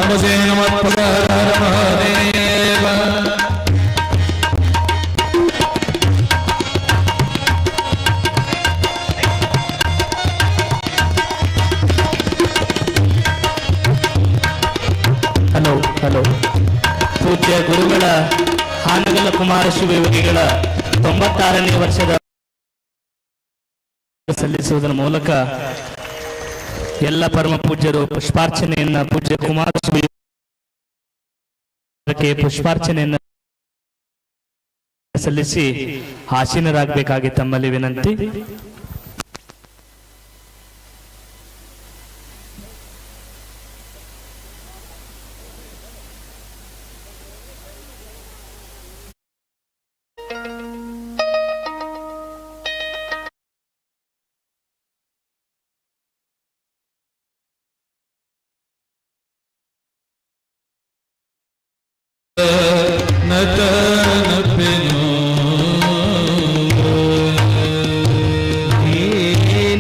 ನಮಸ್ತೆ ನಮಃ Mahadeva. Hello hello. ಪೂಜ್ಯ ಗುರುಗಳ ಹಾನಗಲ್ಲ ಕುಮಾರ ಶಿವಯೋಗಿಗಳ 96ನೇ ವರ್ಷದ ಸಲ್ಲಿಸುವುದರ ಮೂಲಕ ಎಲ್ಲ ಪರಮ ಪೂಜ್ಯರು ಪುಷ್ಪಾರ್ಚನೆಯನ್ನ ಪೂಜ್ಯ ಕುಮಾರ ಶಿವಯೋಗಿಗೆ ಪುಷ್ಪಾರ್ಚನೆಯನ್ನ ಸಲ್ಲಿಸಿ ಆಸೀನರಾಗಬೇಕಾಗಿ ತಮ್ಮಲ್ಲಿ ವಿನಂತಿ.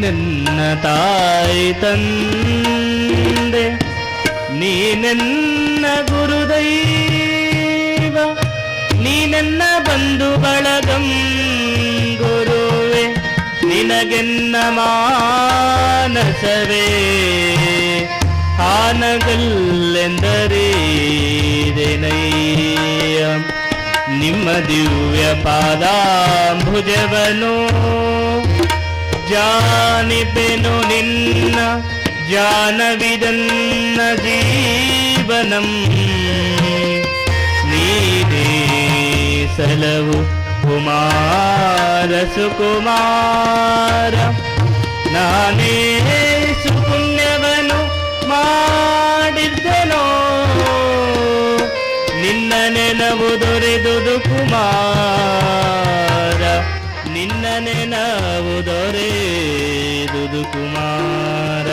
ನನ್ನ ತಾಯಿ ತಂದೆ ನೀನೆನ್ನ ಗುರುದೈವ, ನೀನೆನ್ನ ಬಂಧು ಬಳಗಂ ಗುರುವೆ, ನಿನಗೆನ್ನ ಮಾನಸವೇ ಹಾನಗಲ್ಲೆಂದರೇನಯ್ಯ. ನಿಮ್ಮ ದಿವ್ಯ ಪಾದಾಂಬುಜವನು ಜಾನಿಪೆನು ನಿನ್ನ ಜಾನವಿದನ್ನ ಜೀವನಂ. ನೀನೇ ಸಲವು ಕುಮಾರ ಸುಕುಮಾರ, ನಾನೇ ಸುಪುಣ್ಯವನು ಮಾಡಿದ್ದನೋ, ನಿನ್ನ ನೆನವು ದೊರೆದುದು ಕುಮಾರ, ನಿನ್ನ ನೆನವು ದೊರೆದುದು ಕುಮಾರ.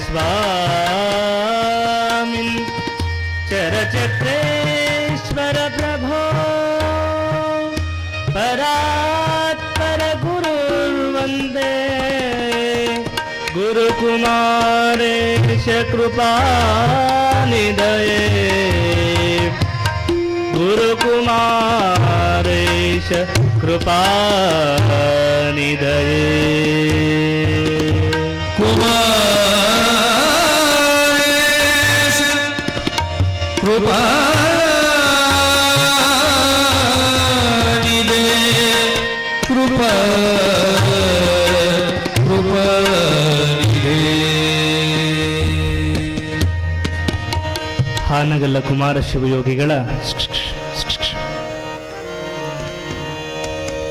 स्वामी चरचक्रेश्वर प्रभो, परात्पर गुरुर्वन्दे गुरुकुमारेश कृपानिधये, गुरुकुमारेश कृपानिधये. ಹಾನಗಲ್ಲ ಕುಮಾರ ಶಿವಯೋಗಿಗಳ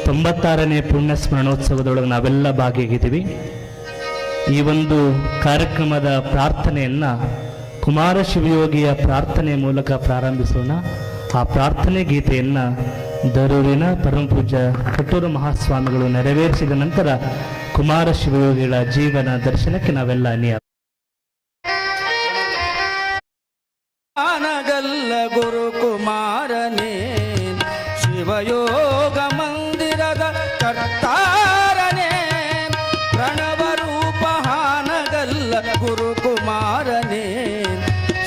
96ನೇ ಪುಣ್ಯ ಸ್ಮರಣೋತ್ಸವದೊಳಗೆ ನಾವೆಲ್ಲ ಭಾಗಿಯಾಗಿದ್ದೀವಿ. ಈ ಒಂದು ಕಾರ್ಯಕ್ರಮದ ಪ್ರಾರ್ಥನೆಯನ್ನ ಕುಮಾರ ಶಿವಯೋಗಿಯ ಪ್ರಾರ್ಥನೆ ಮೂಲಕ ಪ್ರಾರಂಭಿಸೋಣ. ಆ ಪ್ರಾರ್ಥನೆ ಗೀತೆಯನ್ನ ದರೂರಿನ ಪರಮಪೂಜ್ಯ ಕಟ್ಟೂರು ಮಹಾಸ್ವಾಮಿಗಳು ನೆರವೇರಿಸಿದ ನಂತರ ಕುಮಾರ ಶಿವಯೋಗಿಗಳ ಜೀವನ ದರ್ಶನಕ್ಕೆ ನಾವೆಲ್ಲ ಅನಿಯ. ಹಾನಗಲ್ಲ ಗುರುಕುಮಾರನೇ ಶಿವಯೋಗ ಮಂದಿರದ ಕರ್ತಾರನೇ, ಪ್ರಣವ ರೂಪ ಹಾನಗಲ್ಲ ಗುರುಕುಮಾರನೇ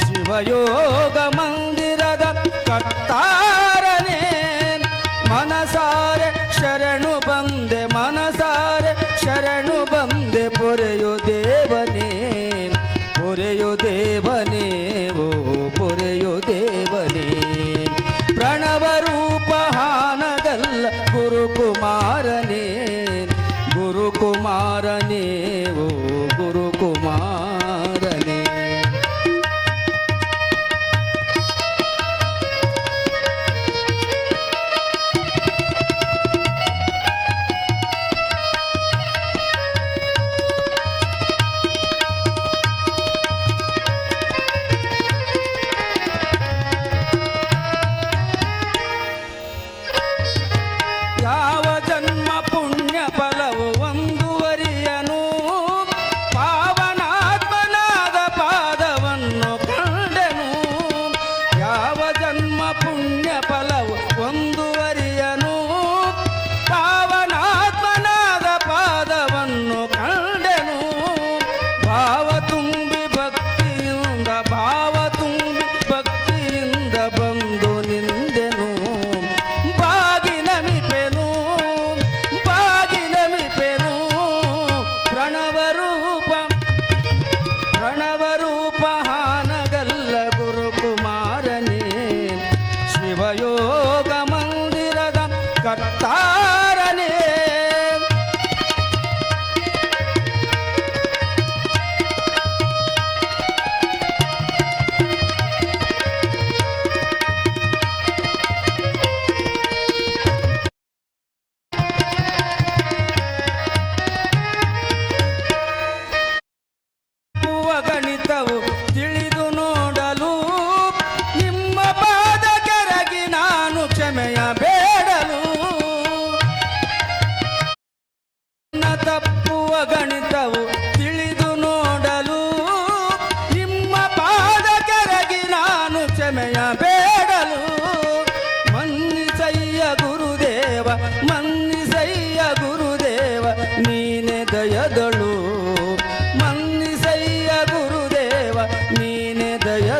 ಶಿವಯೋಗ ಮಂದಿರದ ಕರ್ತಾರನೇ. ಮನಸಾರೆ ಶರಣು ಬಂದೆ, ಮನಸಾರೆ ಶರಣು ಬಂದೆ, ಪೊರೆಯೋ ದೇವನೇ, ಪೊರೆಯೋ ದೇವನೇ, ಓ ಪೊರೆಯೋ ದೇವನೇ. ಪ್ರಣವ ರೂಪ ಹಾನಗಲ್ಲ ಗುರುಕುಮಾರನೇ, ಗುರುಕುಮಾರನೇ, ಓ ಗುರುಕುಮಾರನೇ.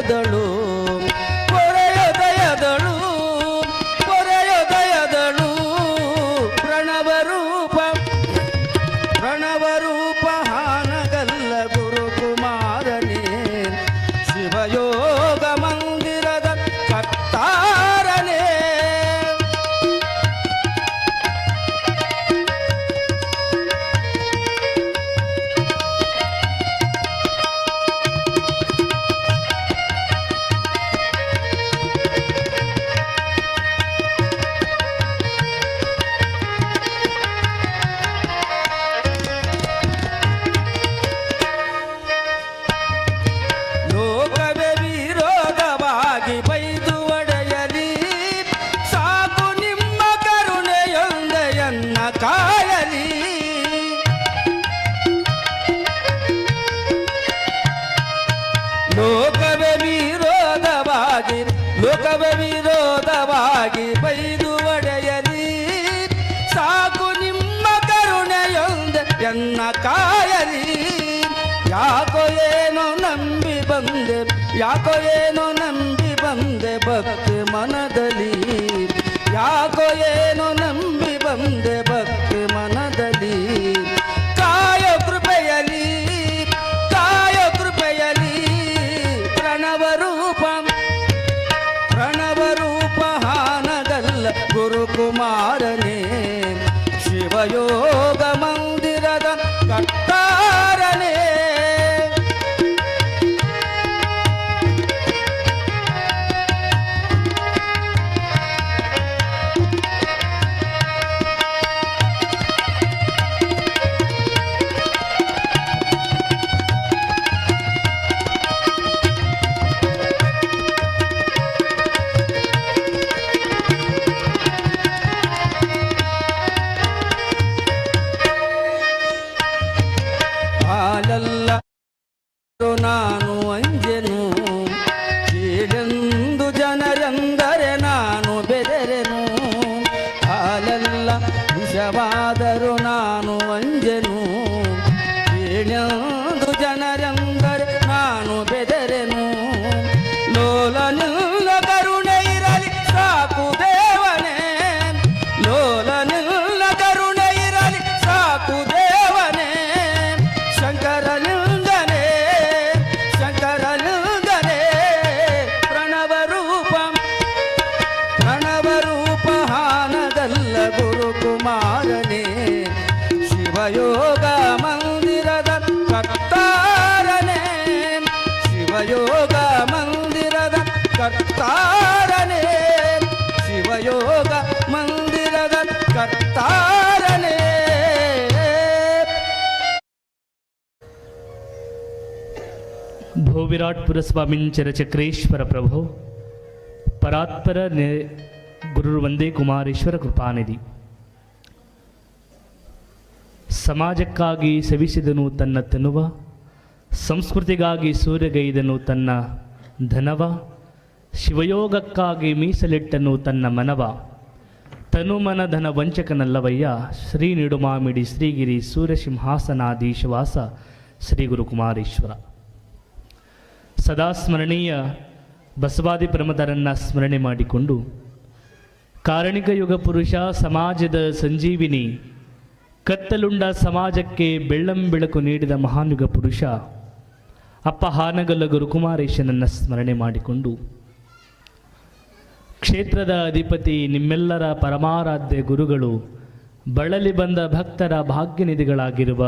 ದಯದಳು ಪೊರೆಯೋ ದಯದಳು ಪೊರೆಯೋ ದಯದಳು ಪ್ರಣವ ರೂಪ ಹಾನಗಲ್ಲ ಗುರುಕುಮಾರನೇ ಶಿವಯೋಗ ಮಂದಿರದ ಕರ್ತಾರನೇ ಲೋಕವೇ ವಿರೋಧವಾಗಿ ಬೈದು ಒಡೆಯಲಿ ಸಾಕು ನಿಮ್ಮ ಕರುಣೆಯೊಂದೆಯನ್ನ ಕಾಯಲಿ ಲೋಕವೇ ವಿರೋಧವಾಗಿ ಬೈದು ಒಡೆಯಲಿ ಸಾಕು ನಿಮ್ಮ ಕರುಣೆಯೊಂದೆಯನ್ನ ಕಾಯಲಿ ಯಾಕೋ ಏನೋ ನಂಬಿ ಬಂದೆ ಭಕ್ತಿ ಮನದಲ್ಲಿ ಯಾಕೋ ಏನೋ ನಂಬಿ ಬಂದೆ ಭಕ್ತಿ ಮನದಲ್ಲಿ ಕಾಯೋ ಕೃಪೆಯಲಿ ಪ್ರಣವ ರೂಪ ಹಾನಗಲ್ಲ ಗುರುಕುಮಾರನೇ ಶಿವಯೋಗ ಮಂದಿರದ ಕರ್ತಾರನೇ ಹಾಲಲ್ಲ ನಾನು ಅಂಜೆನು ಕೀಳೆಂದು ಜನರೆಂದರೆ ನಾನು ಬೆದರೆನು ಹಾಲಲ್ಲ ವಿಷವಾದರೂ ನಾನು ಅಂಜೆನು ಕೀಳೆಂದು ಜನರೆಂದರೆ ನಾನು ಬೆದರೆನು ಲೋಲನಿಲ್ಲ ಕರುಣೆ ಇರಲಿ ಸಾಕು ದೇವನೇ ಲೋಲನಿಲ್ಲ ಕರುಣೆ ಇರಲಿ ಸಾಕು ದೇವನೇ ಶಂಕರಲಿಂಗನೇ ಪ್ರಣವ ರೂಪ ಹಾನಗಲ್ಲ ಗುರುಕುಮಾರನೇ ಶಿವಯೋಗ ಮಂದಿರದ ಕರ್ತಾರನೇ ಶಿವಯೋಗ ಮಂದಿರದ ಕರ್ತಾರನೇ ಶಿವಯೋಗ ಮಂದಿರದ ಕರ್ತಾರನೇ ಭೋ ವಿರಾಟ್ಪುರ ಸ್ವಾಮಿಂಚರ ಚಕ್ರೇಶ್ವರ ಪ್ರಭೋ ಪರಾತ್ಪರ ಗುರು ವಂದೇ ಕುಮಾರೇಶ್ವರ ಕೃಪಾನಿಧಿ. ಸಮಾಜಕ್ಕಾಗಿ ಸವಿಸಿದನು ತನ್ನ ತನುವ, ಸಂಸ್ಕೃತಿಗಾಗಿ ಸೂರ್ಯಗೈದನು ತನ್ನ ಧನವ, ಶಿವಯೋಗಕ್ಕಾಗಿ ಮೀಸಲಿಟ್ಟನು ತನ್ನ ಮನವ, ತನುಮನ ಧನ ವಂಚಕನಲ್ಲವಯ್ಯ, ಶ್ರೀ ನಿಡುಮಾಮಿಡಿ ಶ್ರೀಗಿರಿ ಸೂರ್ಯಸಿಂಹಾಸನಾಧೀಶವಾಸ ಶ್ರೀ ಗುರುಕುಮಾರೇಶ್ವರ. ಸದಾ ಸ್ಮರಣೀಯ ಬಸವಾದಿ ಪ್ರಮದರನ್ನು ಸ್ಮರಣೆ ಮಾಡಿಕೊಂಡು ಕಾರಣಿಕ ಯುಗ ಪುರುಷ ಸಮಾಜದ ಸಂಜೀವಿನಿ ಕತ್ತಲುಂಡ ಸಮಾಜಕ್ಕೆ ಬೆಳ್ಳಂ ಬೆಳಕು ನೀಡಿದ ಮಹಾನುಗ ಪುರುಷ ಅಪ್ಪ ಹಾನಗಲ್ಲ ಗುರುಕುಮಾರೇಶನನ್ನು ಸ್ಮರಣೆ ಮಾಡಿಕೊಂಡು ಕ್ಷೇತ್ರದ ಅಧಿಪತಿ ನಿಮ್ಮೆಲ್ಲರ ಪರಮಾರಾಧ್ಯ ಗುರುಗಳು ಬಳಲಿ ಬಂದ ಭಕ್ತರ ಭಾಗ್ಯನಿಧಿಗಳಾಗಿರುವ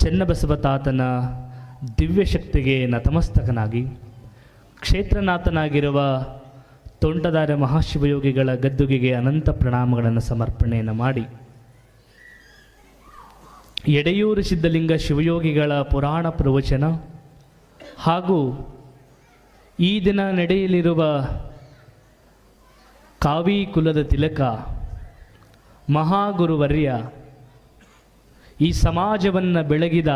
ಚೆನ್ನಬಸವ ತಾತನ ದಿವ್ಯಶಕ್ತಿಗೆ ನತಮಸ್ತಕನಾಗಿ ಕ್ಷೇತ್ರನಾಥನಾಗಿರುವ ತೋಂಟದಾರ್ಯ ಮಹಾಶಿವಯೋಗಿಗಳ ಗದ್ದುಗೆಗೆ ಅನಂತ ಪ್ರಣಾಮಗಳನ್ನು ಸಮರ್ಪಣೆಯನ್ನು ಮಾಡಿ ಎಡೆಯೂರು ಸಿದ್ಧಲಿಂಗ ಶಿವಯೋಗಿಗಳ ಪುರಾಣ ಪ್ರವಚನ ಹಾಗೂ ಈ ದಿನ ನಡೆಯಲಿರುವ ಕಾವಿ ಕುಲದ ತಿಲಕ ಮಹಾಗುರುವರ್ಯ ಈ ಸಮಾಜವನ್ನು ಬೆಳಗಿದ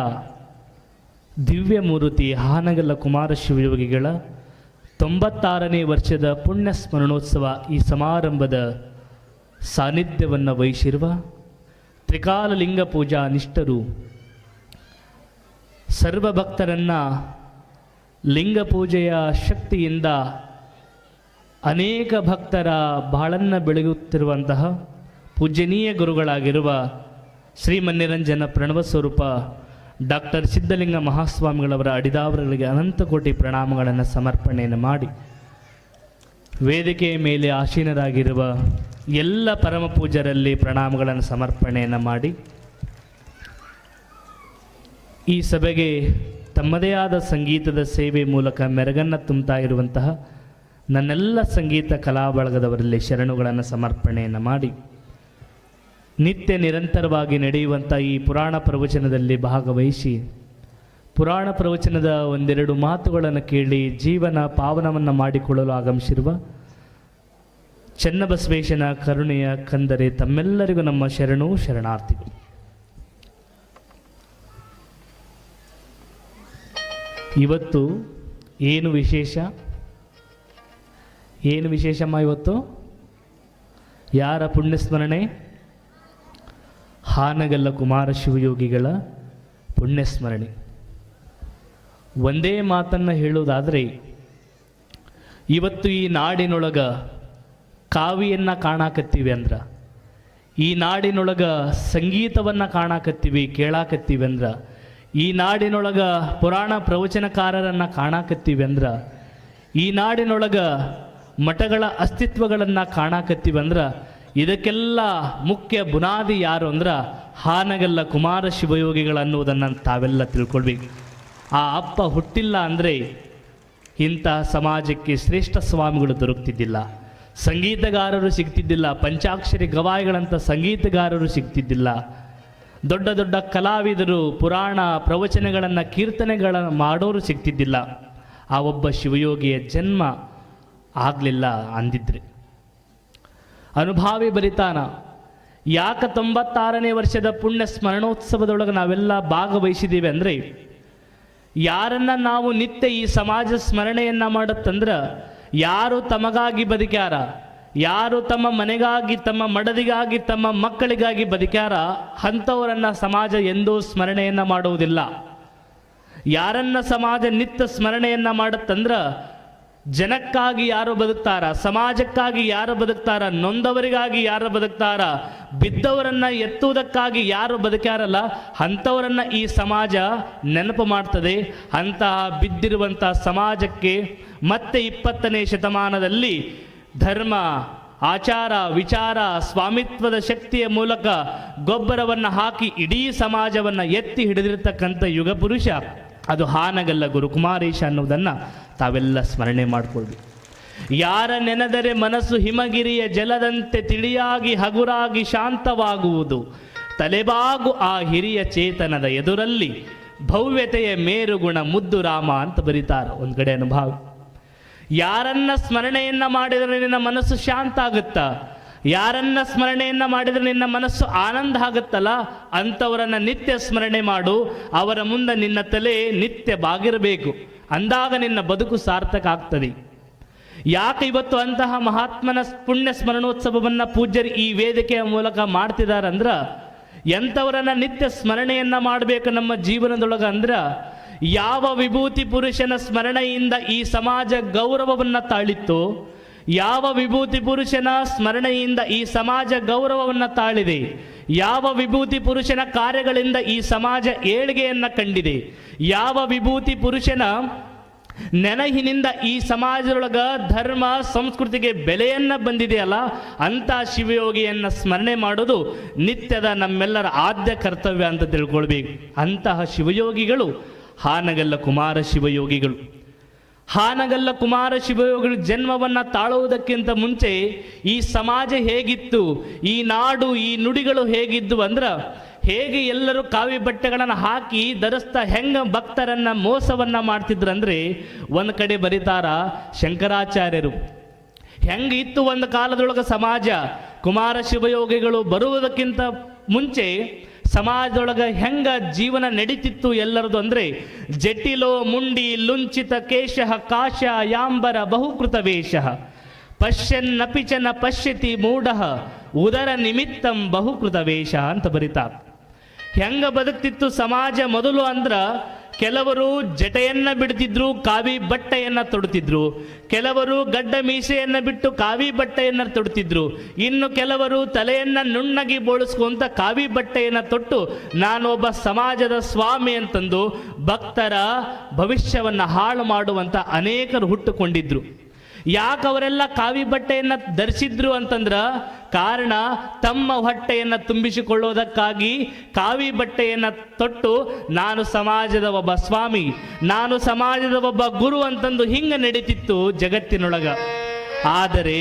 ದಿವ್ಯಮೂರ್ತಿ ಹಾನಗಲ್ಲ ಕುಮಾರ ಶಿವಯೋಗಿಗಳ 96ನೇ ವರ್ಷದ ಪುಣ್ಯ ಸ್ಮರಣೋತ್ಸವ ಈ ಸಮಾರಂಭದ ಸಾನ್ನಿಧ್ಯವನ್ನು ವಹಿಸಿರುವ ತ್ರಿಕಾಲಲಿಂಗ ಪೂಜಾ ನಿಷ್ಠರು ಸರ್ವ ಭಕ್ತರನ್ನು ಲಿಂಗ ಪೂಜೆಯ ಶಕ್ತಿಯಿಂದ ಅನೇಕ ಭಕ್ತರ ಬಾಳನ್ನು ಬೆಳಗುತ್ತಿರುವಂತಹ ಪೂಜ್ಯನೀಯ ಗುರುಗಳಾಗಿರುವ ಶ್ರೀಮನ್ನಿರಂಜನ ಪ್ರಣವ ಸ್ವರೂಪ ಡಾಕ್ಟರ್ ಸಿದ್ಧಲಿಂಗ ಮಹಾಸ್ವಾಮಿಗಳವರ ಅಡಿದಾವರಗಳಿಗೆ ಅನಂತ ಕೋಟಿ ಪ್ರಣಾಮಗಳನ್ನು ಸಮರ್ಪಣೆಯನ್ನು ಮಾಡಿ, ವೇದಿಕೆಯ ಮೇಲೆ ಆಸೀನರಾಗಿರುವ ಎಲ್ಲ ಪರಮ ಪೂಜ್ಯರಲ್ಲಿ ಪ್ರಣಾಮಗಳನ್ನು ಸಮರ್ಪಣೆಯನ್ನು ಮಾಡಿ, ಈ ಸಭೆಗೆ ತಮ್ಮದೇ ಆದ ಸಂಗೀತದ ಸೇವೆ ಮೂಲಕ ಮೆರಗನ್ನು ತುಂಬುತ್ತಾ ಇರುವಂತಹ ನನ್ನೆಲ್ಲ ಸಂಗೀತ ಕಲಾ ಬಳಗದವರಲ್ಲಿ ಶರಣುಗಳನ್ನು ಸಮರ್ಪಣೆಯನ್ನು ಮಾಡಿ, ನಿತ್ಯ ನಿರಂತರವಾಗಿ ನಡೆಯುವಂಥ ಈ ಪುರಾಣ ಪ್ರವಚನದಲ್ಲಿ ಭಾಗವಹಿಸಿ ಪುರಾಣ ಪ್ರವಚನದ ಒಂದೆರಡು ಮಾತುಗಳನ್ನು ಕೇಳಿ ಜೀವನ ಪಾವನವನ್ನು ಮಾಡಿಕೊಳ್ಳಲು ಆಗಮಿಸಿರುವ ಚನ್ನಬಸವೇಶನ ಕರುಣೆಯ ಕಂದರೆ ತಮ್ಮೆಲ್ಲರಿಗೂ ನಮ್ಮ ಶರಣು ಶರಣಾರ್ಥಿಗಳು. ಇವತ್ತು ಏನು ವಿಶೇಷಮ್ಮ? ಇವತ್ತು ಯಾರ ಪುಣ್ಯಸ್ಮರಣೆ? ಹಾನಗಲ್ಲ ಕುಮಾರ ಶಿವಯೋಗಿಗಳ ಪುಣ್ಯಸ್ಮರಣೆ. ಒಂದೇ ಮಾತನ್ನು ಹೇಳುವುದಾದರೆ, ಇವತ್ತು ಈ ನಾಡಿನೊಳಗ ಕಾವಿಯನ್ನು ಕಾಣಾಕತ್ತೀವಿ ಅಂದ್ರೆ, ಈ ನಾಡಿನೊಳಗ ಸಂಗೀತವನ್ನು ಕಾಣಾಕತ್ತೀವಿ ಕೇಳಾಕತ್ತೀವಿ ಅಂದ್ರೆ, ಈ ನಾಡಿನೊಳಗ ಪುರಾಣ ಪ್ರವಚನಕಾರರನ್ನು ಕಾಣಾಕತ್ತೀವಿ ಅಂದ್ರೆ, ಈ ನಾಡಿನೊಳಗ ಮಠಗಳ ಅಸ್ತಿತ್ವಗಳನ್ನು ಕಾಣಾಕತ್ತೀವಿ ಅಂದ್ರೆ, ಇದಕ್ಕೆಲ್ಲ ಮುಖ್ಯ ಬುನಾದಿ ಯಾರು ಅಂದ್ರೆ ಹಾನಗಲ್ಲ ಕುಮಾರ ಶಿವಯೋಗಿಗಳನ್ನುವುದನ್ನು ತಾವೆಲ್ಲ ತಿಳ್ಕೊಳ್ಬೇಕು. ಆ ಅಪ್ಪ ಹುಟ್ಟಿಲ್ಲ ಅಂದರೆ ಇಂತಹ ಸಮಾಜಕ್ಕೆ ಶ್ರೇಷ್ಠ ಸ್ವಾಮಿಗಳು ದೊರಕ್ತಿದ್ದಿಲ್ಲ, ಸಂಗೀತಗಾರರು ಸಿಗ್ತಿದ್ದಿಲ್ಲ, ಪಂಚಾಕ್ಷರಿ ಗವಾಯಿಗಳಂಥ ಸಂಗೀತಗಾರರು ಸಿಗ್ತಿದ್ದಿಲ್ಲ, ದೊಡ್ಡ ದೊಡ್ಡ ಕಲಾವಿದರು ಪುರಾಣ ಪ್ರವಚನಗಳನ್ನು ಕೀರ್ತನೆಗಳನ್ನು ಮಾಡೋರು ಸಿಗ್ತಿದ್ದಿಲ್ಲ. ಆ ಒಬ್ಬ ಶಿವಯೋಗಿಯ ಜನ್ಮ ಆಗಲಿಲ್ಲ ಅಂದಿದ್ರೆ. ಅನುಭಾವಿ ಬರಿತಾನ. ಯಾಕೆ 96ನೇ ವರ್ಷದ ಪುಣ್ಯ ಸ್ಮರಣೋತ್ಸವದೊಳಗೆ ನಾವೆಲ್ಲ ಭಾಗವಹಿಸಿದ್ದೀವಿ ಅಂದರೆ, ಯಾರನ್ನ ನಾವು ನಿತ್ಯ ಈ ಸಮಾಜ ಸ್ಮರಣೆಯನ್ನು ಮಾಡುತ್ತಂದ್ರೆ, ಯಾರು ತಮಗಾಗಿ ಬದುಕ್ಯಾರ, ಯಾರು ತಮ್ಮ ಮನೆಗಾಗಿ, ತಮ್ಮ ಮಡದಿಗಾಗಿ, ತಮ್ಮ ಮಕ್ಕಳಿಗಾಗಿ ಬದುಕ್ಯಾರ, ಅಂಥವರನ್ನು ಸಮಾಜ ಎಂದೂ ಸ್ಮರಣೆಯನ್ನು ಮಾಡುವುದಿಲ್ಲ. ಯಾರನ್ನ ಸಮಾಜ ನಿತ್ಯ ಸ್ಮರಣೆಯನ್ನು ಮಾಡುತ್ತಂದ್ರೆ, ಜನಕ್ಕಾಗಿ ಯಾರು ಬದುಕ್ತಾರ, ಸಮಾಜಕ್ಕಾಗಿ ಯಾರು ಬದುಕ್ತಾರ, ನೊಂದವರಿಗಾಗಿ ಯಾರು ಬದುಕ್ತಾರ, ಬಿದ್ದವರನ್ನು ಎತ್ತುವುದಕ್ಕಾಗಿ ಯಾರು ಬದುಕ್ಯಾರಲ್ಲ ಅಂಥವರನ್ನು ಈ ಸಮಾಜ ನೆನಪು ಮಾಡ್ತದೆ. ಅಂತಹ ಬಿದ್ದಿರುವಂಥ ಸಮಾಜಕ್ಕೆ ಮತ್ತೆ 20ನೇ ಶತಮಾನದಲ್ಲಿ ಧರ್ಮ, ಆಚಾರ, ವಿಚಾರ, ಸ್ವಾಮಿತ್ವದ ಶಕ್ತಿಯ ಮೂಲಕ ಗೊಬ್ಬರವನ್ನು ಹಾಕಿ ಇಡೀ ಸಮಾಜವನ್ನು ಎತ್ತಿ ಹಿಡಿದಿರ್ತಕ್ಕಂಥ ಯುಗ ಪುರುಷ ಅದು ಹಾನಗಲ್ಲ ಗುರುಕುಮಾರೇಶ ಅನ್ನೋದನ್ನು ತಾವೆಲ್ಲ ಸ್ಮರಣೆ ಮಾಡಿಕೊಳ್ಬೇಕು. ಯಾರ ನೆನೆದರೆ ಮನಸ್ಸು ಹಿಮಗಿರಿಯ ಜಲದಂತೆ ತಿಳಿಯಾಗಿ ಹಗುರಾಗಿ ಶಾಂತವಾಗುವುದು, ತಲೆಬಾಗು ಆ ಹಿರಿಯ ಚೇತನದ ಎದುರಲ್ಲಿ ಭವ್ಯತೆಯ ಮೇರುಗುಣ ಮುದ್ದು ರಾಮ ಅಂತ ಬರೀತಾರೆ ಒಂದು ಕಡೆ ಅನುಭವ. ಯಾರನ್ನ ಸ್ಮರಣೆಯನ್ನು ಮಾಡಿದರೆ ನಿನ್ನ ಮನಸ್ಸು ಶಾಂತ ಆಗುತ್ತಾ, ಯಾರನ್ನ ಸ್ಮರಣೆಯನ್ನು ಮಾಡಿದರೆ ನಿನ್ನ ಮನಸ್ಸು ಆನಂದ ಆಗುತ್ತಲ್ಲ, ಅಂಥವರನ್ನು ನಿತ್ಯ ಸ್ಮರಣೆ ಮಾಡು. ಅವರ ಮುಂದೆ ನಿನ್ನ ತಲೆ ನಿತ್ಯ ಬಾಗಿರಬೇಕು, ಅಂದಾಗ ನಿನ್ನ ಬದುಕು ಸಾರ್ಥಕ ಆಗ್ತದೆ. ಯಾಕೆ ಇವತ್ತು ಅಂತಹ ಮಹಾತ್ಮನ ಪುಣ್ಯ ಸ್ಮರಣೋತ್ಸವವನ್ನು ಪೂಜ್ಯರು ಈ ವೇದಿಕೆಯ ಮೂಲಕ ಮಾಡ್ತಿದಾರಂದ್ರೆ, ಎಂಥವರನ್ನ ನಿತ್ಯ ಸ್ಮರಣೆಯನ್ನು ಮಾಡಬೇಕು ನಮ್ಮ ಜೀವನದೊಳಗೆ ಅಂದ್ರೆ, ಯಾವ ವಿಭೂತಿ ಪುರುಷನ ಸ್ಮರಣೆಯಿಂದ ಈ ಸಮಾಜ ಗೌರವವನ್ನು ತಾಳಿತ್ತು, ಯಾವ ವಿಭೂತಿ ಪುರುಷನ ಸ್ಮರಣೆಯಿಂದ ಈ ಸಮಾಜ ಗೌರವವನ್ನು ತಾಳಿದೆ, ಯಾವ ವಿಭೂತಿ ಪುರುಷನ ಕಾರ್ಯಗಳಿಂದ ಈ ಸಮಾಜ ಏಳಿಗೆಯನ್ನು ಕಂಡಿದೆ, ಯಾವ ವಿಭೂತಿ ಪುರುಷನ ನೆನಹಿನಿಂದ ಈ ಸಮಾಜದೊಳಗ ಧರ್ಮ ಸಂಸ್ಕೃತಿಗೆ ಬೆಲೆಯನ್ನು ಬಂದಿದೆಯಲ್ಲ, ಅಂಥ ಶಿವಯೋಗಿಯನ್ನು ಸ್ಮರಣೆ ಮಾಡೋದು ನಿತ್ಯದ ನಮ್ಮೆಲ್ಲರ ಆದ್ಯ ಕರ್ತವ್ಯ ಅಂತ ತಿಳ್ಕೊಳ್ಬೇಕು. ಅಂತಹ ಶಿವಯೋಗಿಗಳು ಹಾನಗಲ್ಲ ಕುಮಾರ ಶಿವಯೋಗಿಗಳು. ಹಾನಗಲ್ಲ ಕುಮಾರ ಶಿವಯೋಗಿಗಳ ಜನ್ಮವನ್ನು ತಾಳುವುದಕ್ಕಿಂತ ಮುಂಚೆ ಈ ಸಮಾಜ ಹೇಗಿತ್ತು, ಈ ನಾಡು, ಈ ನುಡಿಗಳು ಹೇಗಿದ್ದು ಅಂದ್ರೆ, ಹೇಗೆ ಎಲ್ಲರೂ ಕಾವಿ ಬಟ್ಟೆಗಳನ್ನು ಹಾಕಿ ಧರಿಸ್ತಾ ಹೆಂಗೆ ಭಕ್ತರನ್ನು ಮೋಸವನ್ನು ಮಾಡ್ತಿದ್ರಂದ್ರೆ, ಒಂದು ಕಡೆ ಬರೀತಾರ ಶಂಕರಾಚಾರ್ಯರು ಹೆಂಗೆ ಇತ್ತು ಒಂದು ಕಾಲದೊಳಗೆ ಸಮಾಜ. ಕುಮಾರ ಶಿವಯೋಗಿಗಳು ಬರುವುದಕ್ಕಿಂತ ಮುಂಚೆ ಸಮಾಜದೊಳಗೆ ಹೆಂಗ ಜೀವನ ನಡೀತಿತ್ತು ಎಲ್ಲರದು ಅಂದರೆ, ಜಟಿಲೋ ಮುಂಡಿ ಲುಂಚಿತ ಕೇಶ ಕಾಶ ಯಾಂಬರ ಬಹುಕೃತ ವೇಷ ಪಶ್ಯನ್ನಪಿಚನ ಪಶ್ಯತಿ ಮೂಢ ಉದರ ನಿಮಿತ್ತಂ ಬಹುಕೃತ ವೇಷ ಅಂತ ಬರೀತಾರೆ. ಹೆಂಗ ಬದುಕ್ತಿತ್ತು ಸಮಾಜ ಮೊದಲು ಅಂದ್ರೆ, ಕೆಲವರು ಜಟೆಯನ್ನ ಬಿಡ್ತಿದ್ರು, ಕಾವಿ ಬಟ್ಟೆಯನ್ನ ತೊಡುತ್ತಿದ್ರು. ಕೆಲವರು ಗಡ್ಡ ಮೀಸೆಯನ್ನ ಬಿಟ್ಟು ಕಾವಿ ಬಟ್ಟೆಯನ್ನ ತೊಡುತ್ತಿದ್ರು. ಇನ್ನು ಕೆಲವರು ತಲೆಯನ್ನ ನುಣ್ಣಗೆ ಬೋಳಿಸ್ಕೊಂತ ಕಾವಿ ಬಟ್ಟೆಯನ್ನ ತೊಟ್ಟು ನಾನೊಬ್ಬ ಸಮಾಜದ ಸ್ವಾಮಿ ಅಂತಂದು ಭಕ್ತರ ಭವಿಷ್ಯವನ್ನ ಹಾಳು ಮಾಡುವಂತ ಅನೇಕರು ಹುಟ್ಟುಕೊಂಡಿದ್ರು. ಯಾಕೆ ಅವರೆಲ್ಲ ಕಾವಿ ಬಟ್ಟೆಯನ್ನು ಧರಿಸಿದ್ರು ಅಂತಂದ್ರ ಕಾರಣ ತಮ್ಮ ಹೊಟ್ಟೆಯನ್ನು ತುಂಬಿಸಿಕೊಳ್ಳೋದಕ್ಕಾಗಿ ಕಾವಿ ಬಟ್ಟೆಯನ್ನು ತೊಟ್ಟು ನಾನು ಸಮಾಜದ ಒಬ್ಬ ಸ್ವಾಮಿ, ನಾನು ಸಮಾಜದ ಒಬ್ಬ ಗುರು ಅಂತಂದು ಹಿಂಗೆ ನಡೀತಿತ್ತು ಜಗತ್ತಿನೊಳಗ. ಆದರೆ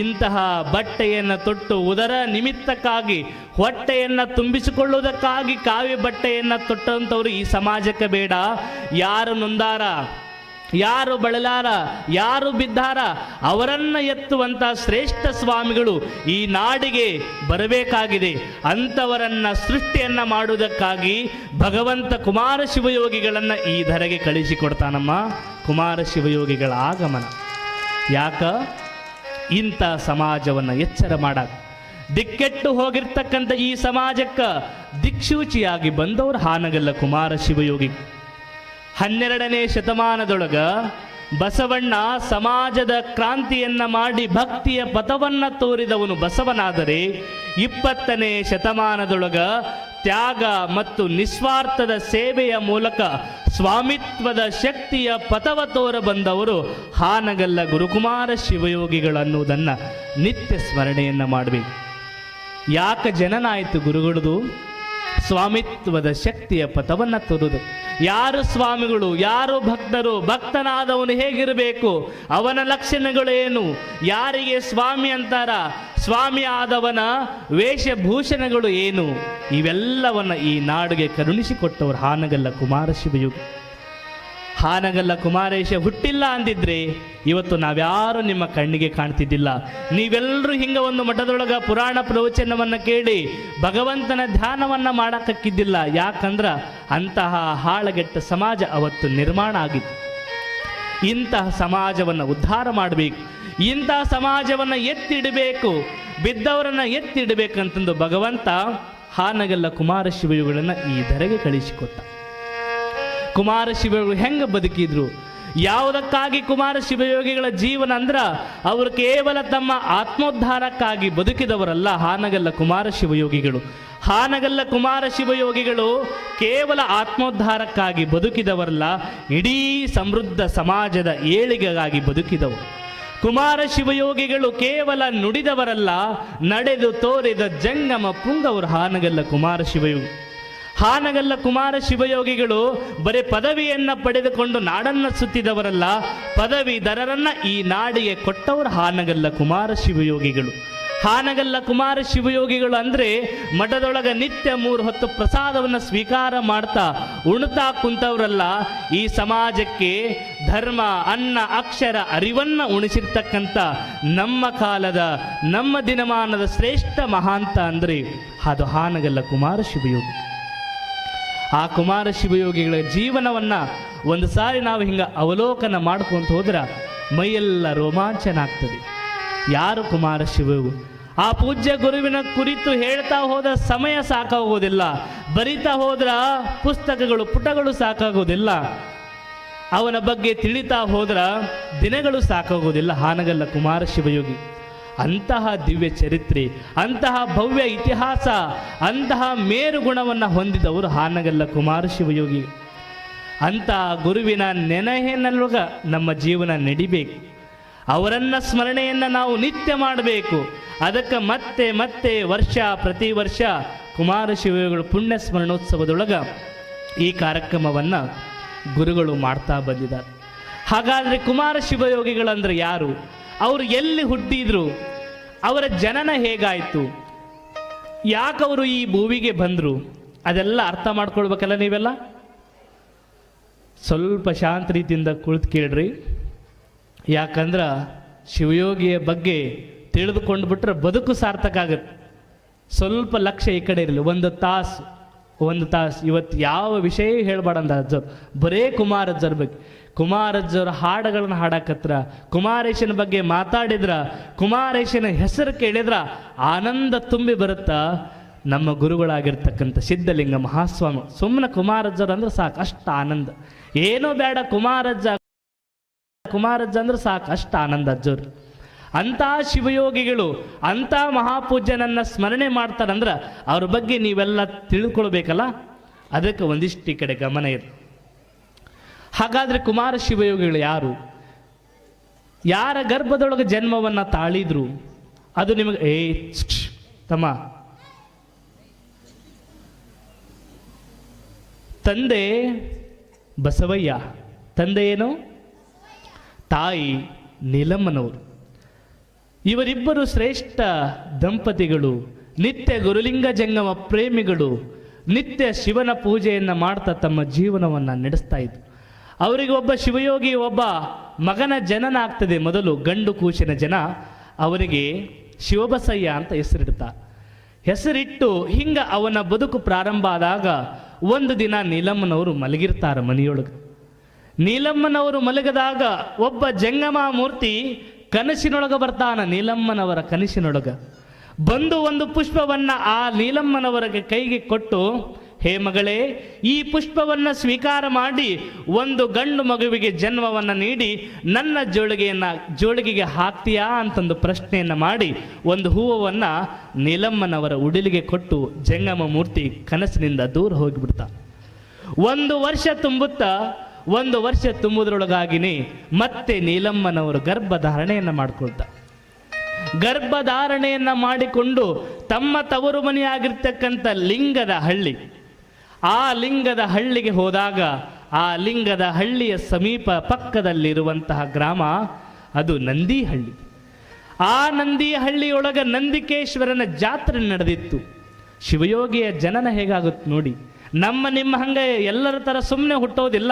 ಇಂತಹ ಬಟ್ಟೆಯನ್ನು ತೊಟ್ಟು ಉದರ ನಿಮಿತ್ತಕ್ಕಾಗಿ ಹೊಟ್ಟೆಯನ್ನು ತುಂಬಿಸಿಕೊಳ್ಳುವುದಕ್ಕಾಗಿ ಕಾವಿ ಬಟ್ಟೆಯನ್ನು ತೊಟ್ಟಂಥವ್ರು ಈ ಸಮಾಜಕ್ಕೆ ಬೇಡ. ಯಾರು ನೊಂದಾರ, ಯಾರು ಬಳಲಾರ, ಯಾರು ಬಿದ್ದಾರ ಅವರನ್ನ ಎತ್ತುವಂತ ಶ್ರೇಷ್ಠ ಸ್ವಾಮಿಗಳು ಈ ನಾಡಿಗೆ ಬರಬೇಕಾಗಿದೆ. ಅಂಥವರನ್ನ ಸೃಷ್ಟಿಯನ್ನ ಮಾಡುವುದಕ್ಕಾಗಿ ಭಗವಂತ ಕುಮಾರ ಶಿವಯೋಗಿಗಳನ್ನ ಈ ಧರೆಗೆ ಕಳಿಸಿಕೊಡ್ತಾನಮ್ಮ. ಕುಮಾರ ಶಿವಯೋಗಿಗಳ ಆಗಮನ ಯಾಕ? ಇಂಥ ಸಮಾಜವನ್ನು ಎಚ್ಚರ ಮಾಡಾಕ, ದಿಕ್ಕೆಟ್ಟು ಹೋಗಿರ್ತಕ್ಕಂಥ ಈ ಸಮಾಜಕ್ಕೆ ದಿಕ್ಸೂಚಿಯಾಗಿ ಬಂದವರು ಹಾನಗಲ್ಲ ಕುಮಾರ ಶಿವಯೋಗಿ. 12ನೇ ಶತಮಾನದೊಳಗ ಬಸವಣ್ಣ ಸಮಾಜದ ಕ್ರಾಂತಿಯನ್ನ ಮಾಡಿ ಭಕ್ತಿಯ ಪಥವನ್ನ ತೋರಿದವನು ಬಸವನಾದರೆ, 20ನೇ ಶತಮಾನದೊಳಗ ತ್ಯಾಗ ಮತ್ತು ನಿಸ್ವಾರ್ಥದ ಸೇವೆಯ ಮೂಲಕ ಸ್ವಾಮಿತ್ವದ ಶಕ್ತಿಯ ಪಥವ ತೋರ ಬಂದವರು ಹಾನಗಲ್ಲ ಗುರುಕುಮಾರ ಶಿವಯೋಗಿಗಳನ್ನುವುದನ್ನು ನಿತ್ಯ ಸ್ಮರಣೆಯನ್ನ ಮಾಡಬೇಕು. ಯಾಕೆ ಜನನ ಆಯಿತು ಗುರುಗಳದು? ಸ್ವಾಮಿತ್ವದ ಶಕ್ತಿಯ ಪಥವನ್ನ ತೋರುವುದು. ಯಾರು ಸ್ವಾಮಿಗಳು, ಯಾರು ಭಕ್ತರು, ಭಕ್ತನಾದವನು ಹೇಗಿರಬೇಕು, ಅವನ ಲಕ್ಷಣಗಳು ಏನು, ಯಾರಿಗೆ ಸ್ವಾಮಿ ಅಂತಾರ, ಸ್ವಾಮಿ ಆದವನ ವೇಷಭೂಷಣಗಳು ಏನು, ಇವೆಲ್ಲವನ್ನ ಈ ನಾಡಿಗೆ ಕರುಣಿಸಿಕೊಟ್ಟವರು ಹಾನಗಲ್ಲ ಕುಮಾರ ಶಿವಯೋಗಿ. ಹಾನಗಲ್ಲ ಕುಮಾರೇಶ ಹುಟ್ಟಿಲ್ಲ ಅಂದಿದ್ರೆ ಇವತ್ತು ನಾವ್ಯಾರು ನಿಮ್ಮ ಕಣ್ಣಿಗೆ ಕಾಣ್ತಿದ್ದಿಲ್ಲ. ನೀವೆಲ್ಲರೂ ಹಿಂಗ ಒಂದು ಮಠದೊಳಗ ಪುರಾಣ ಪ್ರವಚನವನ್ನ ಕೇಳಿ ಭಗವಂತನ ಧ್ಯಾನವನ್ನ ಮಾಡಕ್ಕಿದ್ದಿಲ್ಲ. ಯಾಕಂದ್ರ ಅಂತಹ ಹಾಳಗೆಟ್ಟ ಸಮಾಜ ಅವತ್ತು ನಿರ್ಮಾಣ ಆಗಿತ್ತು. ಇಂತಹ ಸಮಾಜವನ್ನು ಉದ್ಧಾರ ಮಾಡಬೇಕು, ಇಂತಹ ಸಮಾಜವನ್ನು ಎತ್ತಿಡಬೇಕು, ಬಿದ್ದವರನ್ನ ಎತ್ತಿಡಬೇಕಂತಂದು ಭಗವಂತ ಹಾನಗಲ್ಲ ಕುಮಾರ ಶಿವಯೋಗಿಗಳನ್ನ ಈ ಧರೆಗೆ ಕಳಿಸಿಕೊಟ್ಟ. ಕುಮಾರ ಶಿವಯೋಗಿಗಳು ಹೆಂಗೆ ಬದುಕಿದ್ರು, ಯಾವುದಕ್ಕಾಗಿ ಕುಮಾರ ಶಿವಯೋಗಿಗಳ ಜೀವನ ಅಂದ್ರ ಅವರು ಕೇವಲ ತಮ್ಮ ಆತ್ಮೋದ್ಧಾರಕ್ಕಾಗಿ ಬದುಕಿದವರಲ್ಲ ಹಾನಗಲ್ಲ ಕುಮಾರ ಶಿವಯೋಗಿಗಳು. ಹಾನಗಲ್ಲ ಕುಮಾರ ಶಿವಯೋಗಿಗಳು ಕೇವಲ ಆತ್ಮೋದ್ಧಾರಕ್ಕಾಗಿ ಬದುಕಿದವರಲ್ಲ, ಇಡೀ ಸಮೃದ್ಧ ಸಮಾಜದ ಏಳಿಗೆಗಾಗಿ ಬದುಕಿದವರು. ಕುಮಾರ ಶಿವಯೋಗಿಗಳು ಕೇವಲ ನುಡಿದವರಲ್ಲ, ನಡೆದು ತೋರಿದ ಜಂಗಮ ಪುಂಗವರು ಹಾನಗಲ್ಲ ಕುಮಾರ ಶಿವಯೋಗಿ. ಹಾನಗಲ್ಲ ಕುಮಾರ ಶಿವಯೋಗಿಗಳು ಬರೀ ಪದವಿಯನ್ನ ಪಡೆದುಕೊಂಡು ನಾಡನ್ನ ಸುತ್ತಿದವರಲ್ಲ, ಪದವೀಧರರನ್ನ ಈ ನಾಡಿಗೆ ಕೊಟ್ಟವರು ಹಾನಗಲ್ಲ ಕುಮಾರ ಶಿವಯೋಗಿಗಳು. ಹಾನಗಲ್ಲ ಕುಮಾರ ಶಿವಯೋಗಿಗಳು ಅಂದ್ರೆ ಮಠದೊಳಗ ನಿತ್ಯ 3 ಹೊತ್ತು ಪ್ರಸಾದವನ್ನು ಸ್ವೀಕಾರ ಮಾಡ್ತಾ ಉಣ್ತಾ ಕುಂತವರಲ್ಲ, ಈ ಸಮಾಜಕ್ಕೆ ಧರ್ಮ, ಅನ್ನ, ಅಕ್ಷರ ಅರಿವನ್ನ ಉಣಿಸಿರ್ತಕ್ಕಂಥ ನಮ್ಮ ಕಾಲದ, ನಮ್ಮ ದಿನಮಾನದ ಶ್ರೇಷ್ಠ ಮಹಾಂತ ಅಂದ್ರೆ ಅದು ಹಾನಗಲ್ಲ ಕುಮಾರ ಶಿವಯೋಗಿ. ಆ ಕುಮಾರ ಶಿವಯೋಗಿಗಳ ಜೀವನವನ್ನ ಒಂದು ಸಾರಿ ನಾವು ಹಿಂಗ ಅವಲೋಕನ ಮಾಡ್ಕೊಂತ ಹೋದ್ರೆ ಮೈಯೆಲ್ಲ ರೋಮಾಂಚನ ಆಗ್ತದೆ. ಯಾರು ಕುಮಾರ ಶಿವಯೋಗಿ? ಆ ಪೂಜ್ಯ ಗುರುವಿನ ಕುರಿತು ಹೇಳ್ತಾ ಹೋದ ಸಮಯ ಸಾಕಾಗೋದಿಲ್ಲ, ಬರಿತಾ ಹೋದ್ರ ಪುಸ್ತಕಗಳು ಪುಟಗಳು ಸಾಕಾಗೋದಿಲ್ಲ, ಅವನ ಬಗ್ಗೆ ತಿಳಿತಾ ಹೋದ್ರ ದಿನಗಳು ಸಾಕಾಗೋದಿಲ್ಲ. ಹಾನಗಲ್ಲ ಕುಮಾರ ಶಿವಯೋಗಿ ಅಂತಹ ದಿವ್ಯ ಚರಿತ್ರೆ, ಅಂತಹ ಭವ್ಯ ಇತಿಹಾಸ, ಅಂತಹ ಮೇರು ಗುಣವನ್ನು ಹೊಂದಿದವರು ಹಾನಗಲ್ಲ ಕುಮಾರ ಶಿವಯೋಗಿ. ಅಂತಹ ಗುರುವಿನ ನೆನಹೆನೊಳಗ ನಮ್ಮ ಜೀವನ ನಡಿಬೇಕು. ಅವರನ್ನ ಸ್ಮರಣೆಯನ್ನು ನಾವು ನಿತ್ಯ ಮಾಡಬೇಕು. ಅದಕ್ಕೆ ಮತ್ತೆ ಮತ್ತೆ ಪ್ರತಿ ವರ್ಷ ಕುಮಾರ ಶಿವಯೋಗಿಗಳ ಪುಣ್ಯ ಸ್ಮರಣೋತ್ಸವದೊಳಗ ಈ ಕಾರ್ಯಕ್ರಮವನ್ನು ಗುರುಗಳು ಮಾಡ್ತಾ ಬಂದಿದ್ದಾರೆ. ಹಾಗಾದರೆ ಕುಮಾರ ಶಿವಯೋಗಿಗಳಂದ್ರೆ ಯಾರು? ಅವರು ಎಲ್ಲಿ ಹುಟ್ಟಿದ್ರು? ಅವರ ಜನನ ಹೇಗಾಯಿತು? ಯಾಕವರು ಈ ಭೂಮಿಗೆ ಬಂದರು? ಅದೆಲ್ಲ ಅರ್ಥ ಮಾಡ್ಕೊಳ್ಬೇಕಲ್ಲ ನೀವೆಲ್ಲ. ಸ್ವಲ್ಪ ಶಾಂತ ರೀತಿಯಿಂದ ಕುಳಿತು ಕೇಳ್ರಿ. ಯಾಕಂದ್ರೆ ಶಿವಯೋಗಿಯ ಬಗ್ಗೆ ತಿಳಿದುಕೊಂಡು ಬಿಟ್ರೆ ಬದುಕು ಸಾರ್ಥಕ ಆಗುತ್ತೆ. ಸ್ವಲ್ಪ ಲಕ್ಷ್ಯ ಈ ಕಡೆ ಇರಲಿ. ಒಂದು ತಾಸು ಇವತ್ತು ಯಾವ ವಿಷಯ ಹೇಳಬೇಡಂದ ಅಜ್ಜವ್ರು, ಬರೇ ಕುಮಾರಜ್ಜರ ಬಗ್ಗೆ. ಕುಮಾರಜ್ಜವ್ರ ಹಾಡುಗಳನ್ನ ಹಾಡಕತ್ರ, ಕುಮಾರೇಶನ ಬಗ್ಗೆ ಮಾತಾಡಿದ್ರ, ಕುಮಾರೇಶನ ಹೆಸರು ಕೇಳಿದ್ರ ಆನಂದ ತುಂಬಿ ಬರುತ್ತಾ. ನಮ್ಮ ಗುರುಗಳಾಗಿರ್ತಕ್ಕಂಥ ಸಿದ್ಧಲಿಂಗ ಮಹಾಸ್ವಾಮಿ. ಸುಮ್ಮನೆ ಕುಮಾರಜ್ಜರು ಅಂದ್ರೆ ಸಾಕು, ಅಷ್ಟು ಆನಂದ. ಏನೂ ಬೇಡ, ಕುಮಾರಜ್ಜ ಅಂದ್ರೆ ಸಾಕು, ಅಷ್ಟು ಆನಂದ ಅಜ್ಜೋರು. ಅಂಥ ಶಿವಯೋಗಿಗಳು, ಅಂಥ ಮಹಾಪೂಜ್ಯನನ್ನು ಸ್ಮರಣೆ ಮಾಡ್ತಾರಂದ್ರೆ ಅವ್ರ ಬಗ್ಗೆ ನೀವೆಲ್ಲ ತಿಳ್ಕೊಳ್ಬೇಕಲ್ಲ. ಅದಕ್ಕೆ ಒಂದಿಷ್ಟು ಈ ಕಡೆ ಗಮನ ಇದೆ. ಹಾಗಾದರೆ ಕುಮಾರ ಶಿವಯೋಗಿಗಳು ಯಾರು? ಯಾರ ಗರ್ಭದೊಳಗೆ ಜನ್ಮವನ್ನು ತಾಳಿದ್ರು? ಅದು ನಿಮಗೆ ತಮ್ಮ, ತಂದೆ ಬಸವಯ್ಯ, ತಂದೆ ಏನು? ತಾಯಿ ನೀಲಮ್ಮನವರು. ಇವರಿಬ್ಬರು ಶ್ರೇಷ್ಠ ದಂಪತಿಗಳು, ನಿತ್ಯ ಗುರುಲಿಂಗ ಜಂಗಮ ಪ್ರೇಮಿಗಳು, ನಿತ್ಯ ಶಿವನ ಪೂಜೆಯನ್ನು ಮಾಡ್ತಾ ತಮ್ಮ ಜೀವನವನ್ನು ನಡೆಸ್ತಾ ಇದ್ರು. ಅವರಿಗೆ ಒಬ್ಬ ಶಿವಯೋಗಿ, ಒಬ್ಬ ಮಗನ ಜನನ ಆಗ್ತದೆ. ಮೊದಲು ಗಂಡು ಕೂಸಿನ ಜನ. ಅವನಿಗೆ ಶಿವಬಸಯ್ಯ ಅಂತ ಹೆಸರಿಡ್ತಾರೆ. ಹೆಸರಿಟ್ಟು ಹಿಂಗ ಅವನ ಬದುಕು ಪ್ರಾರಂಭ ಆದಾಗ ಒಂದು ದಿನ ನೀಲಮ್ಮನವರು ಮಲಗಿರ್ತಾರೆ ಮನೆಯೊಳಗೆ. ನೀಲಮ್ಮನವರು ಮಲಗಿದಾಗ ಒಬ್ಬ ಜಂಗಮ ಮೂರ್ತಿ ಕನಸಿನೊಳಗೆ ಬರ್ತಾನ. ನೀಲಮ್ಮನವರ ಕನಸಿನೊಳಗೆ ಬಂದು ಒಂದು ಪುಷ್ಪವನ್ನು ಆ ನೀಲಮ್ಮನವರಿಗೆ ಕೈಗೆ ಕೊಟ್ಟು, ಹೇ ಮಗಳೇ, ಈ ಪುಷ್ಪವನ್ನು ಸ್ವೀಕಾರ ಮಾಡಿ ಒಂದು ಗಂಡು ಮಗುವಿಗೆ ಜನ್ಮವನ್ನು ನೀಡಿ ನನ್ನ ಜೋಳಿಗೆಗೆ ಹಾಕ್ತೀಯಾ ಅಂತಂದು ಪ್ರಶ್ನೆಯನ್ನು ಮಾಡಿ ಒಂದು ಹೂವನ್ನು ನೀಲಮ್ಮನವರ ಉಡಿಲಿಗೆ ಕೊಟ್ಟು ಜಂಗಮ ಮೂರ್ತಿ ಕನಸಿನಿಂದ ದೂರ ಹೋಗಿಬಿಡ್ತಾ. ಒಂದು ವರ್ಷ ತುಂಬುವುದರೊಳಗಾಗಿನೇ ಮತ್ತೆ ನೀಲಮ್ಮನವರು ಗರ್ಭಧಾರಣೆಯನ್ನು ಮಾಡಿಕೊಳ್ತಾ. ಗರ್ಭಧಾರಣೆಯನ್ನು ಮಾಡಿಕೊಂಡು ತಮ್ಮ ತವರು ಮನೆಯಾಗಿರ್ತಕ್ಕಂಥ ಲಿಂಗದ ಹಳ್ಳಿ, ಆ ಲಿಂಗದ ಹಳ್ಳಿಗೆ ಹೋದಾಗ ಆ ಲಿಂಗದ ಹಳ್ಳಿಯ ಸಮೀಪ ಪಕ್ಕದಲ್ಲಿರುವಂತಹ ಗ್ರಾಮ ಅದು ನಂದಿಹಳ್ಳಿ. ಆ ನಂದಿಹಳ್ಳಿಯೊಳಗೆ ನಂದಿಕೇಶ್ವರನ ಜಾತ್ರೆ ನಡೆದಿತ್ತು. ಶಿವಯೋಗಿಯ ಜನನ ಹೇಗಾಗುತ್ತೆ ನೋಡಿ. ನಿಮ್ಮ ಹಂಗೆ ಎಲ್ಲರ ಥರ ಸುಮ್ಮನೆ ಹುಟ್ಟೋದಿಲ್ಲ.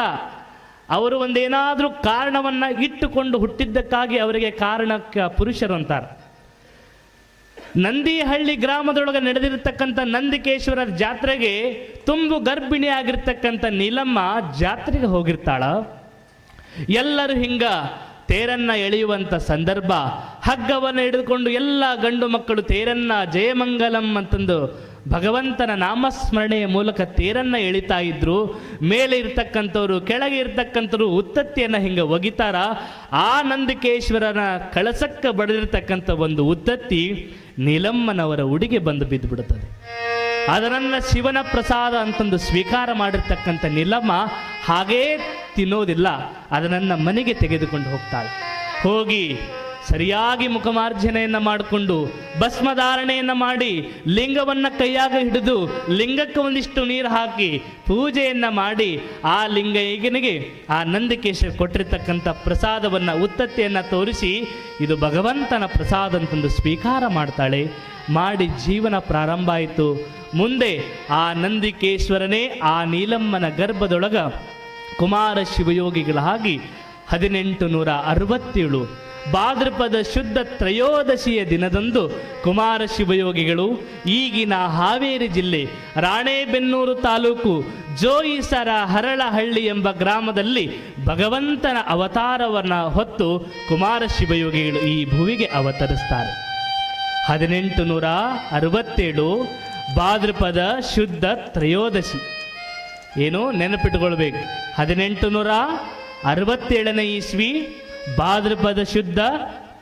ಅವರು ಒಂದೇನಾದರೂ ಕಾರಣವನ್ನು ಇಟ್ಟುಕೊಂಡು ಹುಟ್ಟಿದ್ದಕ್ಕಾಗಿ ಅವರಿಗೆ ಕಾರಣಕ್ಕೆ ಪುರುಷರು ಅಂತಾರೆ. ನಂದಿಹಳ್ಳಿ ಗ್ರಾಮದೊಳಗೆ ನಡೆದಿರತಕ್ಕಂಥ ನಂದಿಕೇಶ್ವರ ಜಾತ್ರೆಗೆ ತುಂಬು ಗರ್ಭಿಣಿ ಆಗಿರ್ತಕ್ಕಂಥ ನೀಲಮ್ಮ ಜಾತ್ರೆಗೆ ಹೋಗಿರ್ತಾಳ. ಎಲ್ಲರೂ ಹಿಂಗ ತೇರನ್ನ ಎಳೆಯುವಂಥ ಸಂದರ್ಭ, ಹಗ್ಗವನ್ನು ಹಿಡಿದುಕೊಂಡು ಎಲ್ಲ ಗಂಡು ಮಕ್ಕಳು ತೇರನ್ನ ಜಯಮಂಗಲಂ ಅಂತಂದು ಭಗವಂತನ ನಾಮಸ್ಮರಣೆಯ ಮೂಲಕ ತೇರನ್ನ ಎಳಿತಾ ಇದ್ರು. ಮೇಲೆ ಇರ್ತಕ್ಕಂಥವ್ರು ಕೆಳಗೆ ಇರ್ತಕ್ಕಂಥವ್ರು ಉತ್ತತ್ತಿಯನ್ನು ಹಿಂಗೆ ಒಗಿತಾರ. ಆ ನಂದಿಕೇಶ್ವರನ ಕಳಸಕ್ಕೆ ಬಡಿದಿರ್ತಕ್ಕಂಥ ಒಂದು ಉತ್ತತ್ತಿ ನೀಲಮ್ಮನವರ ಉಡಿಗೆ ಬಂದು ಬಿದ್ದು ಬಿಡುತ್ತದೆ. ಅದರನ್ನ ಶಿವನ ಪ್ರಸಾದ ಅಂತಂದು ಸ್ವೀಕಾರ ಮಾಡಿರ್ತಕ್ಕಂಥ ನೀಲಮ್ಮ ಹಾಗೇ ತಿನ್ನೋದಿಲ್ಲ, ಅದನ್ನ ಮನೆಗೆ ತೆಗೆದುಕೊಂಡು ಹೋಗ್ತಾಳೆ. ಹೋಗಿ ಸರಿಯಾಗಿ ಮುಖಮಾರ್ಜನೆಯನ್ನು ಮಾಡಿಕೊಂಡು ಭಸ್ಮಧಾರಣೆಯನ್ನು ಮಾಡಿ ಲಿಂಗವನ್ನು ಕೈಯಾಗ ಹಿಡಿದು ಲಿಂಗಕ್ಕೆ ಒಂದಿಷ್ಟು ನೀರು ಹಾಕಿ ಪೂಜೆಯನ್ನು ಮಾಡಿ ಆ ಲಿಂಗನಿಗೆ ಆ ನಂದಿಕೇಶ್ವರ ಕೊಟ್ಟಿರ್ತಕ್ಕಂಥ ಪ್ರಸಾದವನ್ನು ಉತ್ತತ್ತೆಯನ್ನು ತೋರಿಸಿ ಇದು ಭಗವಂತನ ಪ್ರಸಾದ ಅಂತಂದು ಸ್ವೀಕಾರ ಮಾಡ್ತಾಳೆ. ಮಾಡಿ ಜೀವನ ಪ್ರಾರಂಭ ಆಯಿತು. ಮುಂದೆ ಆ ನಂದಿಕೇಶ್ವರನೇ ಆ ನೀಲಮ್ಮನ ಗರ್ಭದೊಳಗ ಕುಮಾರ ಶಿವಯೋಗಿಗಳಾಗಿ 1867 ಭಾದ್ರಪದ ಶುದ್ಧ ತ್ರಯೋದಶಿಯ ದಿನದಂದು ಕುಮಾರ ಶಿವಯೋಗಿಗಳು ಈಗಿನ ಹಾವೇರಿ ಜಿಲ್ಲೆ ರಾಣೇಬೆನ್ನೂರು ತಾಲೂಕು ಜೋಯಿಸರ ಹರಳಹಳ್ಳಿ ಎಂಬ ಗ್ರಾಮದಲ್ಲಿ ಭಗವಂತನ ಅವತಾರವನ್ನು ಹೊತ್ತು ಕುಮಾರ ಶಿವಯೋಗಿಗಳು ಈ ಭುವಿಗೆ ಅವತರಿಸ್ತಾರೆ. 1867 ಭಾದ್ರಪದ ಶುದ್ಧ ತ್ರಯೋದಶಿ. ಏನು ನೆನಪಿಟ್ಟುಕೊಳ್ಬೇಕು, 1867 ಇಸ್ವಿ ಭಾದ್ರಪದ ಶುದ್ಧ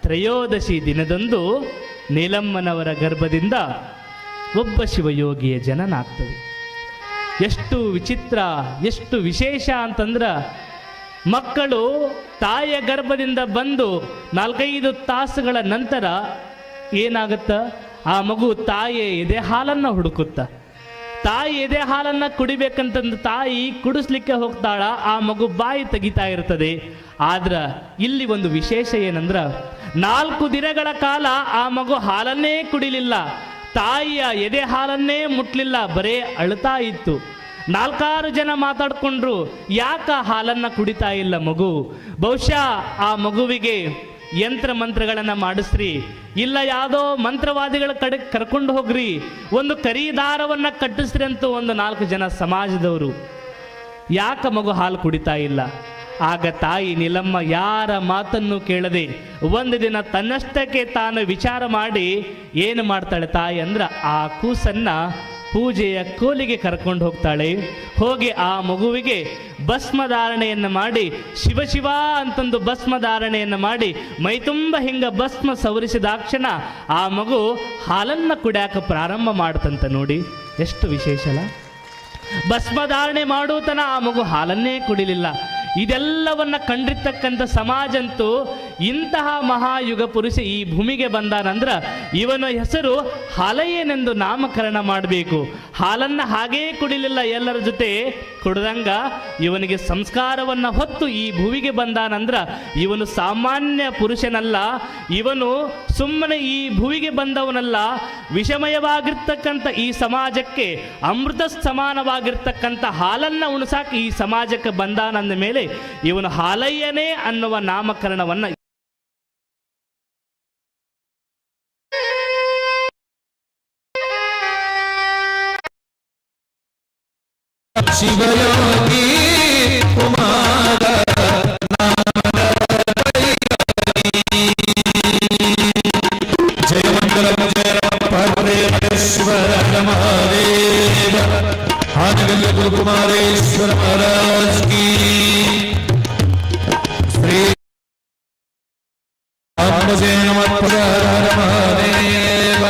ತ್ರಯೋದಶಿ ದಿನದಂದು ನೀಲಮ್ಮನವರ ಗರ್ಭದಿಂದ ಒಬ್ಬ ಶಿವಯೋಗಿಯ ಜನನ ಆಗ್ತದೆ. ಎಷ್ಟು ವಿಚಿತ್ರ, ಎಷ್ಟು ವಿಶೇಷ ಅಂತಂದ್ರೆ, ಮಕ್ಕಳು ತಾಯಿಯ ಗರ್ಭದಿಂದ ಬಂದು 4-5 ತಾಸುಗಳ ನಂತರ ಏನಾಗುತ್ತ, ಆ ಮಗು ತಾಯಿಯ ಎದೆ ಹಾಲನ್ನು ಹುಡುಕುತ್ತ. ತಾಯಿ ಎದೆ ಹಾಲನ್ನು ಕುಡಿಬೇಕಂತಂದು ತಾಯಿ ಕುಡಿಸ್ಲಿಕ್ಕೆ ಹೋಗ್ತಾಳ, ಆ ಮಗು ಬಾಯಿ ತೆಗಿತಾ ಇರ್ತದೆ. ಆದ್ರೆ ಇಲ್ಲಿ ಒಂದು ವಿಶೇಷ ಏನಂದ್ರೆ, 4 ದಿನಗಳ ಕಾಲ ಆ ಮಗು ಹಾಲನ್ನೇ ಕುಡಿಲಿಲ್ಲ, ತಾಯಿಯ ಎದೆ ಹಾಲನ್ನೇ ಮುಟ್ಲಿಲ್ಲ, ಬರೇ ಅಳ್ತಾ ಇತ್ತು. 4-6 ಜನ ಮಾತಾಡ್ಕೊಂಡ್ರು, ಯಾಕ ಹಾಲನ್ನು ಕುಡಿತಾ ಇಲ್ಲ ಮಗು? ಬಹುಶಃ ಆ ಮಗುವಿಗೆ ಯಂತ್ರ ಮಂತ್ರಗಳನ್ನು ಮಾಡಿಸ್ರಿ, ಇಲ್ಲ ಯಾವುದೋ ಮಂತ್ರವಾದಿಗಳ ಕಡೆ ಕರ್ಕೊಂಡು ಹೋಗ್ರಿ, ಒಂದು ಕರಿದಾರವನ್ನು ಕಟ್ಟಿಸ್ರಿ ಅಂತ ಒಂದು 4 ಜನ ಸಮಾಜದವರು. ಯಾಕ ಮಗು ಹಾಲು ಕುಡಿತಾ ಇಲ್ಲ? ಆಗ ತಾಯಿ ನೀಲಮ್ಮ ಯಾರ ಮಾತನ್ನು ಕೇಳದೆ ಒಂದು ದಿನ ತನ್ನಷ್ಟಕ್ಕೆ ತಾನು ವಿಚಾರ ಮಾಡಿ ಏನು ಮಾಡ್ತಾಳೆ ತಾಯಿ ಅಂದ್ರೆ ಆ ಕೂಸನ್ನ ಪೂಜೆಯ ಕೋಲಿಗೆ ಕರ್ಕೊಂಡು ಹೋಗ್ತಾಳೆ. ಹೋಗಿ ಆ ಮಗುವಿಗೆ ಭಸ್ಮಧಾರಣೆಯನ್ನು ಮಾಡಿ ಶಿವ ಶಿವ ಅಂತಂದು ಭಸ್ಮಧಾರಣೆಯನ್ನು ಮಾಡಿ ಮೈತುಂಬ ಹಿಂಗ ಭಸ್ಮ ಸವರಿಸಿದಾಕ್ಷಣ ಆ ಮಗು ಹಾಲನ್ನು ಕುಡ್ಯಾಕ ಪ್ರಾರಂಭ ಮಾಡ್ತಂತ. ನೋಡಿ ಎಷ್ಟು ವಿಶೇಷಲ. ಭಸ್ಮಧಾರಣೆ ಮಾಡುವತನ ಆ ಮಗು ಹಾಲನ್ನೇ ಕುಡಿಲಿಲ್ಲ. ಇದೆಲ್ಲವನ್ನ ಕಂಡಿರ್ತಕ್ಕಂಥ ಸಮಾಜ ಅಂತೂ ಇಂತಹ ಮಹಾಯುಗ ಪುರುಷ ಈ ಭೂಮಿಗೆ ಬಂದಾನಂದ್ರ ಇವನ ಹೆಸರು ಹಾಲಯ್ಯನೆಂದು ನಾಮಕರಣ ಮಾಡಬೇಕು. ಹಾಲನ್ನ ಹಾಗೇ ಕುಡಿಲಿಲ್ಲ, ಎಲ್ಲರ ಜೊತೆ ಕುಡ್ದಂಗ ಇವನಿಗೆ ಸಂಸ್ಕಾರವನ್ನ ಹೊತ್ತು ಈ ಭೂಮಿಗೆ ಬಂದಾನಂದ್ರ ಇವನು ಸಾಮಾನ್ಯ ಪುರುಷನಲ್ಲ. ಇವನು ಸುಮ್ಮನೆ ಈ ಭೂಮಿಗೆ ಬಂದವನಲ್ಲ, ವಿಷಮಯವಾಗಿರ್ತಕ್ಕಂಥ ಈ ಸಮಾಜಕ್ಕೆ ಅಮೃತ ಸಮಾನವಾಗಿರ್ತಕ್ಕಂಥ ಹಾಲನ್ನ ಉಣಸಾಕ ಈ ಸಮಾಜಕ್ಕೆ ಬಂದಾನಂದ ಮೇಲೆ ಇವನು ಹಾಲಯ್ಯನೇ ಅನ್ನುವ ನಾಮಕರಣವನ್ನ ಶಿವಯೋಗಿ ಕುಮಾರ ಜಯ ಮಂಗಲಂ ಜಯ ಪಾರ್ವತೇಶ್ವರ ಮಹಾದೇವ ಆನಗಲ್ಯ ಗುರುಕುಮಾರೇಶ್ವರ ಮಹಾರಾಜ್ ಕಿ ಶ್ರೀ ಆತ್ಮಜಯ ನಮಃ ಮಹಾದೇವ.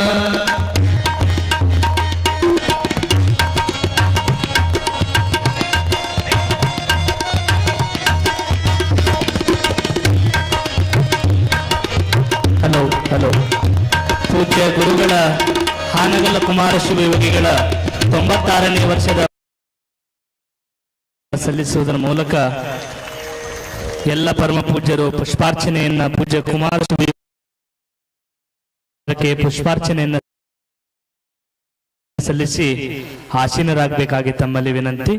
ಹಲೋ ಪೂಜ್ಯ ಗುರುಗಳ ಹಾನಗಲ್ಲ ಕುಮಾರ ಶಿವಯೋಗಿಗಳ 96ನೇ ವರ್ಷದ ಸಲ್ಲಿಸುವುದರ ಮೂಲಕ ಎಲ್ಲ ಪರಮ ಪೂಜ್ಯರು ಪುಷ್ಪಾರ್ಚನೆಯನ್ನ ಪೂಜ್ಯ ಕುಮಾರ ಶಿವಯೋಗಿಗೆ ಪುಷ್ಪಾರ್ಚನೆಯನ್ನ ಸಲ್ಲಿಸಿ ಆಸೀನರಾಗಬೇಕಾಗಿ ತಮ್ಮಲ್ಲಿ ವಿನಂತಿ.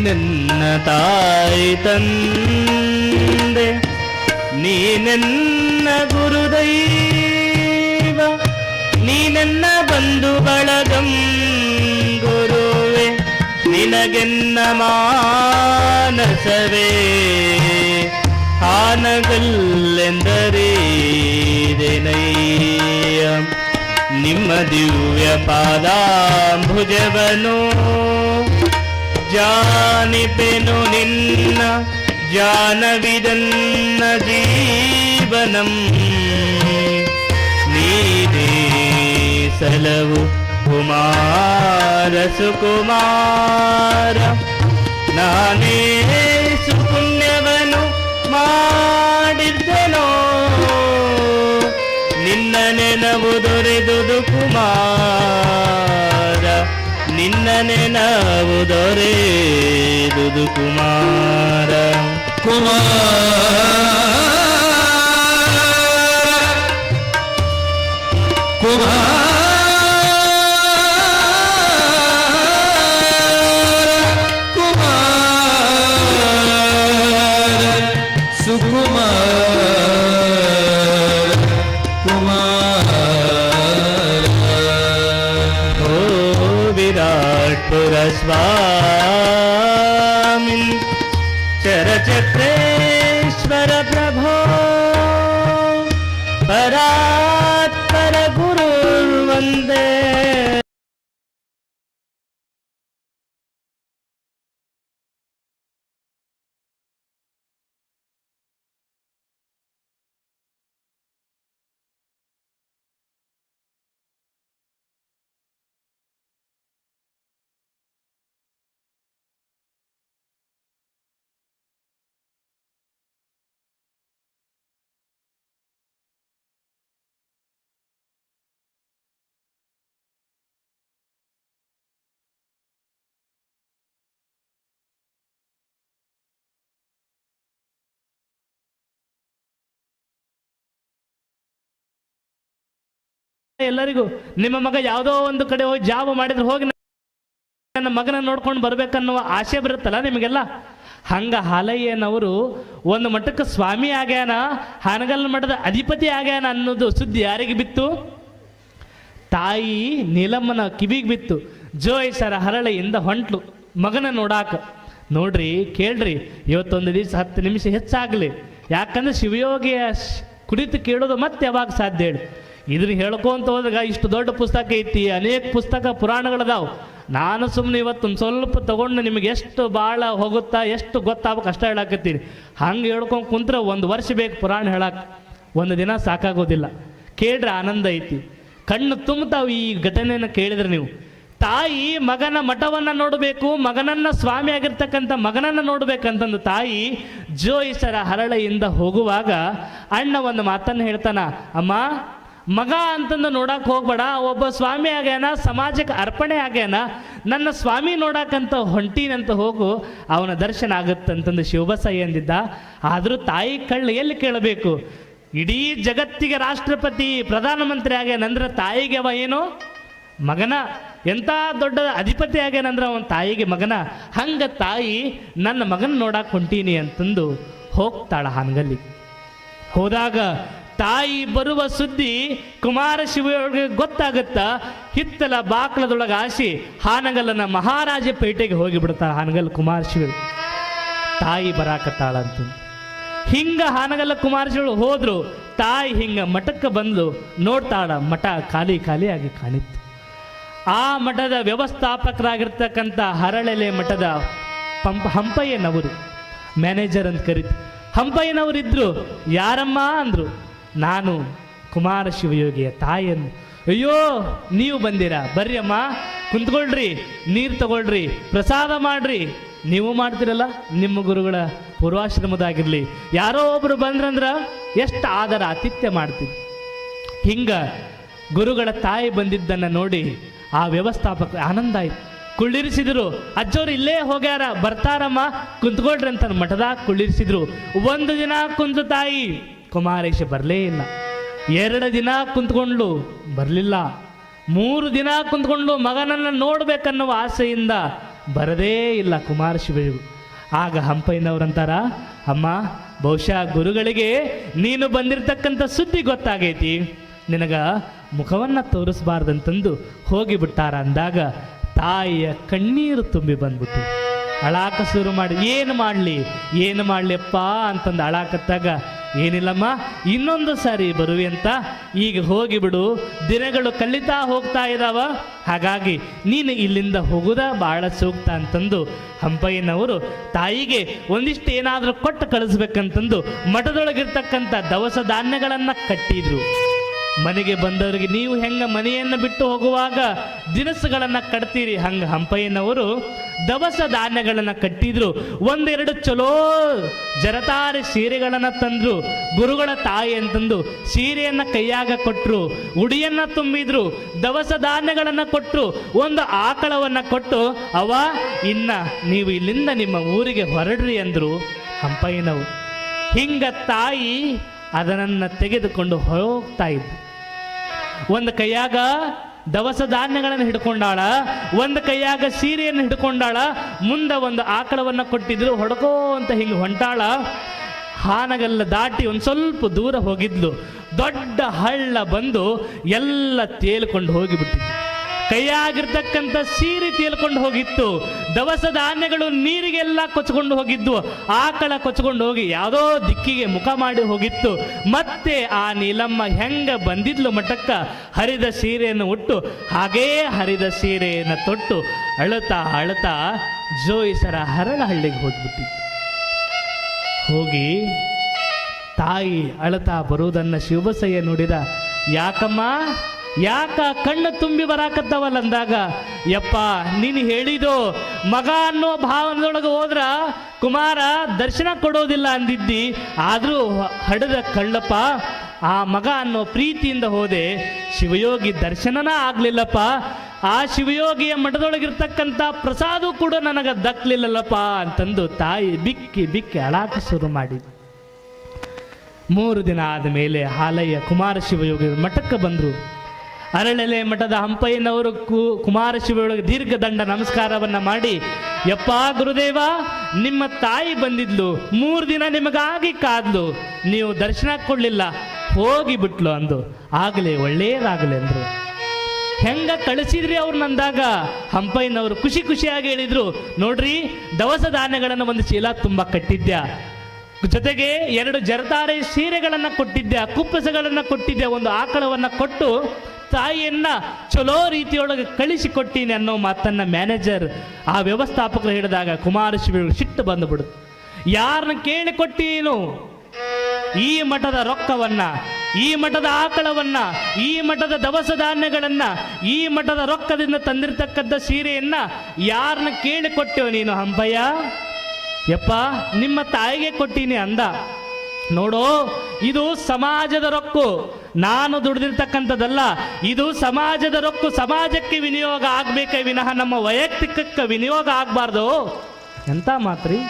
ನನ್ನ ತಾಯಿ ತಂದೆ ನೀನೆನ್ನ ಗುರುದೈವ, ನೀನೆನ್ನ ಬಂಧು ಬಳಗಂ ಗುರುವೆ, ನಿನಗೆನ್ನ ಮಾನಸವೇ ಹಾನಗಲ್ಲೆಂದರೇನಯ್ಯ. ನಿಮ್ಮ ದಿವ್ಯ ಪಾದಾಂಬುಜವನು ಜಾನಿಪೆನು ನಿನ್ನ ಜಾನವಿದನ್ನ ಜೀವನಂ. ನೀನೇ ಸಲವು ಕುಮಾರ ಸುಕುಮಾರ, ನಾನೇ ಸುಪುಣ್ಯವನು ಮಾಡಿದ್ದೆನೋ, ನಿನ್ನ ನೆನವು ದೊರೆದುದು ಕುಮಾರ, ನಿನ್ನ ನೆನವು ದೊರೆದುದು ಕುಮಾರ. स्वामिन् चरचक्रेश्वर प्रभो परात्पर गुरुर्वन्दे। ಎಲ್ಲರಿಗೂ ನಿಮ್ಮ ಮಗ ಯಾವುದೋ ಒಂದು ಕಡೆ ಹೋಗಿ ಜಾಬ್ ಮಾಡಿದ್ರೆ ಹೋಗಿ ನನ್ನ ಮಗನ ನೋಡ್ಕೊಂಡು ಬರ್ಬೇಕನ್ನುವ ಆಸೆ ಬರುತ್ತಲ್ಲ ನಿಮಗೆಲ್ಲ. ಹಂಗ ಹಾಲಯ್ಯನವರು ಒಂದು ಮಠಕ್ಕೆ ಸ್ವಾಮಿ ಆಗ್ಯಾನ, ಹಾನಗಲ್ ಮಠದ ಅಧಿಪತಿ ಆಗ್ಯಾನ ಅನ್ನೋದು ಸುದ್ದಿ ಯಾರಿಗೆ ಬಿತ್ತು? ತಾಯಿ ನೀಲಮ್ಮನ ಕಿವಿಗೆ ಬಿತ್ತು. ಜೋಯಿಸರ ಹರಳೆಯಿಂದ ಹೊಂಟ್ಲು ಮಗನ ನೋಡಾಕ. ನೋಡ್ರಿ ಕೇಳ್ರಿ, ಇವತ್ತೊಂದು ದಿವಸ 10 ನಿಮಿಷ ಹೆಚ್ಚಾಗಲಿ. ಯಾಕಂದ್ರೆ ಶಿವಯೋಗಿಯ ಕುರಿತು ಕೇಳೋದು ಮತ್ತೆ ಯಾವಾಗ ಸಾಧ್ಯ ಹೇಳಿ? ಇದನ್ನ ಹೇಳ್ಕೊಂತ ಹೋದಾಗ ಇಷ್ಟು ದೊಡ್ಡ ಪುಸ್ತಕ ಐತಿ, ಅನೇಕ ಪುಸ್ತಕ ಪುರಾಣಗಳದಾವು. ನಾನು ಸುಮ್ಮನೆ ಇವತ್ತೊಂದು ಸ್ವಲ್ಪ ತಗೊಂಡು ನಿಮಗೆ ಎಷ್ಟು ಭಾಳ ಹೋಗುತ್ತಾ, ಎಷ್ಟು ಗೊತ್ತಾಗಬೇಕು ಅಷ್ಟ ಹೇಳಾಕತ್ತೀನಿ. ಹಂಗೆ ಹೇಳ್ಕೊಂಡು ಕುಂತ್ರೆ 1 ವರ್ಷ ಬೇಕು ಪುರಾಣ ಹೇಳಕ್ಕೆ, ಒಂದು ದಿನ ಸಾಕಾಗೋದಿಲ್ಲ. ಕೇಳ್ರಿ, ಆನಂದ ಐತಿ, ಕಣ್ಣು ತುಂಬತಾವು ಈ ಘಟನೆಯನ್ನು ಕೇಳಿದ್ರೆ ನೀವು. ತಾಯಿ ಮಗನ ಮಠವನ್ನು ನೋಡಬೇಕು, ಮಗನನ್ನ ಸ್ವಾಮಿ ಆಗಿರ್ತಕ್ಕಂಥ ಮಗನನ್ನು ನೋಡ್ಬೇಕಂತಂದು ತಾಯಿ ಜೋಯಿಸರ ಹರಳೆಯಿಂದ ಹೋಗುವಾಗ ಅಣ್ಣ ಒಂದು ಮಾತನ್ನು ಹೇಳ್ತಾನ, ಅಮ್ಮ ಮಗ ಅಂತಂದು ನೋಡಕ್ಕೆ ಹೋಗ್ಬೇಡ, ಒಬ್ಬ ಸ್ವಾಮಿ ಆಗ್ಯಾನ, ಸಮಾಜಕ್ಕೆ ಅರ್ಪಣೆ ಆಗ್ಯಾನ, ನನ್ನ ಸ್ವಾಮಿ ನೋಡಕ್ಕಂತ ಹೊಂಟೀನಂತ ಹೋಗು, ಅವನ ದರ್ಶನ ಆಗುತ್ತಂತಂದು ಶಿವಬಸಯ್ಯ ಎಂದಿದ್ದ. ಆದರೂ ತಾಯಿ ಕಳ್ಳು ಎಲ್ಲಿ ಕೇಳಬೇಕು? ಇಡೀ ಜಗತ್ತಿಗೆ ರಾಷ್ಟ್ರಪತಿ ಪ್ರಧಾನಮಂತ್ರಿ ಆಗ್ಯಾನಂದ್ರೆ ತಾಯಿಗೆ ಅವ ಏನು ಮಗನ, ಎಂಥ ದೊಡ್ಡ ಅಧಿಪತಿ ಆಗ್ಯಾನಂದ್ರೆ ಅವನ ತಾಯಿಗೆ ಮಗನ. ಹಂಗ ತಾಯಿ ನನ್ನ ಮಗನ ನೋಡಕ್ಕೆ ಹೊಂಟೀನಿ ಅಂತಂದು ಹೋಗ್ತಾಳ ಹಾನಗಲ್ಲಿ. ಹೋದಾಗ ತಾಯಿ ಬರುವ ಸುದ್ದಿ ಕುಮಾರ ಶಿವಯೋಗಿಗೆ ಗೊತ್ತಾಗುತ್ತ. ಹಿತ್ತಲ ಬಾಕ್ಲದೊಳಗೆ ಆಸಿ ಹಾನಗಲ್ಲನ ಮಹಾರಾಜ ಪೇಟೆಗೆ ಹೋಗಿಬಿಡ್ತಾಳ ಹಾನಗಲ್ ಕುಮಾರ ಶಿವ. ತಾಯಿ ಬರಾಕತ್ತಾಳಂತ ಹಿಂಗ ಹಾನಗಲ್ಲ ಕುಮಾರ ಶಿವ ಹೋದ್ರು. ತಾಯಿ ಹಿಂಗ ಮಠಕ್ಕೆ ಬಂದು ನೋಡ್ತಾಳ, ಮಠ ಖಾಲಿ ಖಾಲಿಯಾಗಿ ಕಾಣಿತ್ತು. ಆ ಮಠದ ವ್ಯವಸ್ಥಾಪಕರಾಗಿರ್ತಕ್ಕಂಥ ಹರಳೆಲೆ ಮಠದ ಹಂಪಯ್ಯನವರು ಮ್ಯಾನೇಜರ್ ಅಂತ ಕರೀತು. ಹಂಪಯ್ಯನವರಿದ್ರು. ಯಾರಮ್ಮ ಅಂದ್ರು. ನಾನು ಕುಮಾರ ಶಿವಯೋಗಿಯ ತಾಯಿಯನ್ನು. ಅಯ್ಯೋ ನೀವು ಬಂದಿರಾ, ಬರ್ರಿ ಅಮ್ಮ ಕುಂತ್ಕೊಳ್ರಿ, ನೀರು ತಗೊಳ್ರಿ, ಪ್ರಸಾದ ಮಾಡ್ರಿ. ನೀವು ಮಾಡ್ತಿರಲ್ಲ, ನಿಮ್ಮ ಗುರುಗಳ ಪೂರ್ವಾಶ್ರಮದಾಗಿರ್ಲಿ, ಯಾರೋ ಒಬ್ರು ಬಂದ್ರಂದ್ರ ಎಷ್ಟು ಆದರ ಆತಿಥ್ಯ ಮಾಡ್ತೀವಿ. ಹಿಂಗ ಗುರುಗಳ ತಾಯಿ ಬಂದಿದ್ದನ್ನು ನೋಡಿ ಆ ವ್ಯವಸ್ಥಾಪಕ ಆನಂದ ಆಯ್ತು. ಕುಳ್ಳಿರಿಸಿದ್ರು. ಅಜ್ಜವ್ರು ಇಲ್ಲೇ ಹೋಗ್ಯಾರ, ಬರ್ತಾರಮ್ಮ ಕುಂತ್ಕೊಳ್ರಿ ಅಂತ ಮಠದಾಗ ಕುಳ್ಳಿರಿಸಿದ್ರು. 1 ದಿನ ಕುಂತು ತಾಯಿ ಕುಮಾರೇಶ ಬರಲೇ ಇಲ್ಲ. 2 ದಿನ ಕುಂತ್ಕೊಂಡ್ಲು, ಬರಲಿಲ್ಲ. 3 ದಿನ ಕುಂತ್ಕೊಂಡು ಮಗನನ್ನು ನೋಡ್ಬೇಕನ್ನುವ ಆಸೆಯಿಂದ ಬರದೇ ಇಲ್ಲ ಕುಮಾರ ಶಿವಯೋಗಿ. ಆಗ ಹಂಪಯ್ಯನವರಂತಾರ, ಅಮ್ಮ ಬಹುಶಃ ಗುರುಗಳಿಗೆ ನೀನು ಬಂದಿರತಕ್ಕಂಥ ಸುದ್ದಿ ಗೊತ್ತಾಗೈತಿ, ನಿನಗ ಮುಖವನ್ನು ತೋರಿಸಬಾರ್ದಂತಂದು ಹೋಗಿಬಿಟ್ಟಾರ ಅಂದಾಗ ತಾಯಿಯ ಕಣ್ಣೀರು ತುಂಬಿ ಬಂದ್ಬಿಟ್ಟು ಅಳಾಕ ಶುರು ಮಾಡಿ. ಏನು ಮಾಡಲಿ ಅಪ್ಪ ಅಂತಂದು ಅಳಾಕತ್ತಾಗ, ಏನಿಲ್ಲಮ್ಮ ಇನ್ನೊಂದು ಸಾರಿ ಬರುವೆ ಅಂತ, ಈಗ ಹೋಗಿಬಿಡು, ದಿನಗಳು ಕಲಿತಾ ಹೋಗ್ತಾ ಇದ್ದಾವ, ಹಾಗಾಗಿ ನೀನು ಇಲ್ಲಿಂದ ಹೋಗುದ ಭಾಳ ಸೂಕ್ತ ಅಂತಂದು ಹಂಪಯ್ಯನವರು ತಾಯಿಗೆ ಒಂದಿಷ್ಟು ಏನಾದರೂ ಕೊಟ್ಟು ಕಳಿಸ್ಬೇಕಂತಂದು ಮಠದೊಳಗಿರ್ತಕ್ಕಂಥ ದವಸ ಧಾನ್ಯಗಳನ್ನು ಕಟ್ಟಿದ್ರು. ಮನೆಗೆ ಬಂದವರಿಗೆ ನೀವು ಹೆಂಗ ಮನೆಯನ್ನು ಬಿಟ್ಟು ಹೋಗುವಾಗ ದಿನಸುಗಳನ್ನು ಕಟ್ತೀರಿ, ಹಂಗೆ ಹಂಪಯ್ಯನವರು ದವಸ ಧಾನ್ಯಗಳನ್ನು ಕಟ್ಟಿದ್ರು. 1-2 ಚಲೋ ಜರತಾರಿ ಸೀರೆಗಳನ್ನು ತಂದ್ರು. ಗುರುಗಳ ತಾಯಿ ಅಂತಂದು ಸೀರೆಯನ್ನು ಕೈಯಾಗ ಕೊಟ್ಟರು, ಉಡಿಯನ್ನು ತುಂಬಿದ್ರು, ದವಸ ಧಾನ್ಯಗಳನ್ನು ಕೊಟ್ಟರು, ಒಂದು ಆಕಳವನ್ನು ಕೊಟ್ಟು, ಅವ ಇನ್ನ ನೀವು ಇಲ್ಲಿಂದ ನಿಮ್ಮ ಊರಿಗೆ ಹೊರಡ್ರಿ ಅಂದರು ಹಂಪಯ್ಯನವರು. ಹಿಂಗ ತಾಯಿ ಅದನ್ನು ತೆಗೆದುಕೊಂಡು ಹೋಗ್ತಾ ಇದ್ದ. ಒಂದು ಕೈಯಾಗ ದವಸ ಧಾನ್ಯಗಳನ್ನು ಹಿಡ್ಕೊಂಡಾಳ, ಒಂದು ಕೈಯಾಗ ಸೀರೆಯನ್ನು ಹಿಡ್ಕೊಂಡಾಳ, ಮುಂದೆ ಒಂದು ಆಕಳವನ್ನು ಕೊಟ್ಟಿದ್ರು, ಹೊಡ್ಕೋ ಅಂತ ಹಿಂಗೆ ಹೊಂಟಾಳ. ಹಾನಗಲ್ಲ ದಾಟಿ ಒಂದು ಸ್ವಲ್ಪ ದೂರ ಹೋಗಿದ್ಲು. ದೊಡ್ಡ ಹಳ್ಳ ಬಂದು ಎಲ್ಲ ತೇಲ್ಕೊಂಡು ಹೋಗಿಬಿಟ್ಟಿದ್ವು. ಕೈಯಾಗಿರ್ತಕ್ಕಂಥ ಸೀರೆ ತೇಲ್ಕೊಂಡು ಹೋಗಿತ್ತು, ದವಸ ಧಾನ್ಯಗಳು ನೀರಿಗೆಲ್ಲ ಕೊಚ್ಕೊಂಡು ಹೋಗಿದ್ವು, ಆಕಳ ಕೊಚ್ಕೊಂಡು ಹೋಗಿ ಯಾವುದೋ ದಿಕ್ಕಿಗೆ ಮುಖ ಮಾಡಿ ಹೋಗಿತ್ತು. ಮತ್ತೆ ಆ ನೀಲಮ್ಮ ಹೆಂಗ ಬಂದಿದ್ಲು ಮಠಕ್ಕ, ಹರಿದ ಸೀರೆಯನ್ನು ಉಟ್ಟು ಹಾಗೇ ಹರಿದ ಸೀರೆಯನ್ನು ತೊಟ್ಟು ಅಳುತ್ತಾ ಅಳುತ್ತಾ ಜೋಯಿಸರ ಹರಳಹಳ್ಳಿಗೆ ಹೋಗ್ಬಿಟ್ಟಿತ್ತು. ಹೋಗಿ ತಾಯಿ ಅಳುತ್ತಾ ಬರುವುದನ್ನು ಶಿವಬಸಯ್ಯ ನೋಡಿದ. ಯಾಕಮ್ಮ, ಯಾಕ ಕಣ್ಣು ತುಂಬಿ ಬರಾಕತ್ತವಲ್ಲ ಅಂದಾಗ, ಯಪ್ಪ ನೀನು ಹೇಳಿದೋ ಮಗ ಅನ್ನೋ ಭಾವನದೊಳಗೆ ಹೋದ್ರ ಕುಮಾರ ದರ್ಶನ ಕೊಡೋದಿಲ್ಲ ಅಂದಿದ್ದಿ, ಆದರೂ ಹಡದ ಕಳ್ಳಪ್ಪ, ಆ ಮಗ ಅನ್ನೋ ಪ್ರೀತಿಯಿಂದ ಹೋದೆ, ಶಿವಯೋಗಿ ದರ್ಶನನ ಆಗ್ಲಿಲ್ಲಪ್ಪ, ಆ ಶಿವಯೋಗಿಯ ಮಠದೊಳಗಿರ್ತಕ್ಕಂಥ ಪ್ರಸಾದ ಕೂಡ ನನಗೆ ದಕ್ಕಲಿಲ್ಲಲ್ಲಪ್ಪ ಅಂತಂದು ತಾಯಿ ಬಿಕ್ಕಿ ಬಿಕ್ಕಿ ಅಳಾಕ ಶುರು ಮಾಡಿ. 3 ದಿನ ಆದ ಮೇಲೆ ಹಾಲಯ್ಯ ಕುಮಾರ ಶಿವಯೋಗಿ ಮಠಕ್ಕೆ ಬಂದರು. ಅರಳೆಲೆ ಮಠದ ಹಂಪಯ್ಯನವರು ಕುಮಾರ ಶಿವಯೊಳಗೆ ದೀರ್ಘ ದಂಡ ನಮಸ್ಕಾರವನ್ನ ಮಾಡಿ, ಯಪ್ಪ ಗುರುದೇವ, ನಿಮ್ಮ ತಾಯಿ ಬಂದಿದ್ಲು, 3 ದಿನ ನಿಮಗಾಗಿ ಕಾದ್ಲು, ನೀವು ದರ್ಶನ ಕೊಡ್ಲಿಲ್ಲ, ಹೋಗಿ ಬಿಟ್ಲು ಅಂದು. ಆಗಲೇ ಒಳ್ಳೇದಾಗಲಿ ಅಂದ್ರು. ಹೆಂಗ ಕಳಿಸಿದ್ರಿ ಅವ್ರನ್ನ ಅಂದಾಗ ಹಂಪಯ್ಯನವರು ಖುಷಿ ಖುಷಿಯಾಗಿ ಹೇಳಿದ್ರು, ನೋಡ್ರಿ, ದವಸ ಧಾನ್ಯಗಳನ್ನು ಒಂದು ಚೀಲ ತುಂಬ ಕಟ್ಟಿದ್ಯಾ, ಜೊತೆಗೆ 2 ಜರತಾರೆ ಸೀರೆಗಳನ್ನು ಕೊಟ್ಟಿದ್ದೆ, ಕುಪ್ಪಸಗಳನ್ನು ಕೊಟ್ಟಿದ್ದೆ, ಒಂದು ಆಕಳವನ್ನ ಕೊಟ್ಟು ತಾಯಿಯನ್ನ ಚಲೋ ರೀತಿಯೊಳಗೆ ಕಳಿಸಿಕೊಟ್ಟೀನಿ ಅನ್ನೋ ಮಾತನ್ನ ಮ್ಯಾನೇಜರ್, ಆ ವ್ಯವಸ್ಥಾಪಕರು ಹೇಳಿದಾಗ ಕುಮಾರಶಿವರಿಗೆ ಸಿಟ್ಟು ಬಂದುಬಿಡು. ಯಾರನ್ನ ಕೇಳಿ ಕೊಟ್ಟೀನು? ಈ ಮಠದ ರೊಕ್ಕವನ್ನ, ಈ ಮಠದ ಆಕಳವನ್ನ, ಈ ಮಠದ ದವಸ ಧಾನ್ಯಗಳನ್ನ, ಈ ಮಠದ ರೊಕ್ಕದಿಂದ ತಂದಿರತಕ್ಕಂಥ ಸೀರೆಯನ್ನ ಯಾರನ್ನ ಕೇಳಿ ಕೊಟ್ಟೆವು ನೀನು ಹಂಪಯ್ಯ? ಯಪ್ಪ, ನಿಮ್ಮ ತಾಯಿಗೆ ಕೊಟ್ಟೀನಿ ಅಂದ. ನೋಡೋ, ಇದು ಸಮಾಜದ ರೊಕ್ಕು, ನಾನು ದುಡಿದಿರ್ತಕ್ಕಂಥದ್ದಲ್ಲ. ಇದು ಸಮಾಜದ ರೊಕ್ಕು, ಸಮಾಜಕ್ಕೆ ವಿನಿಯೋಗ ಆಗ್ಬೇಕೇ ವಿನಃ ನಮ್ಮ ವೈಯಕ್ತಿಕಕ್ಕೆ ವಿನಿಯೋಗ ಆಗಬಾರ್ದು. ಎಂತ ಮಾತ್ರಿ?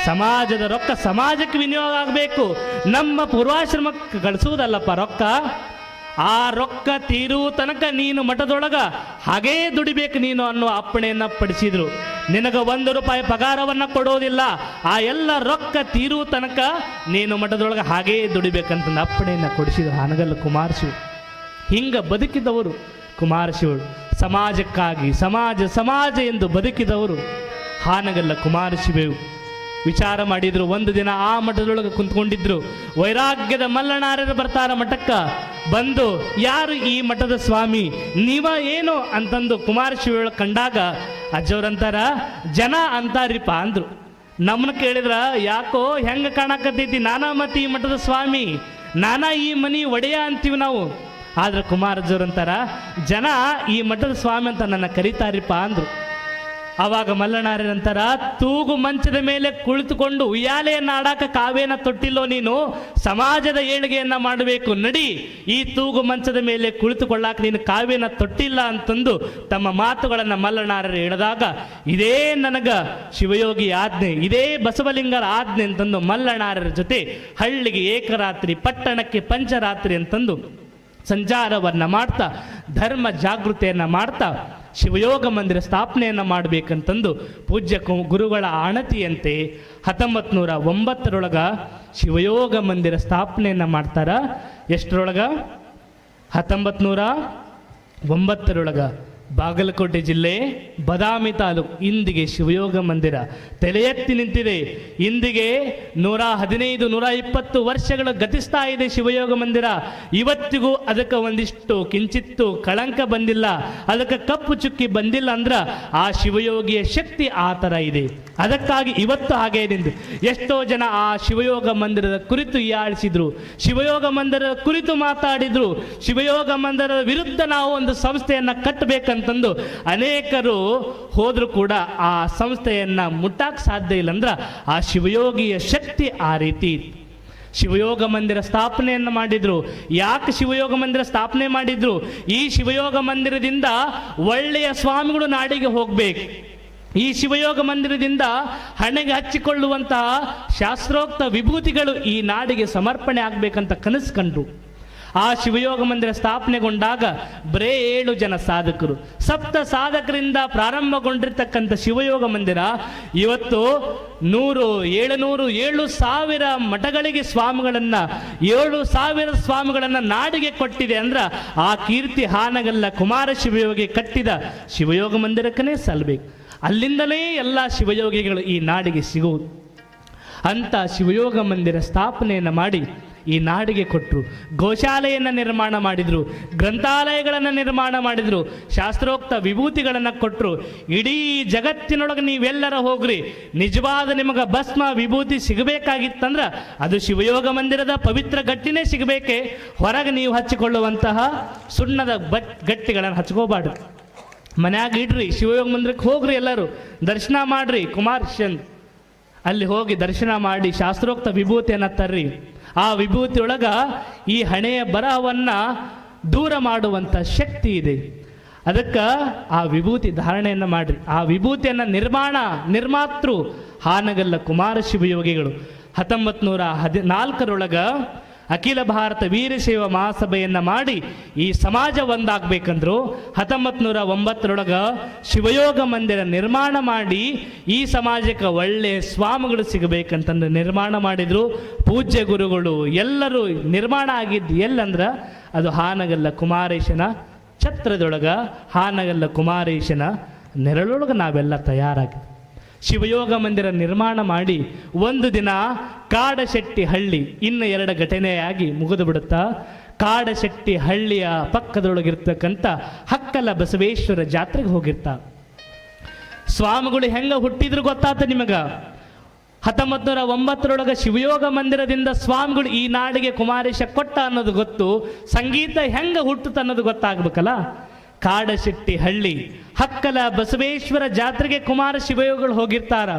ಸಮಾಜದ ರೊಕ್ಕ ಸಮಾಜಕ್ಕೆ ವಿನಿಯೋಗ ಆಗಬೇಕು, ನಮ್ಮ ಪೂರ್ವಾಶ್ರಮಕ್ಕೆ ಗಳಿಸುವುದಲ್ಲಪ್ಪ ರೊಕ್ಕ. ಆ ರೊಕ್ಕ ತೀರುವ ತನಕ ನೀನು ಮಠದೊಳಗ ಹಾಗೇ ದುಡಿಬೇಕು ನೀನು ಅನ್ನೋ ಅಪ್ಪಣೆಯನ್ನ ಪಡಿಸಿದ್ರು. ನಿನಗ 1 ರೂಪಾಯಿ ಪಗಾರವನ್ನ ಕೊಡೋದಿಲ್ಲ, ಆ ಎಲ್ಲ ರೊಕ್ಕ ತೀರುವ ತನಕ ನೀನು ಮಠದೊಳಗೆ ಹಾಗೇ ದುಡಿಬೇಕಂತ ಅಪ್ಪಣೆಯನ್ನ ಕೊಡಿಸಿದ್ರು ಹಾನಗಲ್ಲ ಕುಮಾರಶಿವ. ಹಿಂಗ ಬದುಕಿದವರು ಕುಮಾರಶಿವರು, ಸಮಾಜಕ್ಕಾಗಿ ಸಮಾಜ ಎಂದು ಬದುಕಿದವರು ಹಾನಗಲ್ಲ ಕುಮಾರಶಿವರು. ವಿಚಾರ ಮಾಡಿದ್ರು. ಒಂದು ದಿನ ಆ ಮಠದೊಳಗೆ ಕುಂತ್ಕೊಂಡಿದ್ರು. ವೈರಾಗ್ಯದ ಮಲ್ಲಣ್ಣಾರ್ಯರು ಬರ್ತಾರ ಮಠಕ್ಕ. ಬಂದು, ಯಾರು ಈ ಮಠದ ಸ್ವಾಮಿ, ನೀವ ಏನು ಅಂತಂದು ಕುಮಾರಶಿವ ಕಂಡಾಗ ಅಜ್ಜವ್ರಂತಾರ, ಜನ ಅಂತಾರಿಪ್ಪ ಅಂದ್ರು. ನಮ್ಮನ್ನ ಕೇಳಿದ್ರ, ಯಾಕೋ ಹೆಂಗ ಕಾಣಕತ್ತೈತಿ, ನಾನಾ ಮತಿ ಈ ಮಠದ ಸ್ವಾಮಿ, ನಾನಾ ಈ ಮನಿ ಒಡೆಯ ಅಂತೀವಿ ನಾವು. ಆದ್ರೆ ಕುಮಾರಜ್ಜವ್ರಂತಾರ, ಜನ ಈ ಮಠದ ಸ್ವಾಮಿ ಅಂತ ನನ್ನ ಕರೀತಾರಿಪ್ಪ ಅಂದ್ರು. ಆವಾಗ ಮಲ್ಲಣ್ಣಾರ್ಯರಂತಾರ, ತೂಗು ಮಂಚದ ಮೇಲೆ ಕುಳಿತುಕೊಂಡು ಉಯ್ಯಾಲೆಯನ್ನ ಆಡಾಕ ಕಾವೇನ ತೊಟ್ಟಿಲ್ಲೋ ನೀನು, ಸಮಾಜದ ಏಳಿಗೆಯನ್ನ ಮಾಡಬೇಕು, ನಡಿ, ಈ ತೂಗು ಮಂಚದ ಮೇಲೆ ಕುಳಿತುಕೊಳ್ಳಾಕ ನೀನು ಕಾವೇನ ತೊಟ್ಟಿಲ್ಲ ಅಂತಂದು ತಮ್ಮ ಮಾತುಗಳನ್ನು ಮಲ್ಲಣ್ಣಾರ್ಯರು ಹೇಳಿದಾಗ, ಇದೇ ನನಗ ಶಿವಯೋಗಿ ಆಜ್ಞೆ, ಇದೇ ಬಸವಲಿಂಗರ ಆಜ್ಞೆ ಅಂತಂದು ಮಲ್ಲಣ್ಣಾರ್ಯರ ಜೊತೆ ಹಳ್ಳಿಗೆ ಏಕರಾತ್ರಿ, ಪಟ್ಟಣಕ್ಕೆ ಪಂಚರಾತ್ರಿ ಅಂತಂದು ಸಂಚಾರವನ್ನ ಮಾಡ್ತಾ ಧರ್ಮ ಜಾಗೃತಿಯನ್ನ ಮಾಡ್ತಾ ಶಿವಯೋಗ ಮಂದಿರ ಸ್ಥಾಪನೆಯನ್ನು ಮಾಡಬೇಕಂತಂದು ಪೂಜ್ಯ ಗುರುಗಳ ಆಣತಿಯಂತೆ 1909 ಶಿವಯೋಗ ಮಂದಿರ ಸ್ಥಾಪನೆಯನ್ನು ಮಾಡ್ತಾರ. ಎಷ್ಟರೊಳಗ? 1909 ಬಾಗಲಕೋಟೆ ಜಿಲ್ಲೆ ಬದಾಮಿ ತಾಲೂಕು ಇಂದಿಗೆ ಶಿವಯೋಗ ಮಂದಿರ ತಲೆ ಎತ್ತಿ ನಿಂತಿದೆ. ಇಂದಿಗೆ 115 120 ವರ್ಷಗಳು ಗತಿಸ್ತಾ ಇದೆ ಶಿವಯೋಗ ಮಂದಿರ. ಇವತ್ತಿಗೂ ಅದಕ್ಕೆ ಒಂದಿಷ್ಟು ಕಿಂಚಿತ್ತು ಕಳಂಕ ಬಂದಿಲ್ಲ, ಅದಕ್ಕೆ ಕಪ್ಪು ಚುಕ್ಕಿ ಬಂದಿಲ್ಲ ಅಂದ್ರ ಆ ಶಿವಯೋಗಿಯ ಶಕ್ತಿ ಆ ಥರ ಇದೆ. ಅದಕ್ಕಾಗಿ ಇವತ್ತು ಹಾಗೆ ನಿಂದು ಎಷ್ಟೋ ಜನ ಆ ಶಿವಯೋಗ ಮಂದಿರದ ಕುರಿತು ಹೀಯಾಳಿಸಿದ್ರು, ಶಿವಯೋಗ ಮಂದಿರದ ಕುರಿತು ಮಾತಾಡಿದ್ರು, ಶಿವಯೋಗ ಮಂದಿರದ ವಿರುದ್ಧ ನಾವು ಒಂದು ಸಂಸ್ಥೆಯನ್ನ ಕಟ್ಟಬೇಕಂತಂದು ಅನೇಕರು ಹೋದ್ರು ಕೂಡ ಆ ಸಂಸ್ಥೆಯನ್ನ ಮುಟ್ಟಾಕ್ ಸಾಧ್ಯ ಇಲ್ಲ. ಅಂದ್ರ ಆ ಶಿವಯೋಗಿಯ ಶಕ್ತಿ ಆ ರೀತಿ. ಶಿವಯೋಗ ಮಂದಿರ ಸ್ಥಾಪನೆಯನ್ನು ಮಾಡಿದ್ರು. ಯಾಕೆ ಶಿವಯೋಗ ಮಂದಿರ ಸ್ಥಾಪನೆ ಮಾಡಿದ್ರು? ಈ ಶಿವಯೋಗ ಮಂದಿರದಿಂದ ಒಳ್ಳೆಯ ಸ್ವಾಮಿಗಳು ನಾಡಿಗೆ ಹೋಗ್ಬೇಕು. ಈ ಶಿವಯೋಗ ಮಂದಿರದಿಂದ ಹಣೆಗೆ ಹಚ್ಚಿಕೊಳ್ಳುವಂತಹ ಶಾಸ್ತ್ರೋಕ್ತ ವಿಭೂತಿಗಳು ಈ ನಾಡಿಗೆ ಸಮರ್ಪಣೆ ಆಗ್ಬೇಕಂತ ಕನಸು ಕಂಡ್ರು. ಆ ಶಿವಯೋಗ ಮಂದಿರ ಸ್ಥಾಪನೆಗೊಂಡಾಗ ಬರೇ 7 ಜನ ಸಾಧಕರು, 7 ಸಾಧಕರಿಂದ ಪ್ರಾರಂಭಗೊಂಡಿರ್ತಕ್ಕಂಥ ಶಿವಯೋಗ ಮಂದಿರ ಇವತ್ತು 7,000 ಮಠಗಳಿಗೆ ಸ್ವಾಮಿಗಳನ್ನ 7,000 ಸ್ವಾಮಿಗಳನ್ನ ನಾಡಿಗೆ ಕೊಟ್ಟಿದೆ. ಅಂದ್ರ ಆ ಕೀರ್ತಿ ಹಾನಗಲ್ಲ ಕುಮಾರ ಶಿವಯೋಗಿ ಕಟ್ಟಿದ ಶಿವಯೋಗ ಮಂದಿರಕ್ಕನೇ ಸಲ್ಲಬೇಕು. ಅಲ್ಲಿಂದಲೇ ಎಲ್ಲ ಶಿವಯೋಗಿಗಳು ಈ ನಾಡಿಗೆ ಸಿಗುವುದು. ಅಂತ ಶಿವಯೋಗ ಮಂದಿರ ಸ್ಥಾಪನೆಯನ್ನು ಮಾಡಿ ಈ ನಾಡಿಗೆ ಕೊಟ್ಟರು. ಗೋಶಾಲೆಯನ್ನು ನಿರ್ಮಾಣ ಮಾಡಿದರು, ಗ್ರಂಥಾಲಯಗಳನ್ನು ನಿರ್ಮಾಣ ಮಾಡಿದರು, ಶಾಸ್ತ್ರೋಕ್ತ ವಿಭೂತಿಗಳನ್ನು ಕೊಟ್ಟರು. ಇಡೀ ಜಗತ್ತಿನೊಳಗೆ ನೀವೆಲ್ಲರ ಹೋಗ್ರಿ, ನಿಜವಾದ ನಿಮಗೆ ಭಸ್ಮ ವಿಭೂತಿ ಸಿಗಬೇಕಾಗಿತ್ತಂದ್ರೆ ಅದು ಶಿವಯೋಗ ಮಂದಿರದ ಪವಿತ್ರ ಗಟ್ಟಿನೇ ಸಿಗಬೇಕೆ. ಹೊರಗೆ ನೀವು ಹಚ್ಚಿಕೊಳ್ಳುವಂತಹ ಸುಣ್ಣದ ಗಟ್ಟಿಗಳನ್ನು ಹಚ್ಕೋಬಾರ್ದು. ಮನ್ಯಾಗ ಇಡ್ರಿ, ಶಿವಯೋಗ ಮಂದಿರಕ್ಕೆ ಹೋಗ್ರಿ, ಎಲ್ಲರೂ ದರ್ಶನ ಮಾಡ್ರಿ. ಕುಮಾರ್ ಚಂದ್ ಅಲ್ಲಿ ಹೋಗಿ ದರ್ಶನ ಮಾಡಿ ಶಾಸ್ತ್ರೋಕ್ತ ವಿಭೂತಿಯನ್ನು ತರ್ರಿ. ಆ ವಿಭೂತಿಯೊಳಗ ಈ ಹಣೆಯ ಬರಹವನ್ನ ದೂರ ಮಾಡುವಂಥ ಶಕ್ತಿ ಇದೆ. ಅದಕ್ಕೆ ಆ ವಿಭೂತಿ ಧಾರಣೆಯನ್ನು ಮಾಡ್ರಿ. ಆ ವಿಭೂತಿಯನ್ನು ನಿರ್ಮಾತೃ ಹಾನಗಲ್ಲ ಕುಮಾರ ಶಿವಯೋಗಿಗಳು 1914 ಅಖಿಲ ಭಾರತ ವೀರಶೈವ ಮಹಾಸಭೆಯನ್ನು ಮಾಡಿ ಈ ಸಮಾಜ ಒಂದಾಗಬೇಕಂದ್ರು 1909 ಶಿವಯೋಗ ಮಂದಿರ ನಿರ್ಮಾಣ ಮಾಡಿ ಈ ಸಮಾಜಕ್ಕೆ ಒಳ್ಳೆಯ ಸ್ವಾಮಿಗಳು ಸಿಗಬೇಕಂತಂದು ನಿರ್ಮಾಣ ಮಾಡಿದರು. ಪೂಜ್ಯ ಗುರುಗಳು ಎಲ್ಲರೂ ನಿರ್ಮಾಣ ಆಗಿದ್ದು ಎಲ್ಲಂದ್ರೆ ಅದು ಹಾನಗಲ್ಲ ಕುಮಾರೇಶನ ಛತ್ರದೊಳಗ, ಹಾನಗಲ್ಲ ಕುಮಾರೇಶನ ನೆರಳೊಳಗೆ ನಾವೆಲ್ಲ ತಯಾರಾಗಿದ್ವಿ. ಶಿವಯೋಗ ಮಂದಿರ ನಿರ್ಮಾಣ ಮಾಡಿ ಒಂದು ದಿನ ಕಾಡಶೆಟ್ಟಿ ಹಳ್ಳಿ, ಇನ್ನು 2 ಘಟನೆಯಾಗಿ ಮುಗಿದು ಬಿಡುತ್ತಾ. ಕಾಡಶೆಟ್ಟಿ ಹಳ್ಳಿಯ ಪಕ್ಕದೊಳಗಿರ್ತಕ್ಕಂಥ ಹಕ್ಕಲ ಬಸವೇಶ್ವರ ಜಾತ್ರೆಗೆ ಹೋಗಿರ್ತಾ. ಸ್ವಾಮಿಗಳು ಹೆಂಗ ಹುಟ್ಟಿದ್ರು ಗೊತ್ತಾತ ನಿಮಗ? 1909 ಶಿವಯೋಗ ಮಂದಿರದಿಂದ ಸ್ವಾಮಿಗಳು ಈ ನಾಡಿಗೆ ಕುಮಾರೇಶ ಕೊಟ್ಟ ಅನ್ನೋದು ಗೊತ್ತು. ಸಂಗೀತ ಹೆಂಗ ಹುಟ್ಟುತ್ತ ಅನ್ನೋದು ಗೊತ್ತಾಗ್ಬೇಕಲ್ಲ. ಕಾಡಶೆಟ್ಟಿ ಹಳ್ಳಿ ಹಕ್ಕಲ ಬಸವೇಶ್ವರ ಜಾತ್ರೆಗೆ ಕುಮಾರ ಶಿವಯೋಗಿಗಳು ಹೋಗಿರ್ತಾರ.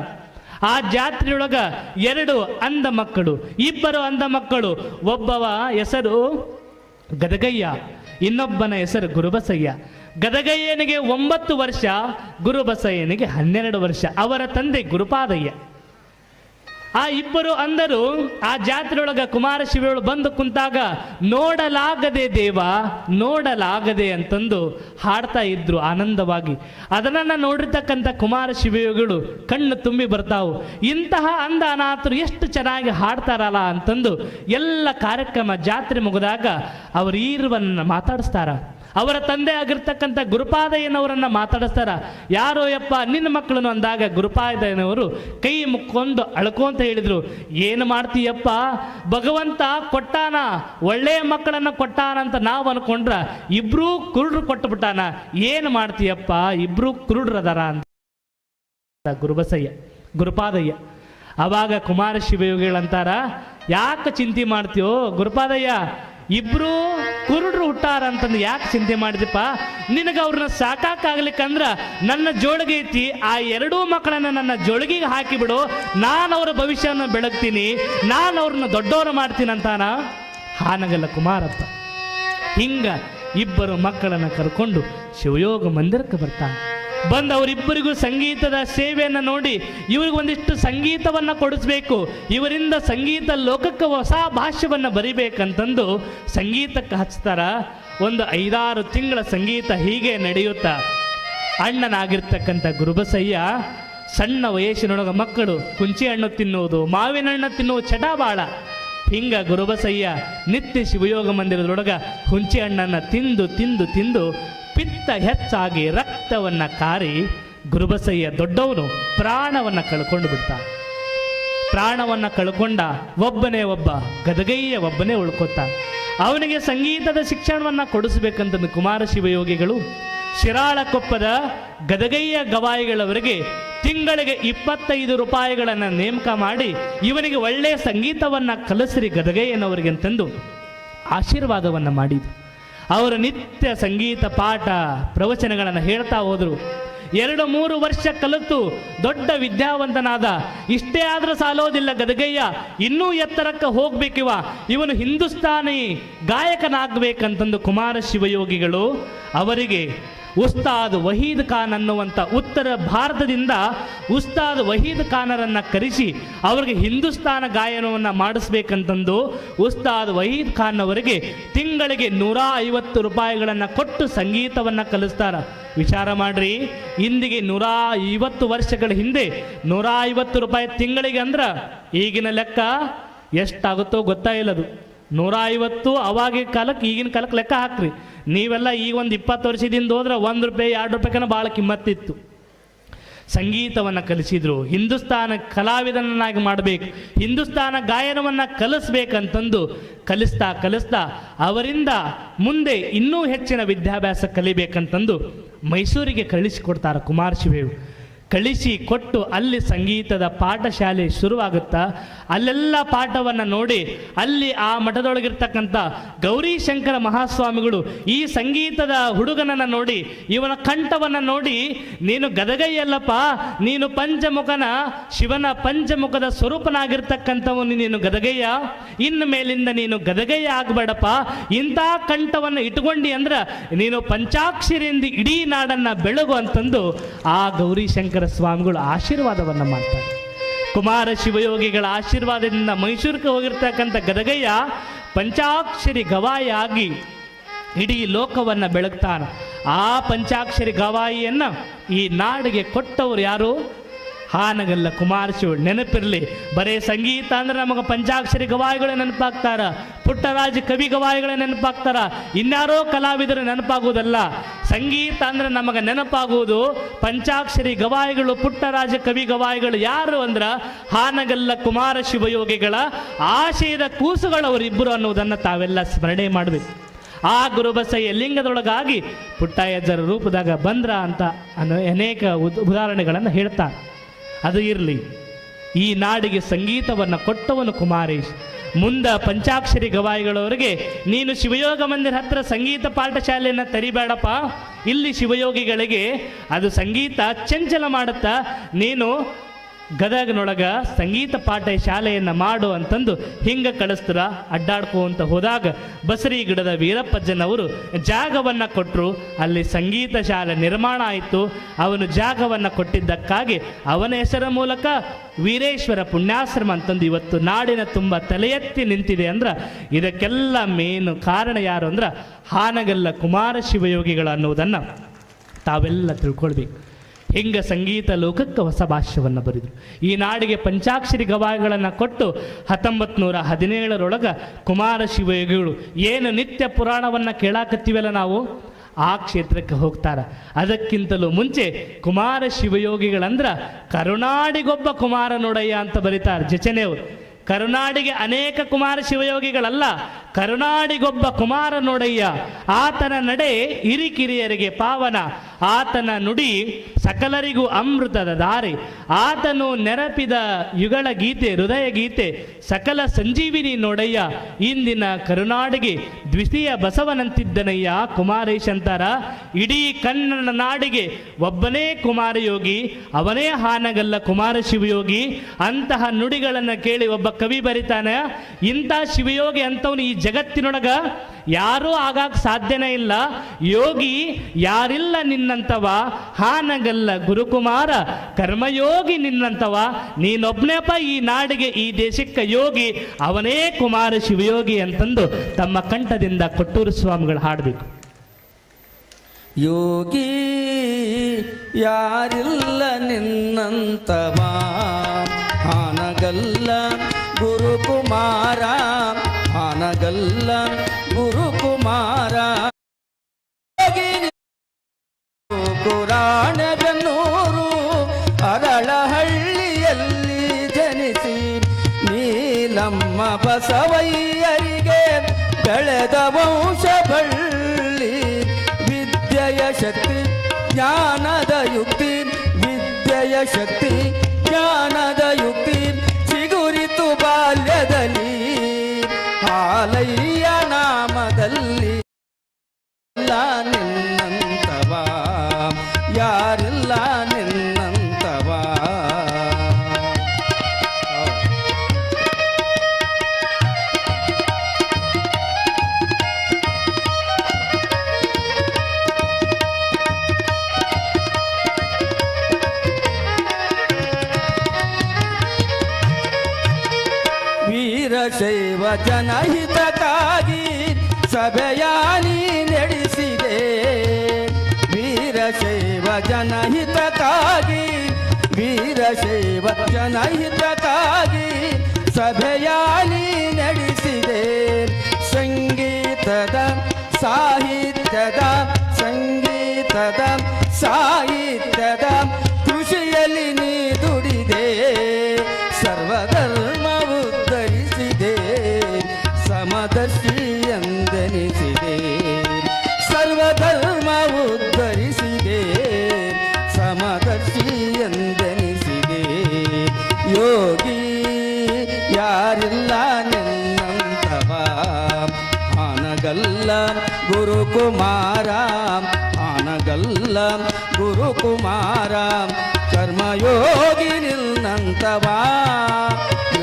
ಆ ಜಾತ್ರೆಯೊಳಗ 2 ಅಂಧ ಮಕ್ಕಳು, 2 ಅಂಧ ಮಕ್ಕಳು. ಒಬ್ಬವ ಹೆಸರು ಗದಗಯ್ಯ, ಇನ್ನೊಬ್ಬನ ಹೆಸರು ಗುರುಬಸಯ್ಯ. ಗದಗಯ್ಯನಿಗೆ 9 ವರ್ಷ, ಗುರುಬಸಯ್ಯನಿಗೆ 12 ವರ್ಷ. ಅವರ ತಂದೆ ಗುರುಪಾದಯ್ಯ. ಆ 2 ಅಂಧರು ಆ ಜಾತ್ರೆಯೊಳಗ ಕುಮಾರ ಶಿವಗಳು ಬಂದು ಕುಂತಾಗ ನೋಡಲಾಗದೆ ದೇವ ನೋಡಲಾಗದೆ ಅಂತಂದು ಹಾಡ್ತಾ ಇದ್ರು ಆನಂದವಾಗಿ. ಅದನ್ನ ನೋಡಿರ್ತಕ್ಕಂಥ ಕುಮಾರ ಶಿವಯೋಗಿಗಳು ಕಣ್ಣು ತುಂಬಿ ಬರ್ತಾವು. ಇಂತಹ ಅಂಧ ಅನಾಥರು ಎಷ್ಟು ಚೆನ್ನಾಗಿ ಹಾಡ್ತಾರಲ್ಲ ಅಂತಂದು ಎಲ್ಲ ಕಾರ್ಯಕ್ರಮ ಜಾತ್ರೆ ಮುಗಿದಾಗ ಅವರು ಈರ್ವನ್ನ ಮಾತಾಡಿಸ್ತಾರ. ಅವರ ತಂದೆ ಆಗಿರ್ತಕ್ಕಂಥ ಗುರುಪಾದಯ್ಯನವರನ್ನ ಮಾತಾಡಿಸ್ತಾರ. ಯಾರೋ ಯಪ್ಪ ನಿನ್ನ ಮಕ್ಕಳನ್ನು ಅಂದಾಗ ಗುರುಪಾದಯ್ಯನವರು ಕೈ ಮುಕ್ಕೊಂಡು ಅಳ್ಕೊಂತ ಹೇಳಿದ್ರು, ಏನು ಮಾಡ್ತೀಯಪ್ಪ, ಭಗವಂತ ಕೊಟ್ಟಾನ, ಒಳ್ಳೆಯ ಮಕ್ಕಳನ್ನ ಕೊಟ್ಟಾನ ಅಂತ ನಾವು ಅನ್ಕೊಂಡ್ರ 2 ಕುರುಡ್ರು ಕೊಟ್ಟು ಬಿಟ್ಟಾನ, ಏನು ಮಾಡ್ತೀಯಪ್ಪ, 2 ಕುರುಡ್ರದಾರ ಅಂತ ಗುರುಪಾದಯ್ಯ. ಅವಾಗ ಕುಮಾರ ಶಿವಯೋಗಿಗಳಂತಾರ, ಯಾಕೆ ಚಿಂತೆ ಮಾಡ್ತೀಯೋ ಗುರುಪಾದಯ್ಯ, 2 ಕುರುಡ್ರು ಹುಟ್ಟಾರ ಅಂತಂದು ಯಾಕೆ ಚಿಂತೆ ಮಾಡಿದಪ್ಪ, ನಿನಗೆ ಅವ್ರನ್ನ ಸಾಕಾಗ್ಲಿಕ್ಕಂದ್ರ ನನ್ನ ಜೋಳಿಗೆ ಐತಿ, ಆ 2 ಮಕ್ಕಳನ್ನ ನನ್ನ ಜೋಳಿಗೆಗೆ ಹಾಕಿಬಿಡು, ನಾನು ಅವರ ಭವಿಷ್ಯವನ್ನು ಬೆಳಗ್ತೀನಿ, ನಾನು ಅವ್ರನ್ನ ದೊಡ್ಡವರು ಮಾಡ್ತೀನಿ ಅಂತಾನ ಹಾನಗಲ್ಲ ಕುಮಾರಪ್ಪ. ಹಿಂಗ 2 ಮಕ್ಕಳನ್ನ ಕರ್ಕೊಂಡು ಶಿವಯೋಗ ಮಂದಿರಕ್ಕೆ ಬರ್ತಾನೆ. ಬಂದು ಅವರಿಬ್ಬರಿಗೂ ಸಂಗೀತದ ಸೇವೆಯನ್ನು ನೋಡಿ ಇವ್ರಿಗೆ ಒಂದಿಷ್ಟು ಸಂಗೀತವನ್ನು ಕೊಡಿಸ್ಬೇಕು, ಇವರಿಂದ ಸಂಗೀತ ಲೋಕಕ್ಕೆ ಹೊಸ ಭಾಷ್ಯವನ್ನು ಬರಿಬೇಕಂತಂದು ಸಂಗೀತಕ್ಕೆ ಹಚ್ತಾರ. ಒಂದು 5-6 ತಿಂಗಳ ಸಂಗೀತ ಹೀಗೆ ನಡೆಯುತ್ತಾ ಅಣ್ಣನಾಗಿರ್ತಕ್ಕಂಥ ಗುರುಬಸಯ್ಯ ಸಣ್ಣ ವಯಸ್ಸಿನೊಳಗ ಮಕ್ಕಳು ಕುಂಚಿ ಹಣ್ಣು ತಿನ್ನುವುದು, ಮಾವಿನ ಹಣ್ಣು ತಿನ್ನುವುದು ಚಟ ಬಾಳ. ಹಿಂಗ ಗುರುಬಸಯ್ಯ ನಿತ್ಯ ಶಿವಯೋಗ ಮಂದಿರದೊಳಗ ಹುಂಚಿ ಹಣ್ಣನ್ನು ತಿಂದು ತಿಂದು ತಿಂದು ಪಿತ್ತ ಹೆಚ್ಚಾಗಿ ರಕ್ತವನ್ನು ಕಾರಿ ಗುರುಬಸಯ್ಯ ದೊಡ್ಡವನು ಪ್ರಾಣವನ್ನು ಕಳ್ಕೊಂಡು ಬಿಡ್ತಾನೆ. ಪ್ರಾಣವನ್ನು ಕಳ್ಕೊಂಡ ಒಬ್ಬ ಗದಗಯ್ಯ ಒಬ್ಬನೇ ಉಳ್ಕೊತಾನೆ. ಅವನಿಗೆ ಸಂಗೀತದ ಶಿಕ್ಷಣವನ್ನು ಕೊಡಿಸ್ಬೇಕಂತಂದು ಕುಮಾರ ಶಿವಯೋಗಿಗಳು ಶಿರಾಳಕೊಪ್ಪದ ಗದಗಯ್ಯ ಗವಾಯಿಗಳವರಿಗೆ ತಿಂಗಳಿಗೆ 25 ರೂಪಾಯಿಗಳನ್ನು ನೇಮಕ ಮಾಡಿ ಇವನಿಗೆ ಒಳ್ಳೆಯ ಸಂಗೀತವನ್ನು ಕಲಿಸ್ರಿ ಗದಗಯ್ಯನವರಿಗೆ ಅಂತಂದು ಆಶೀರ್ವಾದವನ್ನು ಮಾಡಿದರು. ಅವರು ನಿತ್ಯ ಸಂಗೀತ ಪಾಠ ಪ್ರವಚನಗಳನ್ನು ಹೇಳ್ತಾ ಹೋದರು. 2-3 ವರ್ಷ ಕಲಿತು ದೊಡ್ಡ ವಿದ್ಯಾವಂತನಾದ. ಇಷ್ಟೇ ಆದರೂ ಸಾಲೋದಿಲ್ಲ ಗದಗಯ್ಯ, ಇನ್ನೂ ಎತ್ತರಕ್ಕೆ ಹೋಗ್ಬೇಕಿವ, ಇವನು ಹಿಂದೂಸ್ತಾನಿ ಗಾಯಕನಾಗಬೇಕಂತಂದು ಕುಮಾರ ಶಿವಯೋಗಿಗಳು ಅವರಿಗೆ ಉಸ್ತಾದ್ ವಹೀದ್ ಖಾನ್ ಅನ್ನುವಂಥ ಉತ್ತರ ಭಾರತದಿಂದ ಉಸ್ತಾದ್ ವಹೀದ್ ಖಾನರನ್ನು ಕರೆಸಿ ಅವರಿಗೆ ಹಿಂದೂಸ್ತಾನ ಗಾಯನವನ್ನು ಮಾಡಿಸ್ಬೇಕಂತಂದು ಉಸ್ತಾದ್ ವಹೀದ್ ಖಾನ್ ಅವರಿಗೆ ತಿಂಗಳಿಗೆ 150 ರೂಪಾಯಿಗಳನ್ನು ಕೊಟ್ಟು ಸಂಗೀತವನ್ನು ಕಲಿಸ್ತಾರ. ವಿಚಾರ ಮಾಡ್ರಿ, ಇಂದಿಗೆ 150 ವರ್ಷಗಳ ಹಿಂದೆ 150 ರೂಪಾಯಿ ತಿಂಗಳಿಗೆ ಅಂದ್ರೆ ಈಗಿನ ಲೆಕ್ಕ ಎಷ್ಟಾಗುತ್ತೋ ಗೊತ್ತಾ ಇಲ್ಲದು. 150 ಅವಾಗಿನ ಕಾಲಕ್ಕೆ ಈಗಿನ ಕಾಲಕ್ಕೆ ಲೆಕ್ಕ ಹಾಕ್ರಿ. ನೀವೆಲ್ಲ ಈಗ ಒಂದು 20 ವರ್ಷದಿಂದ ಹೋದ್ರೆ 1 ರೂಪಾಯಿ 2 ರೂಪಾಯಿನ ಭಾಳ ಕಿಮ್ಮತ್ತಿತ್ತು. ಸಂಗೀತವನ್ನು ಕಲಿಸಿದ್ರು. ಹಿಂದೂಸ್ತಾನ ಕಲಾವಿದನನ್ನಾಗಿ ಮಾಡಬೇಕು, ಹಿಂದೂಸ್ತಾನ ಗಾಯನವನ್ನು ಕಲಿಸ್ಬೇಕಂತಂದು ಕಲಿಸ್ತಾ ಅವರಿಂದ ಮುಂದೆ ಇನ್ನೂ ಹೆಚ್ಚಿನ ವಿದ್ಯಾಭ್ಯಾಸ ಕಲಿಬೇಕಂತಂದು ಮೈಸೂರಿಗೆ ಕಳಿಸಿಕೊಡ್ತಾರೆ ಕುಮಾರ ಶಿವಯೋಗಿ. ಕಳಿಸಿ ಕೊಟ್ಟು ಅಲ್ಲಿ ಸಂಗೀತದ ಪಾಠಶಾಲೆ ಶುರುವಾಗುತ್ತಾ ಅಲ್ಲೆಲ್ಲ ಪಾಠವನ್ನು ನೋಡಿ ಅಲ್ಲಿ ಆ ಮಠದೊಳಗಿರ್ತಕ್ಕಂಥ ಗೌರೀಶಂಕರ ಮಹಾಸ್ವಾಮಿಗಳು ಈ ಸಂಗೀತದ ಹುಡುಗನನ್ನು ನೋಡಿ ಇವನ ಕಂಠವನ್ನು ನೋಡಿ, ನೀನು ಗದಗಯ್ಯಲ್ಲಪ್ಪ, ನೀನು ಪಂಚಮುಖನ ಶಿವನ ಪಂಚಮುಖದ ಸ್ವರೂಪನಾಗಿರ್ತಕ್ಕಂಥವನು ನೀನು ಗದಗಯ್ಯ, ಇನ್ನು ಮೇಲಿಂದ ನೀನು ಗದಗಯ್ಯ ಆಗಬೇಡಪ್ಪ, ಇಂಥ ಕಂಠವನ್ನು ಇಟ್ಕೊಂಡಿ ಅಂದ್ರೆ ನೀನು ಪಂಚಾಕ್ಷರಿಯಿಂದ ಇಡೀ ನಾಡನ್ನು ಬೆಳಗು ಅಂತಂದು ಆ ಗೌರೀಶಂಕರ ಸ್ವಾಮಿಗಳು ಆಶೀರ್ವಾದವನ್ನು ಮಾಡ್ತಾರೆ. ಕುಮಾರ ಶಿವಯೋಗಿಗಳ ಆಶೀರ್ವಾದದಿಂದ ಮೈಸೂರಿಗೆ ಹೋಗಿರ್ತಕ್ಕಂಥ ಗದಗಯ್ಯ ಪಂಚಾಕ್ಷರಿ ಗವಾಯಿಯಾಗಿ ಇಡೀ ಲೋಕವನ್ನು ಬೆಳಗ್ತಾನ. ಆ ಪಂಚಾಕ್ಷರಿ ಗವಾಯಿಯನ್ನು ಈ ನಾಡಿಗೆ ಕೊಟ್ಟವರು ಯಾರು? ಹಾನಗಲ್ಲ ಕುಮಾರಶಿವ. ನೆನಪಿರಲಿ, ಬರೇ ಸಂಗೀತ ಅಂದ್ರೆ ನಮಗೆ ಪಂಚಾಕ್ಷರಿ ಗವಾಯಿಗಳೇ ನೆನಪಾಗ್ತಾರ, ಪುಟ್ಟರಾಜ ಕವಿ ಗವಾಯಿಗಳೇ ನೆನಪಾಗ್ತಾರ, ಇನ್ಯಾರೋ ಕಲಾವಿದರು ನೆನಪಾಗುವುದಲ್ಲ. ಸಂಗೀತ ಅಂದ್ರೆ ನಮಗೆ ನೆನಪಾಗುವುದು ಪಂಚಾಕ್ಷರಿ ಗವಾಯಿಗಳು, ಪುಟ್ಟರಾಜ ಕವಿ ಗವಾಯಿಗಳು. ಯಾರು ಅಂದ್ರೆ ಹಾನಗಲ್ಲ ಕುಮಾರ ಶಿವಯೋಗಿಗಳ ಆಶಯದ ಕೂಸುಗಳವರಿಬ್ಬರು ಅನ್ನೋದನ್ನು ತಾವೆಲ್ಲ ಸ್ಮರಣೆ ಮಾಡಬೇಕು. ಆ ಗುರುಬಸಯ್ಯ ಲಿಂಗದೊಳಗಾಗಿ ಪುಟ್ಟಯ್ಯಜ್ಜರ ರೂಪದಾಗ ಬಂದ್ರ ಅಂತ ಅನೇಕ ಉದಾಹರಣೆಗಳನ್ನು ಹೇಳ್ತಾರೆ. ಅದು ಇರಲಿ, ಈ ನಾಡಿಗೆ ಸಂಗೀತವನ್ನು ಕೊಟ್ಟವನು ಕುಮಾರೇಶ್. ಮುಂದೆ ಪಂಚಾಕ್ಷರಿ ಗವಾಯಿಗಳವರಿಗೆ ನೀನು ಶಿವಯೋಗ ಮಂದಿರ ಹತ್ರ ಸಂಗೀತ ಪಾಠಶಾಲೆಯನ್ನು ತರಿಬೇಡಪ್ಪ, ಇಲ್ಲಿ ಶಿವಯೋಗಿಗಳಿಗೆ ಅದು ಸಂಗೀತ ಚಂಚಲ ಮಾಡುತ್ತಾ, ನೀನು ಗದಗನೊಳಗ ಸಂಗೀತ ಪಾಠ ಶಾಲೆಯನ್ನು ಮಾಡು ಅಂತಂದು ಹಿಂಗೆ ಕಳಿಸ್ತಾರ. ಅಡ್ಡಾಡ್ಕೊಂತ ಹೋದಾಗ ಬಸರಿ ಗಿಡದ ವೀರಪ್ಪಜ್ಜನವರು ಜಾಗವನ್ನು ಕೊಟ್ಟರು. ಅಲ್ಲಿ ಸಂಗೀತ ಶಾಲೆ ನಿರ್ಮಾಣ ಆಯಿತು. ಅವನು ಜಾಗವನ್ನು ಕೊಟ್ಟಿದ್ದಕ್ಕಾಗಿ ಅವನ ಹೆಸರ ಮೂಲಕ ವೀರೇಶ್ವರ ಪುಣ್ಯಾಶ್ರಮ ಅಂತಂದು ಇವತ್ತು ನಾಡಿನ ತುಂಬ ತಲೆ ಎತ್ತಿ ನಿಂತಿದೆ. ಅಂದ್ರೆ ಇದಕ್ಕೆಲ್ಲ ಮೇನು ಕಾರಣ ಯಾರು ಅಂದ್ರೆ ಹಾನಗಲ್ಲ ಕುಮಾರ ಶಿವಯೋಗಿಗಳು ಅನ್ನೋದನ್ನು ತಾವೆಲ್ಲ ತಿಳ್ಕೊಳ್ಬೇಕು. ಹಿಂಗೆ ಸಂಗೀತ ಲೋಕಕ್ಕೆ ಹೊಸ ಭಾಷ್ಯವನ್ನು ಬರೆದರು. ಈ ನಾಡಿಗೆ ಪಂಚಾಕ್ಷರಿ ಗವಾಯಿಗಳನ್ನು ಕೊಟ್ಟು 1917 ಕುಮಾರ ಶಿವಯೋಗಿಗಳು ಏನು ನಿತ್ಯ ಪುರಾಣವನ್ನು ಕೇಳಾಕತ್ತೀವಲ್ಲ ನಾವು, ಆ ಕ್ಷೇತ್ರಕ್ಕೆ ಹೋಗ್ತಾರೆ. ಅದಕ್ಕಿಂತಲೂ ಮುಂಚೆ ಕುಮಾರ ಶಿವಯೋಗಿಗಳಂದ್ರೆ ಕರುನಾಡಿಗೊಬ್ಬ ಕುಮಾರ ನೋಡಯ್ಯ ಅಂತ ಬರೀತಾರೆ ಜಚನೆಯವರು. ಕರುನಾಡಿಗೆ ಅನೇಕ ಕುಮಾರ ಶಿವಯೋಗಿಗಳಲ್ಲ, ಕರುನಾಡಿಗೊಬ್ಬ ಕುಮಾರ ನೋಡಯ್ಯ. ಆತನ ನಡೆ ಹಿರಿಕಿರಿಯರಿಗೆ ಪಾವನ, ಆತನ ನುಡಿ ಸಕಲರಿಗೂ ಅಮೃತದ ದಾರಿ. ಆತನು ನೆರಪಿದ ಯುಗಳ ಗೀತೆ ಹೃದಯ ಗೀತೆ ಸಕಲ ಸಂಜೀವಿನಿ ನೋಡಯ್ಯ. ಇಂದಿನ ಕರುನಾಡಿಗೆ ದ್ವಿತೀಯ ಬಸವನಂತಿದ್ದನಯ್ಯ ಕುಮಾರೇಶ್ ಅಂತಾರ. ಇಡೀ ಕನ್ನಡ ನಾಡಿಗೆ ಒಬ್ಬನೇ ಕುಮಾರಯೋಗಿ, ಅವನೇ ಹಾನಗಲ್ಲ ಕುಮಾರ ಶಿವಯೋಗಿ. ಅಂತಹ ನುಡಿಗಳನ್ನು ಕೇಳಿ ಒಬ್ಬ ಕವಿ ಬರಿತಾನೆ, ಇಂಥ ಶಿವಯೋಗಿ ಅಂತವನು ಈ ಜಗತ್ತಿನೊಳಗ ಯಾರೂ ಆಗಾಕ ಸಾಧ್ಯನೇ ಇಲ್ಲ. ಯೋಗಿ ಯಾರಿಲ್ಲ ನಿನ್ನಂತವ, ಹಾನಗಲ್ಲ ಗುರುಕುಮಾರ ಕರ್ಮಯೋಗಿ ನಿನ್ನಂತವ. ನೀನೊಬ್ನೇಪ ಈ ನಾಡಿಗೆ ಈ ದೇಶಕ್ಕೆ ಯೋಗಿ, ಅವನೇ ಕುಮಾರ ಶಿವಯೋಗಿ ಅಂತಂದು ತಮ್ಮ ಕಂಠದಿಂದ ಕೊಟ್ಟೂರು ಸ್ವಾಮಿಗಳು ಹಾಡಬೇಕು. ಯೋಗಿ ಯಾರಿಲ್ಲ ನಿನ್ನಂತವ, ಹಾನಗಲ್ಲ ಗುರುಕುಮಾರ, ಹಾನಗಲ್ಲ ಗುರುಕುಮಾರ. ಕುರಾಣಗನ್ನೂರು ಅರಳಹಳ್ಳಿಯಲ್ಲಿ ಜನಿಸಿ ನೀಲಮ್ಮ ಬಸವಯ್ಯರಿಗೆ ಬೆಳೆದ ವಂಶ ಬಳ್ಳಿ. ವಿದ್ಯೆಯ ಶಕ್ತಿ ಜ್ಞಾನದ ಯುಕ್ತಿ, ವಿದ್ಯೆಯ ಶಕ್ತಿ ಜ್ಞಾನದ ಯುಕ್ತಿ ಚಿಗುರಿತು ಬಾಲ್ಯದಲ್ಲಿ. ಹಾಲಯ್ಯ ನಾಮದಲ್ಲಿ ನಿನ್ನಂತವ ಯಾರಿಲ್ಲ ನಿನ್ನಂತವ. ವೀರಶೈವ ಜನಹಿತಕ್ಕಾಗಿ ಸಭೆಯಾನಿ ನಡೆಸಿದೆ. ವೀರಶೈವ ಜನಹಿತಕ್ಕಾಗಿ, ವೀರಶೈವ ಜನಹಿತಕ್ಕಾಗಿ ಸಭೆಯಾನಿ ನಡೆಸಿದೆ. ಸಂಗೀತದ ಸಾಹಿತ್ಯದ, ಸಂಗೀತದ ಸಾಹಿತ್ಯದ ಕೃಷಿಯಲ್ಲಿ ನೀ ದುಡಿದೆ. ಸರ್ವಧರ್ಮ ಉದ್ಧರಿಸಿದೆ, ಸಮದರ್ಶಿ ಎಂದೆನಿಸಿದೆ. ಸರ್ವಧರ್ಮ ಉದ್ಧರಿಸಿದೆ, ಸಮದರ್ಶಿ ಎಂದೆನಿಸಿದೆ. ಯೋಗಿ ಯಾರಿಲ್ಲ ನಿನ್ನಂತವ, ಹಾನಗಲ್ಲ ಗುರುಕುಮಾರ, ಹಾನಗಲ್ಲ ಗುರುಕುಮಾರ ಕರ್ಮಯೋಗಿ ನಿನ್ನಂತವ.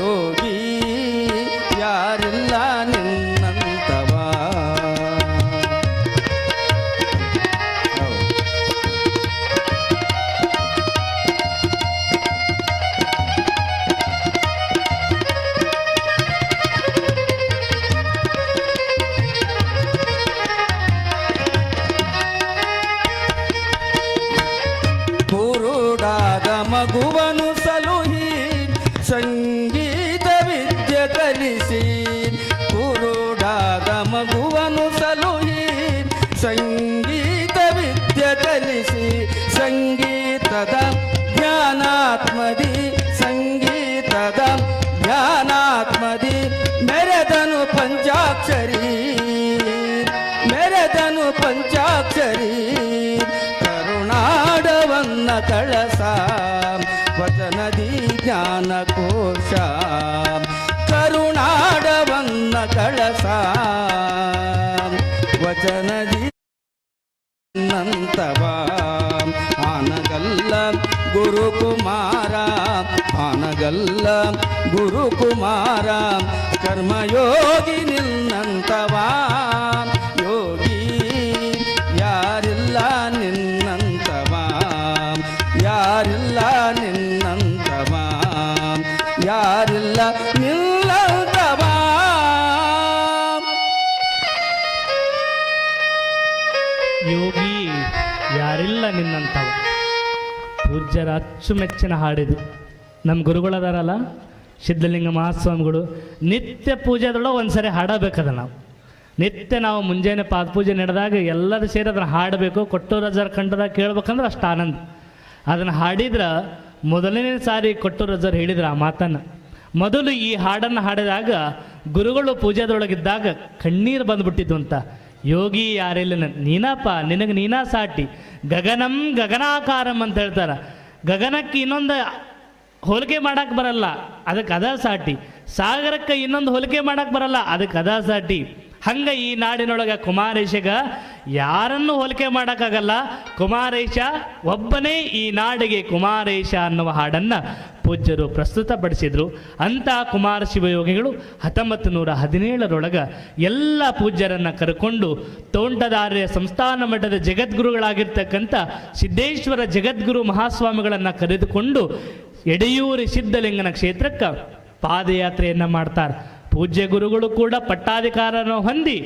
ಯೋಗಿ ಯಾರಿಲ್ಲ ನಿನ್ನಂತವ. ಮಗುವನು ಸಲುಹಿ ಸಂಗೀತ ವಿದ್ಯೆ ಕಲಿಸಿ ಕುರುಡಾದ ಮಗುವನು ಸಲುಹಿ ಸಂಗೀತ ವಿದ್ಯೆ ಕಲಿಸಿ ಸಂಗೀತದ ಜ್ಞಾನಾತ್ಮದಿ ಸಂಗೀತದ ಜ್ಞಾನಾತ್ಮದಿ ಮೆರೆದನು ಪಂಚಾಕ್ಷರಿ ಮೆರೆದನು ಪಂಚಾಕ್ಷರಿ ಕರುಣಾಡವನ್ನ ಕಳಸ ವಚನದಿ ಜ್ಞಾನಕೋಶ ಕರುಣಾಡವನ್ನ ಕಳಸ ವಚನದಿ ನಂತವ ಆನಗಲ್ಲ ಗುರುಕುಮಾರ ಆನಗಲ್ಲ ಗುರುಕುಮಾರ ಕರ್ಮಯೋಗಿ ನಿನ್ನಂತವ ಯೋಗಿ ಯಾರಿಲ್ಲ ನಿನ್ನಂತವ ಯಾರಿಲ್ಲ ನಿನ್ನಂತವ ಯಾರಿಲ್ಲ ನಿಲ್ಲಂತವ. ಯೋಗಿ ಯಾರಿಲ್ಲ ನಿನ್ನಂಥವ ಪೂಜ್ಯರ ಅಚ್ಚುಮೆಚ್ಚಿನ ಹಾಡಿದು. ನಮ್ಮ ಗುರುಗಳದಾರಲ್ಲ ಸಿದ್ಧಲಿಂಗ ಮಹಾಸ್ವಾಮಿಗಳು ನಿತ್ಯ ಪೂಜೆದೊಳಗೆ ಒಂದ್ಸರಿ ಹಾಡಬೇಕದ ನಾವು ನಿತ್ಯ ನಾವು ಮುಂಜಾನೆ ಪಾದಪೂಜೆ ನಡೆದಾಗ ಎಲ್ಲರೂ ಸೇರಿ ಅದನ್ನು ಹಾಡಬೇಕು. ಕೊಟ್ಟೂರಜರ ಕಂಠದಾಗ ಕೇಳ್ಬೇಕಂದ್ರೆ ಅಷ್ಟು ಆನಂದ. ಅದನ್ನು ಹಾಡಿದ್ರೆ ಮೊದಲನೇ ಸಾರಿ ಕೊಟ್ಟೂರಜರು ಹೇಳಿದ್ರು ಆ ಮಾತನ್ನು. ಮೊದಲು ಈ ಹಾಡನ್ನು ಹಾಡಿದಾಗ ಗುರುಗಳು ಪೂಜೆದೊಳಗಿದ್ದಾಗ ಕಣ್ಣೀರು ಬಂದ್ಬಿಟ್ಟಿದ್ದು ಅಂತ. ಯೋಗಿ ಯಾರಿಲ್ಲ ನೀನಪ್ಪ ನಿನಗೆ ನೀನಾ ಸಾಟಿ ಗಗನಂ ಗಗನಾಕಾರಂ ಅಂತ ಹೇಳ್ತಾರೆ. ಗಗನಕ್ಕೆ ಇನ್ನೊಂದು ಹೋಲಿಕೆ ಮಾಡಕ್ಕೆ ಬರಲ್ಲ, ಅದಕ್ಕೆ ಅದ ಸಾಟಿ. ಸಾಗರಕ್ಕೆ ಇನ್ನೊಂದು ಹೋಲಿಕೆ ಮಾಡಕ್ಕೆ ಬರಲ್ಲ, ಅದಕ್ಕೆ ಅದ ಸಾಟಿ. ಹಂಗೆ ಈ ನಾಡಿನೊಳಗೆ ಕುಮಾರೇಶಗ ಯಾರನ್ನು ಹೋಲಿಕೆ ಮಾಡೋಕ್ಕಾಗಲ್ಲ. ಕುಮಾರೇಶ ಒಬ್ಬನೇ ಈ ನಾಡಿಗೆ ಕುಮಾರೇಶ ಅನ್ನುವ ಹಾಡನ್ನು ಪೂಜ್ಯರು ಪ್ರಸ್ತುತಪಡಿಸಿದರು. ಅಂಥ ಕುಮಾರ ಶಿವಯೋಗಿಗಳು 1917 ಎಲ್ಲ ಪೂಜ್ಯರನ್ನು ಕರ್ಕೊಂಡು ತೋಂಟದಾರ್ಯ ಸಂಸ್ಥಾನ ಮಠದ ಜಗದ್ಗುರುಗಳಾಗಿರ್ತಕ್ಕಂಥ ಸಿದ್ದೇಶ್ವರ ಜಗದ್ಗುರು ಮಹಾಸ್ವಾಮಿಗಳನ್ನು ಕರೆದುಕೊಂಡು ಎಡೆಯೂರು ಸಿದ್ಧಲಿಂಗನ ಕ್ಷೇತ್ರಕ್ಕೆ ಪಾದಯಾತ್ರೆಯನ್ನು ಮಾಡ್ತಾರೆ. ಪೂಜ್ಯ ಗುರುಗಳು ಕೂಡ ಪಟ್ಟಾಧಿಕಾರನ ಹೊಂದಿ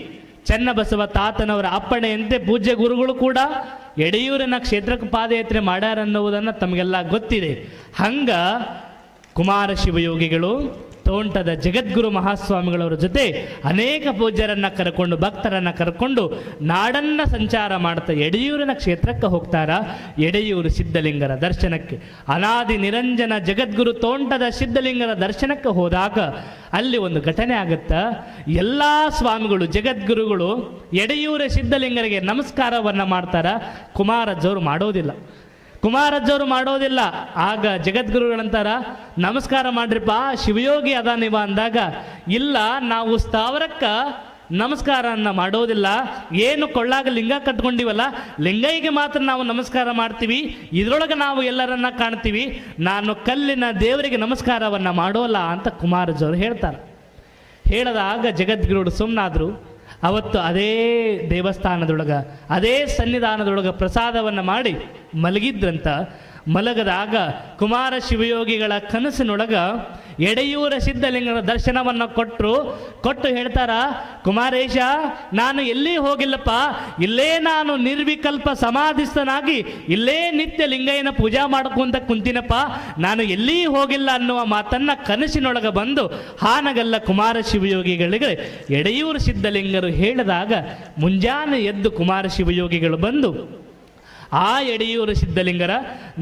ಚನ್ನಬಸವ ತಾತನವರ ಅಪ್ಪಣೆಯಂತೆ ಪೂಜ್ಯ ಗುರುಗಳು ಕೂಡ ಎಡೆಯೂರಿನ ಕ್ಷೇತ್ರಕ್ಕೆ ಪಾದಯಾತ್ರೆ ಮಾಡ್ಯಾರನ್ನುವುದನ್ನು ತಮಗೆಲ್ಲ ಗೊತ್ತಿದೆ. ಹಂಗ ಕುಮಾರ ಶಿವಯೋಗಿಗಳು ತೋಂಟದ ಜಗದ್ಗುರು ಮಹಾಸ್ವಾಮಿಗಳವರ ಜೊತೆ ಅನೇಕ ಪೂಜ್ಯರನ್ನು ಕರ್ಕೊಂಡು ಭಕ್ತರನ್ನು ಕರ್ಕೊಂಡು ನಾಡನ್ನು ಸಂಚಾರ ಮಾಡ್ತಾ ಎಡೆಯೂರಿನ ಕ್ಷೇತ್ರಕ್ಕೆ ಹೋಗ್ತಾರ. ಎಡೆಯೂರು ಸಿದ್ಧಲಿಂಗರ ದರ್ಶನಕ್ಕೆ ಅನಾದಿ ನಿರಂಜನ ಜಗದ್ಗುರು ತೋಂಟದ ಸಿದ್ಧಲಿಂಗರ ದರ್ಶನಕ್ಕೆ ಹೋದಾಗ ಅಲ್ಲಿ ಒಂದು ಘಟನೆ ಆಗುತ್ತಾ. ಎಲ್ಲ ಸ್ವಾಮಿಗಳು ಜಗದ್ಗುರುಗಳು ಎಡೆಯೂರ ಸಿದ್ಧಲಿಂಗರಿಗೆ ನಮಸ್ಕಾರವನ್ನು ಮಾಡ್ತಾರ. ಕುಮಾರಜ್ಜವರು ಮಾಡೋದಿಲ್ಲ. ಆಗ ಜಗದ್ಗುರುಗಳಂತಾರ ನಮಸ್ಕಾರ ಮಾಡ್ರಿಪ್ಪ ಶಿವಯೋಗಿ ಅದ ನೀವ ಅಂದಾಗ, ಇಲ್ಲ ನಾವು ಸ್ಥಾವರಕ್ಕ ನಮಸ್ಕಾರನ್ನ ಮಾಡೋದಿಲ್ಲ. ಏನು ಕೊಳ್ಳಾಗ ಲಿಂಗ ಕಟ್ಕೊಂಡಿವಲ್ಲ ಲಿಂಗೈಗೆ ಮಾತ್ರ ನಾವು ನಮಸ್ಕಾರ ಮಾಡ್ತೀವಿ, ಇದರೊಳಗೆ ನಾವು ಎಲ್ಲರನ್ನ ಕಾಣ್ತೀವಿ, ನಾನು ಕಲ್ಲಿನ ದೇವರಿಗೆ ನಮಸ್ಕಾರವನ್ನು ಮಾಡೋಲ್ಲ ಅಂತ ಕುಮಾರಜ್ಜವರು ಹೇಳ್ತಾರೆ. ಹೇಳಿದಾಗ ಜಗದ್ಗುರುಗಳು ಸುಮ್ಮನಾದ್ರು. ಅವತ್ತು ಅದೇ ದೇವಸ್ಥಾನದೊಳಗೆ ಅದೇ ಸನ್ನಿಧಾನದೊಳಗೆ ಪ್ರಸಾದವನ್ನು ಮಾಡಿ ಮಲಗಿದ್ರಂತ. ಮಲಗದಾಗ ಕುಮಾರ ಶಿವಯೋಗಿಗಳ ಕನಸಿನೊಳಗ ಎಡೆಯೂರ ಸಿದ್ಧಲಿಂಗನ ದರ್ಶನವನ್ನು ಕೊಟ್ಟು ಹೇಳ್ತಾರ, ಕುಮಾರೇಶ ನಾನು ಎಲ್ಲಿ ಹೋಗಿಲ್ಲಪ್ಪ, ಇಲ್ಲೇ ನಾನು ನಿರ್ವಿಕಲ್ಪ ಸಮಾಧಿಸ್ಥನಾಗಿ ಇಲ್ಲೇ ನಿತ್ಯ ಲಿಂಗಯ್ಯನ ಪೂಜಾ ಮಾಡ್ಕೊಂತ ಕುಂತಿನಪ್ಪ, ನಾನು ಎಲ್ಲಿ ಹೋಗಿಲ್ಲ ಅನ್ನುವ ಮಾತನ್ನ ಕನಸಿನೊಳಗೆ ಬಂದು ಹಾನಗಲ್ಲ ಕುಮಾರ ಶಿವಯೋಗಿಗಳಿಗೆ ಎಡೆಯೂರು ಸಿದ್ಧಲಿಂಗರು ಹೇಳಿದಾಗ ಮುಂಜಾನೆ ಎದ್ದು ಕುಮಾರ ಶಿವಯೋಗಿಗಳು ಬಂದು ಆ ಎಡೆಯೂರು ಸಿದ್ಧಲಿಂಗರ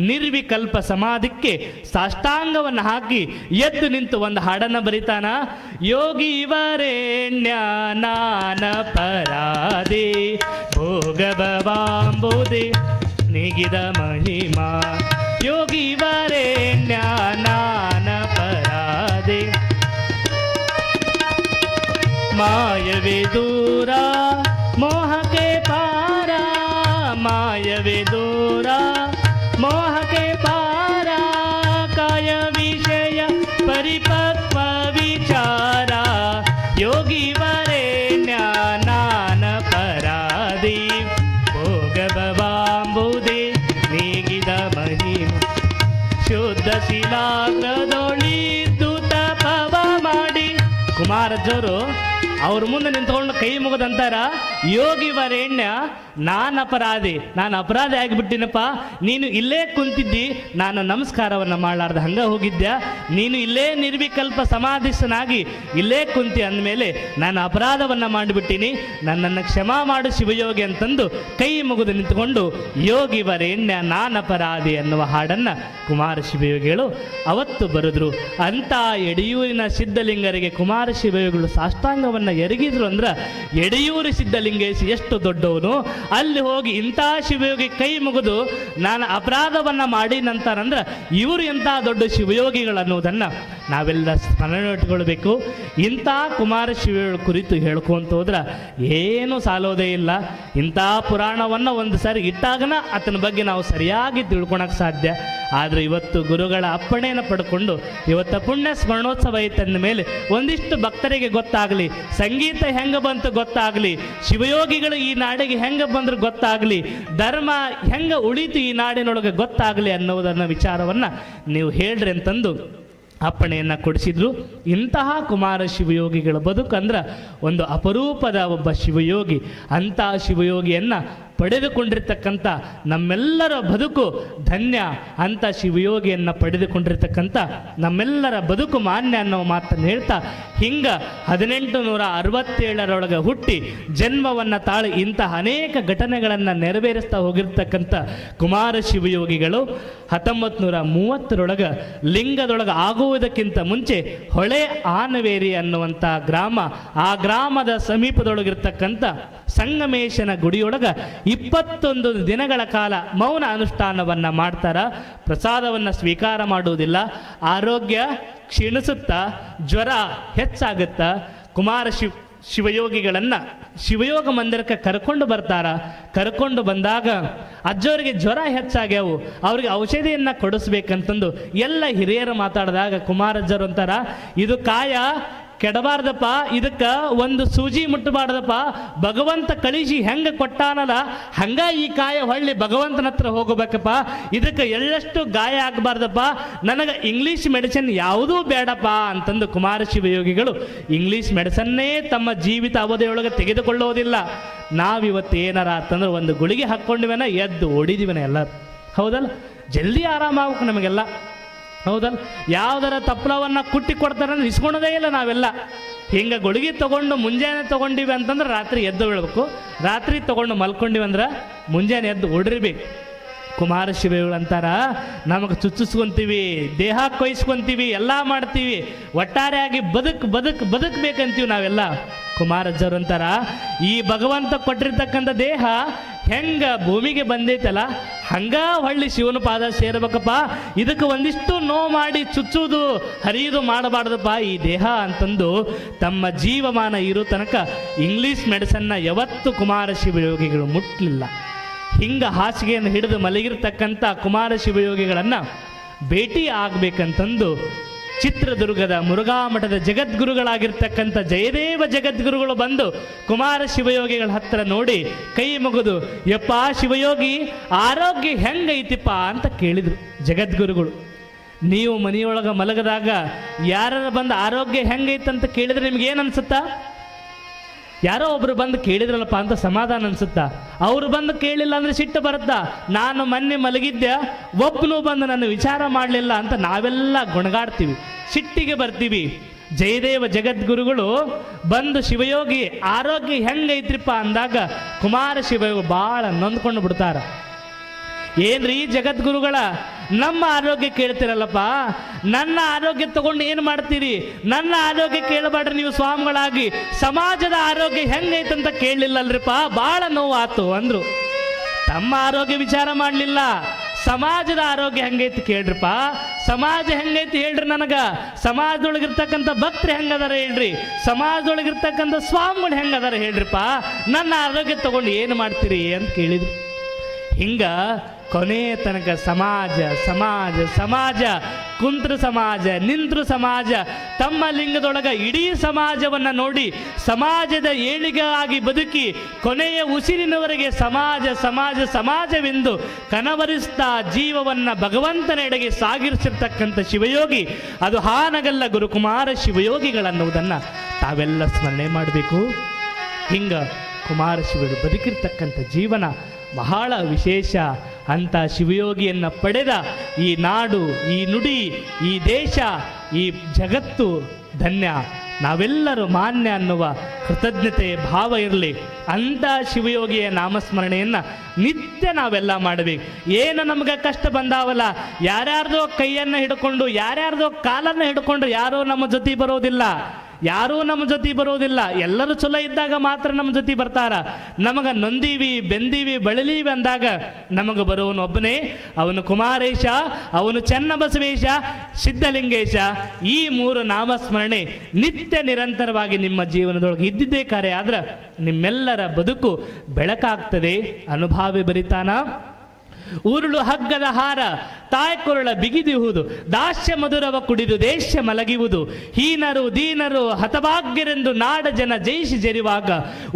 ನಿರ್ವಿಕಲ್ಪ ಸಮಾಧಿಕ್ಕೆ ಸಾಷ್ಟಾಂಗವನ್ನು ಹಾಕಿ ಎದ್ದು ನಿಂತು ಒಂದು ಹಾಡನ್ನು ಬರಿತಾನ. ಯೋಗಿ ವರೇಣ್ಯ ನಾನ ಪರಾದೆ ಭೋಗಭವಾಂಬುದೆ ನಿಗಿದ ಮಹಿಮಾ. ಯೋಗಿ ವರೇಣ್ಯ ನಾನ ಪರಾದೆ ಮಾಯವೇ ದೂರ ಮೋಹಕ್ಕೆ ಪಾರ, ಮಾಯವೇ ದೂರ ಮೋಹಕ್ಕೆ ಪಾರ, ಕಾಯ ವಿಷಯ ಪರಿಪಕ್ವ ವಿಚಾರ. ಯೋಗಿ ವರೇಣ್ಯ ನಾನ ಪರಾದಿ ಭೋಗಭವಾಂಬುದೆ ನೀಗಿದ ಮಹಿಮ. ಶುದ್ಧ ಶಿಲಾಗ್ರದೊಳಿದ್ದು ತಪವ ಮಾಡಿ ಕುಮಾರಜ್ಜವರು ಅವ್ರ ಮುಂದೆ ನಿಂತ್ಕೊಂಡು ಕೈ ಮುಗಿದಂತಾರ, ಯೋಗಿ ವರೇಣ್ಯ ನಾನು ಅಪರಾಧಿ ಆಗಿಬಿಟ್ಟಿನಪ್ಪ. ನೀನು ಇಲ್ಲೇ ಕುಂತಿದ್ದಿ, ನಾನು ನಮಸ್ಕಾರವನ್ನು ಮಾಡಲಾರ್ದ ಹಂಗ ಹೋಗಿದ್ದೆ. ನೀನು ಇಲ್ಲೇ ನಿರ್ವಿಕಲ್ಪ ಸಮಾಧಿಸ್ಥನಾಗಿ ಇಲ್ಲೇ ಕುಂತಿ ಅಂದಮೇಲೆ ನಾನು ಅಪರಾಧವನ್ನು ಮಾಡಿಬಿಟ್ಟಿನಿ, ನನ್ನನ್ನು ಕ್ಷಮಾ ಮಾಡು ಶಿವಯೋಗಿ ಅಂತಂದು ಕೈ ಮುಗಿದು ನಿಂತ್ಕೊಂಡು ಯೋಗಿ ವರೇಣ್ಯ ನಾನು ಅಪರಾಧಿ ಅನ್ನುವ ಹಾಡನ್ನು ಕುಮಾರ ಶಿವಯೋಗಿಗಳು ಅವತ್ತು ಬರೆದ್ರು. ಅಂತ ಎಡೆಯೂರಿನ ಸಿದ್ಧಲಿಂಗರಿಗೆ ಕುಮಾರ ಶಿವಯೋಗಿಗಳು ಸಾಷ್ಟಾಂಗವನ್ನು ಎರಗಿದ್ರು ಅಂದ್ರೆ ಎಡೆಯೂರು ಸಿದ್ಧಲಿಂಗೇಶ್ ಎಷ್ಟು ದೊಡ್ಡವನು, ಅಲ್ಲಿ ಹೋಗಿ ಇಂಥ ಶಿವಯೋಗಿ ಕೈ ಮುಗಿದು ನಾನು ಅಪರಾಧವನ್ನು ಮಾಡಿ ನಂತರಂದ್ರೆ ಇವರು ಎಂಥ ದೊಡ್ಡ ಶಿವಯೋಗಿಗಳು ಅನ್ನೋದನ್ನು ನಾವೆಲ್ಲ ಸ್ಮರಣೆ ಇಟ್ಕೊಳ್ಬೇಕು. ಇಂಥ ಕುಮಾರ ಶಿವಯೋಗಿಗಳ ಕುರಿತು ಹೇಳ್ಕೊಂತ ಹೋದ್ರೆ ಏನೂ ಸಾಲೋದೇ ಇಲ್ಲ. ಇಂಥ ಪುರಾಣವನ್ನು ಒಂದು ಸಾರಿ ಇಟ್ಟಾಗನ ಆತನ ಬಗ್ಗೆ ನಾವು ಸರಿಯಾಗಿ ತಿಳ್ಕೊಳಕ್ಕೆ ಸಾಧ್ಯ. ಆದರೆ ಇವತ್ತು ಗುರುಗಳ ಅಪ್ಪಣೆಯನ್ನು ಪಡ್ಕೊಂಡು ಇವತ್ತು ಪುಣ್ಯ ಸ್ಮರಣೋತ್ಸವ ಐತಂದ ಮೇಲೆ ಒಂದಿಷ್ಟು ಭಕ್ತರಿಗೆ ಗೊತ್ತಾಗಲಿ, ಸಂಗೀತ ಹೆಂಗೆ ಬಂತು ಗೊತ್ತಾಗಲಿ, ಶಿವಯೋಗಿಗಳು ಈ ನಾಡಿಗೆ ಹೆಂಗೆ ಬಂದ್ರು ಗೊತ್ತಾಗಲಿ, ಧರ್ಮ ಹೆಂಗೆ ಉಳಿತು ಈ ನಾಡಿನೊಳಗೆ ಗೊತ್ತಾಗಲಿ ಅನ್ನೋದನ್ನ ವಿಚಾರವನ್ನು ನೀವು ಹೇಳ್ರಿ ಅಂತಂದು ಅಪ್ಪಣೆಯನ್ನು ಕೊಡಿಸಿದ್ರು. ಇಂತಹ ಕುಮಾರ ಶಿವಯೋಗಿಗಳ ಬದುಕಂದ್ರೆ ಒಂದು ಅಪರೂಪದ ಒಬ್ಬ ಶಿವಯೋಗಿ. ಅಂಥ ಶಿವಯೋಗಿಯನ್ನು ಪಡೆದುಕೊಂಡಿರ್ತಕ್ಕಂಥ ನಮ್ಮೆಲ್ಲರ ಬದುಕು ಧನ್ಯ. ಅಂಥ ಶಿವಯೋಗಿಯನ್ನು ಪಡೆದುಕೊಂಡಿರ್ತಕ್ಕಂಥ ನಮ್ಮೆಲ್ಲರ ಬದುಕು ಮಾನ್ಯ ಅನ್ನೋ ಮಾತನ್ನು ಹೇಳ್ತಾ, ಹಿಂಗ 1867 ಹುಟ್ಟಿ ಜನ್ಮವನ್ನು ತಾಳಿ ಇಂತಹ ಅನೇಕ ಘಟನೆಗಳನ್ನು ನೆರವೇರಿಸ್ತಾ ಹೋಗಿರ್ತಕ್ಕಂಥ ಕುಮಾರ ಶಿವಯೋಗಿಗಳು 1930 ಲಿಂಗದೊಳಗೆ ಆಗುವುದಕ್ಕಿಂತ ಮುಂಚೆ ಹೊಳೆ ಆನವೇರಿ ಅನ್ನುವಂಥ ಗ್ರಾಮ, ಆ ಗ್ರಾಮದ ಸಮೀಪದೊಳಗಿರ್ತಕ್ಕಂಥ ಸಂಗಮೇಶನ ಗುಡಿಯೊಳಗೆ 21 ದಿನಗಳ ಕಾಲ ಮೌನ ಅನುಷ್ಠಾನವನ್ನು ಮಾಡ್ತಾರ. ಪ್ರಸಾದವನ್ನು ಸ್ವೀಕಾರ ಮಾಡುವುದಿಲ್ಲ. ಆರೋಗ್ಯ ಕ್ಷೀಣಿಸುತ್ತಾ, ಜ್ವರ ಹೆಚ್ಚಾಗುತ್ತಾ ಕುಮಾರ ಶಿವಯೋಗಿಗಳನ್ನು ಶಿವಯೋಗ ಮಂದಿರಕ್ಕೆ ಕರ್ಕೊಂಡು ಬರ್ತಾರ. ಕರ್ಕೊಂಡು ಬಂದಾಗ ಅಜ್ಜವರಿಗೆ ಜ್ವರ ಹೆಚ್ಚಾಗ್ಯಾವು, ಅವ್ರಿಗೆ ಔಷಧಿಯನ್ನು ಕೊಡಿಸ್ಬೇಕಂತಂದು ಎಲ್ಲ ಹಿರಿಯರು ಮಾತಾಡಿದಾಗ ಕುಮಾರಜ್ಜರು ಅಂತಾರ, ಇದು ಕಾಯ ಕೆಡಬಾರ್ದಪ್ಪ, ಇದಕ್ಕೆ ಒಂದು ಸೂಜಿ ಮುಟ್ಟಬಾರ್ದಪ್ಪ, ಭಗವಂತ ಕಳಿಸಿ ಹೆಂಗೆ ಕೊಟ್ಟಾನಲ್ಲ ಹಂಗ ಈ ಕಾಯ ಹೊಳ್ಳಿ ಭಗವಂತನ ಹತ್ರ ಹೋಗಬೇಕಪ್ಪ, ಇದಕ್ಕೆ ಎಳ್ಳಷ್ಟು ಗಾಯ ಆಗಬಾರ್ದಪ್ಪ, ನನಗೆ ಇಂಗ್ಲೀಷ್ ಮೆಡಿಸಿನ್ ಯಾವುದೂ ಬೇಡಪ್ಪ ಅಂತಂದು ಕುಮಾರ ಶಿವಯೋಗಿಗಳು ಇಂಗ್ಲೀಷ್ ಮೆಡಿಸನ್ನೇ ತಮ್ಮ ಜೀವಿತ ಅವಧಿಯೊಳಗೆ ತೆಗೆದುಕೊಳ್ಳೋದಿಲ್ಲ. ನಾವಿವತ್ತು ಏನಾರ ಅಂತಂದ್ರೆ ಒಂದು ಗುಳಿಗೆ ಹಾಕ್ಕೊಂಡಿವೇನ ಎದ್ದು ಓಡಿದಿವನ ಎಲ್ಲರೂ, ಹೌದಲ್ಲ? ಜಲ್ದಿ ಆರಾಮಾಗಬೇಕು ನಮಗೆಲ್ಲ, ಹೌದಲ್ಲ? ಯಾವುದರ ತಪ್ಪಲವನ್ನು ಕುಟ್ಟಿ ಕೊಡ್ತಾರಂದ್ರೆ ಇಸ್ಕೊಳೋದೇ ಇಲ್ಲ ನಾವೆಲ್ಲ. ಹಿಂಗೆ ಗುಳಿಗೆ ತೊಗೊಂಡು ಮುಂಜಾನೆ ತೊಗೊಂಡಿವಿ ಅಂತಂದ್ರೆ ರಾತ್ರಿ ಎದ್ದು ಬೀಳ್ಬೇಕು, ರಾತ್ರಿ ತೊಗೊಂಡು ಮಲ್ಕೊಂಡಿವಿ ಅಂದ್ರೆ ಮುಂಜಾನೆ ಎದ್ದು ಓಡಿರ್ಬೇಕು. ಕುಮಾರ ಶಿವಯೋಗಿಗಳು ಅಂತಾರ, ನಮಗೆ ಚುಚ್ಚಿಸ್ಕೊಂತೀವಿ, ದೇಹ ಕೊಯ್ಸ್ಕೊಂತೀವಿ, ಎಲ್ಲ ಮಾಡ್ತೀವಿ, ಒಟ್ಟಾರೆಯಾಗಿ ಬದುಕಬೇಕಂತೀವಿ ನಾವೆಲ್ಲ. ಕುಮಾರಜ್ಜರು ಅಂತಾರ, ಈ ಭಗವಂತ ಕೊಟ್ಟಿರ್ತಕ್ಕಂಥ ದೇಹ ಹೆಂಗ ಭೂಮಿಗೆ ಬಂದೈತಲ್ಲ ಹಂಗ ಹೊಳ್ಳಿ ಶಿವನ ಪಾದ ಸೇರ್ಬೇಕಪ್ಪ, ಇದಕ್ಕೆ ಒಂದಿಷ್ಟು ನೋವು ಮಾಡಿ ಚುಚ್ಚುವುದು ಹರಿಯುವುದು ಮಾಡಬಾರ್ದಪ್ಪ ಈ ದೇಹ ಅಂತಂದು ತಮ್ಮ ಜೀವಮಾನ ಇರೋ ತನಕ ಇಂಗ್ಲೀಷ್ ಮೆಡಿಸನ್ನ ಯಾವತ್ತು ಕುಮಾರ ಶಿವಯೋಗಿಗಳು ಮುಟ್ಟಲಿಲ್ಲ. ಹಿಂಗ ಹಾಸಿಗೆಯನ್ನು ಹಿಡಿದು ಮಲಗಿರ್ತಕ್ಕಂಥ ಕುಮಾರ ಶಿವಯೋಗಿಗಳನ್ನು ಭೇಟಿ ಆಗಬೇಕಂತಂದು ಚಿತ್ರದುರ್ಗದ ಮುರುಘಾ ಮಠದ ಜಗದ್ಗುರುಗಳಾಗಿರ್ತಕ್ಕಂಥ ಜಯದೇವ ಜಗದ್ಗುರುಗಳು ಬಂದು ಕುಮಾರ ಶಿವಯೋಗಿಗಳ ಹತ್ರ ನೋಡಿ ಕೈ ಮುಗಿದು, ಯಪ್ಪ ಶಿವಯೋಗಿ ಆರೋಗ್ಯ ಹೆಂಗೈತಿಪ್ಪ ಅಂತ ಕೇಳಿದರು ಜಗದ್ಗುರುಗಳು. ನೀವು ಮನೆಯೊಳಗೆ ಮಲಗದಾಗ ಯಾರು ಬಂದು ಆರೋಗ್ಯ ಹೆಂಗೈತಂತ ಕೇಳಿದ್ರೆ ನಿಮ್ಗೆ ಏನು ಅನ್ಸುತ್ತಾ? ಯಾರೋ ಒಬ್ರು ಬಂದು ಕೇಳಿದ್ರಲ್ಲಪ್ಪ ಅಂತ ಸಮಾಧಾನ ಅನ್ಸುತ್ತಾ? ಅವರು ಬಂದು ಕೇಳಿಲ್ಲ ಅಂದ್ರೆ ಸಿಟ್ಟು ಬರುತ್ತಾ? ನಾನು ಮೊನ್ನೆ ಮಲಗಿದ್ದೆ, ಒಬ್ಬನು ಬಂದು ನನ್ನ ವಿಚಾರ ಮಾಡಲಿಲ್ಲ ಅಂತ ನಾವೆಲ್ಲ ಗುಣಗಾಡ್ತೀವಿ, ಸಿಟ್ಟಿಗೆ ಬರ್ತೀವಿ. ಜಯದೇವ ಜಗದ್ಗುರುಗಳು ಬಂದು ಶಿವಯೋಗಿ ಆರೋಗ್ಯ ಹೆಂಗೈತ್ರಿಪ್ಪ ಅಂದಾಗ ಕುಮಾರ ಶಿವಯೋಗಿ ಭಾಳ ನೊಂದ್ಕೊಂಡು ಬಿಡ್ತಾರ. ಏನ್ರಿ ಜಗದ್ಗುರುಗಳ, ನಮ್ಮ ಆರೋಗ್ಯ ಕೇಳ್ತಿರಲ್ಲಪ್ಪ, ನನ್ನ ಆರೋಗ್ಯ ತಗೊಂಡು ಏನು ಮಾಡ್ತೀರಿ? ನನ್ನ ಆರೋಗ್ಯ ಕೇಳಬೇಡ್ರಿ ನೀವು ಸ್ವಾಮಿಗಳಾಗಿ, ಸಮಾಜದ ಆರೋಗ್ಯ ಹೆಂಗೈತಂತ ಕೇಳಲಿಲ್ಲಲ್ರಿಪ್ಪ, ಭಾಳ ನೋವಾತು ಅಂದರು. ತಮ್ಮ ಆರೋಗ್ಯ ವಿಚಾರ ಮಾಡಲಿಲ್ಲ, ಸಮಾಜದ ಆರೋಗ್ಯ ಹೆಂಗೈತಿ ಕೇಳ್ರಿಪ್ಪ. ಸಮಾಜ ಹೆಂಗೈತಿ ಹೇಳ್ರಿ ನನಗೆ, ಸಮಾಜದೊಳಗಿರ್ತಕ್ಕಂಥ ಭಕ್ತರು ಹೆಂಗದಾರ ಹೇಳ್ರಿ, ಸಮಾಜದೊಳಗಿರ್ತಕ್ಕಂಥ ಸ್ವಾಮಿಗಳು ಹೆಂಗದಾರ ಹೇಳ್ರಿಪ್ಪ, ನನ್ನ ಆರೋಗ್ಯ ತಗೊಂಡು ಏನು ಮಾಡ್ತೀರಿ ಅಂತ ಕೇಳಿದ್ರು. ಹಿಂಗ ಕೊನೆಯ ತನಕ ಸಮಾಜ ಸಮಾಜ ಸಮಾಜ, ಕುಂತ್ರು ಸಮಾಜ, ನಿಂತ್ರು ಸಮಾಜ, ತಮ್ಮ ಲಿಂಗದೊಳಗ ಇಡೀ ಸಮಾಜವನ್ನು ನೋಡಿ ಸಮಾಜದ ಏಳಿಗೆಯಾಗಿ ಬದುಕಿ ಕೊನೆಯ ಉಸಿರಿನವರೆಗೆ ಸಮಾಜ ಸಮಾಜ ಸಮಾಜವೆಂದು ಕನವರಿಸ್ತಾ ಜೀವವನ್ನು ಭಗವಂತನೆಡೆಗೆ ಸಾಗಿರಿಸಿರ್ತಕ್ಕಂಥ ಶಿವಯೋಗಿ ಅದು ಹಾನಗಲ್ಲ ಗುರುಕುಮಾರ ಶಿವಯೋಗಿಗಳನ್ನುವುದನ್ನು ತಾವೆಲ್ಲ ಸ್ಮರಣೆ ಮಾಡಬೇಕು. ಹಿಂಗ ಕುಮಾರ ಶಿವರು ಬದುಕಿರ್ತಕ್ಕಂಥ ಜೀವನ ಬಹಳ ವಿಶೇಷ. ಅಂಥ ಶಿವಯೋಗಿಯನ್ನು ಪಡೆದ ಈ ನಾಡು, ಈ ನುಡಿ, ಈ ದೇಶ, ಈ ಜಗತ್ತು ಧನ್ಯ. ನಾವೆಲ್ಲರೂ ಮಾನ್ಯ ಅನ್ನುವ ಕೃತಜ್ಞತೆ ಭಾವ ಇರಲಿ. ಅಂಥ ಶಿವಯೋಗಿಯ ನಾಮಸ್ಮರಣೆಯನ್ನು ನಿತ್ಯ ನಾವೆಲ್ಲ ಮಾಡಬೇಕು. ಏನು ನಮ್ಗೆ ಕಷ್ಟ ಬಂದಾವಲ್ಲ, ಯಾರ್ಯಾರ್ದೋ ಕೈಯನ್ನು ಹಿಡ್ಕೊಂಡು ಯಾರ್ಯಾರ್ದೋ ಕಾಲನ್ನು ಹಿಡ್ಕೊಂಡು ಯಾರೂ ನಮ್ಮ ಜೊತೆ ಬರೋದಿಲ್ಲ, ಯಾರೂ ನಮ್ಮ ಜೊತೆ ಬರೋದಿಲ್ಲ. ಎಲ್ಲರೂ ಚಲೋ ಇದ್ದಾಗ ಮಾತ್ರ ನಮ್ಮ ಜೊತೆ ಬರ್ತಾರ. ನಮಗೆ ನೊಂದೀವಿ, ಬೆಂದೀವಿ, ಬಳಲೀವಿ ಅಂದಾಗ ನಮಗೆ ಬರೋನು ಒಬ್ಬನೇ, ಅವನು ಕುಮಾರೇಶ, ಅವನು ಚೆನ್ನಬಸವೇಶ, ಸಿದ್ಧಲಿಂಗೇಶ. ಈ ಮೂರು ನಾಮಸ್ಮರಣೆ ನಿತ್ಯ ನಿರಂತರವಾಗಿ ನಿಮ್ಮ ಜೀವನದೊಳಗೆ ಇದ್ದಿದ್ದೇ ಕಾರ್ಯ ಆದ್ರೆ ನಿಮ್ಮೆಲ್ಲರ ಬದುಕು ಬೆಳಕಾಗ್ತದೆ. ಅನುಭಾವಿ ಬರಿತಾನ. ಉರುಳು ಹಗ್ಗದ ಹಾರ ತಾಯ್ಕೊರಳ ಬಿಗಿದಿಹುದು, ದಾಸ್ಯ ಮಧುರವ ಕುಡಿದು ದೇಶ ಮಲಗಿವುದು. ಹೀನರು ದೀನರು ಹತಭಾಗ್ಯರೆಂದು ನಾಡ ಜನ ಜಯಿಸಿ ಜರಿವಾಗ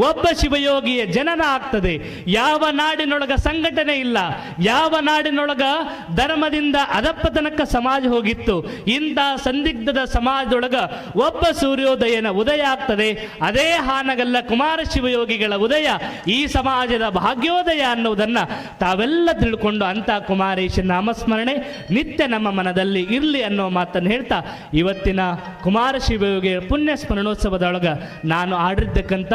ಒಬ್ಬ ಶಿವಯೋಗಿಯ ಜನನ ಆಗ್ತದೆ. ಯಾವ ನಾಡಿನೊಳಗ ಸಂಘಟನೆ ಇಲ್ಲ, ಯಾವ ನಾಡಿನೊಳಗ ಧರ್ಮದಿಂದ ಅಧಪ್ಪತನಕ ಸಮಾಜ ಹೋಗಿತ್ತು, ಇಂಥ ಸಂದಿಗ್ಧದ ಸಮಾಜದೊಳಗ ಒಬ್ಬ ಸೂರ್ಯೋದಯನ ಉದಯ ಆಗ್ತದೆ. ಅದೇ ಹಾನಗಲ್ಲ ಕುಮಾರ ಶಿವಯೋಗಿಗಳ ಉದಯ, ಈ ಸಮಾಜದ ಭಾಗ್ಯೋದಯ ಅನ್ನುವುದನ್ನು ತಾವೆಲ್ಲ ತಿಳ್ಕೊಂಡು ಅಂತ ಕುಮಾರೇಶ ನಾಮಸ್ಮರಣೆ ನಿತ್ಯ ನಮ್ಮ ಮನದಲ್ಲಿ ಇರಲಿ ಅನ್ನೋ ಮಾತನ್ನು ಹೇಳ್ತಾ, ಇವತ್ತಿನ ಕುಮಾರ ಶಿವಯೋಗಿಯ ಪುಣ್ಯ ಸ್ಮರಣೋತ್ಸವದೊಳಗೆ ನಾನು ಆಡಿರ್ತಕ್ಕಂಥ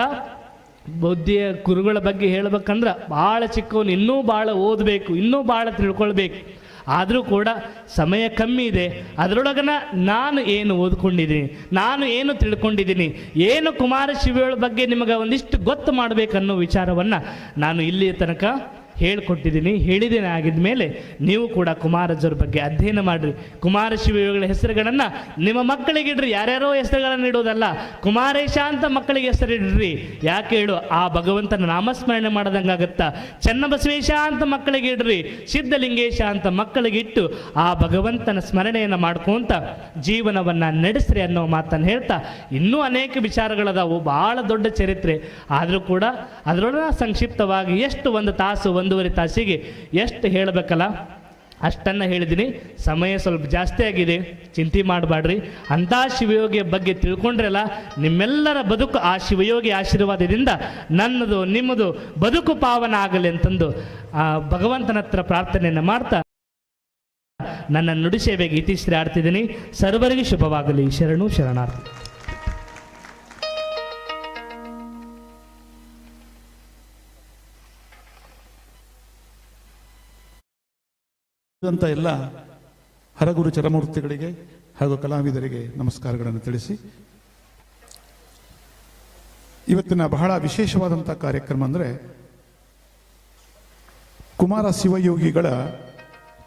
ಬೌದ್ಧಿಯ ಗುರುಗಳ ಬಗ್ಗೆ ಹೇಳ್ಬೇಕಂದ್ರೆ ಭಾಳ ಚಿಕ್ಕವನು, ಇನ್ನೂ ಭಾಳ ಓದಬೇಕು, ಇನ್ನೂ ಭಾಳ ತಿಳ್ಕೊಳ್ಬೇಕು. ಆದರೂ ಕೂಡ ಸಮಯ ಕಮ್ಮಿ ಇದೆ. ಅದರೊಳಗನ ನಾನು ಏನು ಓದ್ಕೊಂಡಿದ್ದೀನಿ, ನಾನು ಏನು ತಿಳ್ಕೊಂಡಿದ್ದೀನಿ, ಏನು ಕುಮಾರ ಶಿವಯೋಳ ಬಗ್ಗೆ ನಿಮಗೆ ಒಂದಿಷ್ಟು ಗೊತ್ತು ಮಾಡಬೇಕನ್ನೋ ವಿಚಾರವನ್ನು ನಾನು ಇಲ್ಲಿಯ ತನಕ ಹೇಳಿಕೊಟ್ಟಿದ್ದೀನಿ, ಹೇಳಿದ್ದೇನೆ. ಆಗಿದ ಮೇಲೆ ನೀವು ಕೂಡ ಕುಮಾರಜರ ಬಗ್ಗೆ ಅಧ್ಯಯನ ಮಾಡಿರಿ. ಕುಮಾರ ಶಿವಯೋಗಿಗಳ ಹೆಸರುಗಳನ್ನು ನಿಮ್ಮ ಮಕ್ಕಳಿಗಿಡ್ರಿ. ಯಾರ್ಯಾರೋ ಹೆಸರುಗಳನ್ನು ಇಡೋದಲ್ಲ, ಕುಮಾರೇಶ ಅಂತ ಮಕ್ಕಳಿಗೆ ಹೆಸರಿಡ್ರಿ. ಯಾಕೆ ಹೇಳು, ಆ ಭಗವಂತನ ನಾಮಸ್ಮರಣೆ ಮಾಡೋದಂಗಾಗತ್ತಾ. ಚೆನ್ನಬಸವೇಶ ಅಂತ ಮಕ್ಕಳಿಗೆ ಇಡ್ರಿ, ಸಿದ್ಧಲಿಂಗೇಶ ಅಂತ ಮಕ್ಕಳಿಗಿಟ್ಟು ಆ ಭಗವಂತನ ಸ್ಮರಣೆಯನ್ನು ಮಾಡ್ಕೊಂತ ಜೀವನವನ್ನು ನಡೆಸ್ರಿ ಅನ್ನೋ ಮಾತನ್ನು ಹೇಳ್ತಾ, ಇನ್ನೂ ಅನೇಕ ವಿಚಾರಗಳದಾವು, ಭಾಳ ದೊಡ್ಡ ಚರಿತ್ರೆ. ಆದರೂ ಕೂಡ ಅದರೊಳಗೆ ಸಂಕ್ಷಿಪ್ತವಾಗಿ ಎಷ್ಟು ಒಂದು ತಾಸು, ಒಂದೂವರೆ ತಾಸಿಗೆ ಎಷ್ಟು ಹೇಳಬೇಕಲ್ಲ ಅಷ್ಟನ್ನು ಹೇಳಿದ್ದೀನಿ. ಸಮಯ ಸ್ವಲ್ಪ ಜಾಸ್ತಿ ಆಗಿದೆ, ಚಿಂತೆ ಮಾಡಬೇಡ್ರಿ. ಅಂಥ ಶಿವಯೋಗಿಯ ಬಗ್ಗೆ ತಿಳ್ಕೊಂಡ್ರಲ್ಲ, ನಿಮ್ಮೆಲ್ಲರ ಬದುಕು ಆ ಶಿವಯೋಗಿ ಆಶೀರ್ವಾದದಿಂದ ನನ್ನದು ನಿಮ್ಮದು ಬದುಕು ಪಾವನ ಆಗಲಿ ಅಂತಂದು ಆ ಭಗವಂತನ ಹತ್ರ ಪ್ರಾರ್ಥನೆಯನ್ನು ಮಾಡ್ತಾ ನನ್ನ ನುಡಿ ಸೇವೆಗೆ ಇತಿಶ್ರೀ ಆಡ್ತಿದ್ದೀನಿ. ಸರ್ವರಿಗೆ ಶುಭವಾಗಲಿ. ಶರಣು ಶರಣಾರ್ಥಿ. ಅಂತ ಎಲ್ಲ ಹರಗುರು ಚರಮೂರ್ತಿಗಳಿಗೆ ಹಾಗೂ ಕಲಾವಿದರಿಗೆ ನಮಸ್ಕಾರಗಳನ್ನು ತಿಳಿಸಿ, ಇವತ್ತಿನ ಬಹಳ ವಿಶೇಷವಾದಂಥ ಕಾರ್ಯಕ್ರಮ ಅಂದರೆ ಕುಮಾರ ಶಿವಯೋಗಿಗಳ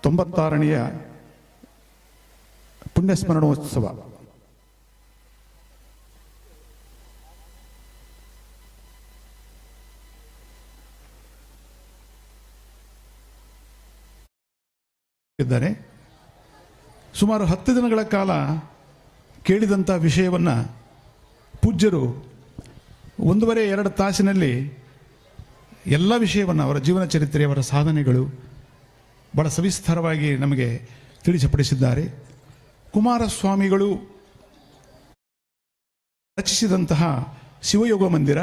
96ನೆಯ ಪುಣ್ಯಸ್ಮರಣೋತ್ಸವ. ಇದ್ದಾರೆ. ಸುಮಾರು 10 ದಿನಗಳ ಕಾಲ ಕೇಳಿದಂಥ ವಿಷಯವನ್ನು ಪೂಜ್ಯರು 1.5-2 ತಾಸಿನಲ್ಲಿ ಎಲ್ಲ ವಿಷಯವನ್ನು, ಅವರ ಜೀವನ ಚರಿತ್ರೆ, ಅವರ ಸಾಧನೆಗಳು ಬಹಳ ಸವಿಸ್ತಾರವಾಗಿ ನಮಗೆ ತಿಳಿಸಿಪಡಿಸಿದ್ದಾರೆ. ಕುಮಾರಸ್ವಾಮಿಗಳು ರಚಿಸಿದಂತಹ ಶಿವಯೋಗ ಮಂದಿರ,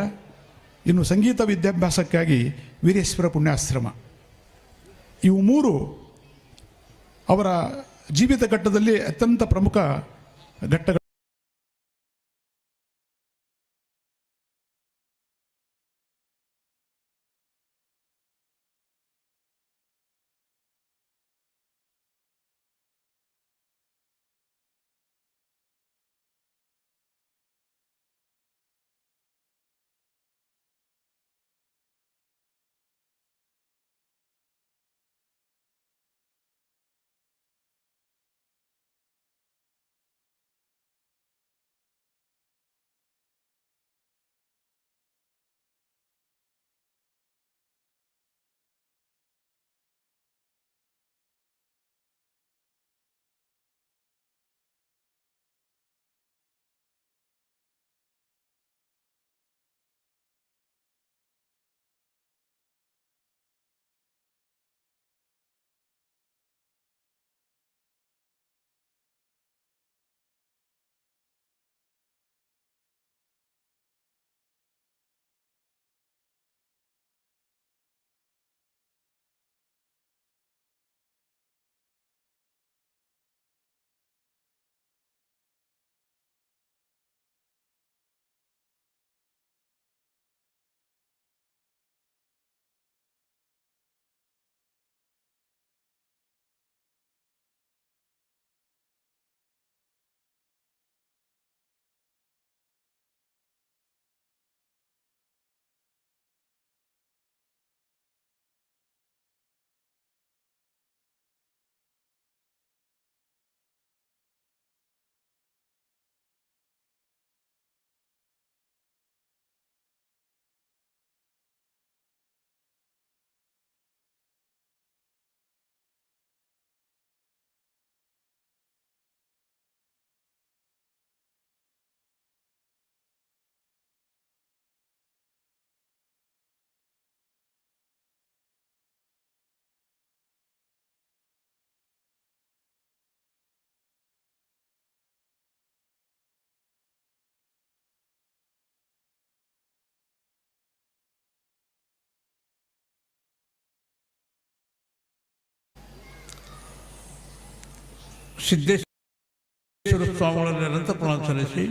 ಇನ್ನು ಸಂಗೀತ ವಿದ್ಯಾಭ್ಯಾಸಕ್ಕಾಗಿ ವೀರೇಶ್ವರ ಪುಣ್ಯಾಶ್ರಮ, ಇವು ಮೂರು ಅವರ ಜೀವಿತ ಘಟ್ಟದಲ್ಲಿ ಅತ್ಯಂತ ಪ್ರಮುಖ ಘಟ್ಟಗಳು. ಸಿದ್ದೇಶ್ವರ ಸ್ವಾಮಿಗಳಲ್ಲಿ ಅನಂತ ಪ್ರಣಾಮ ಸಲ್ಲಿಸಿ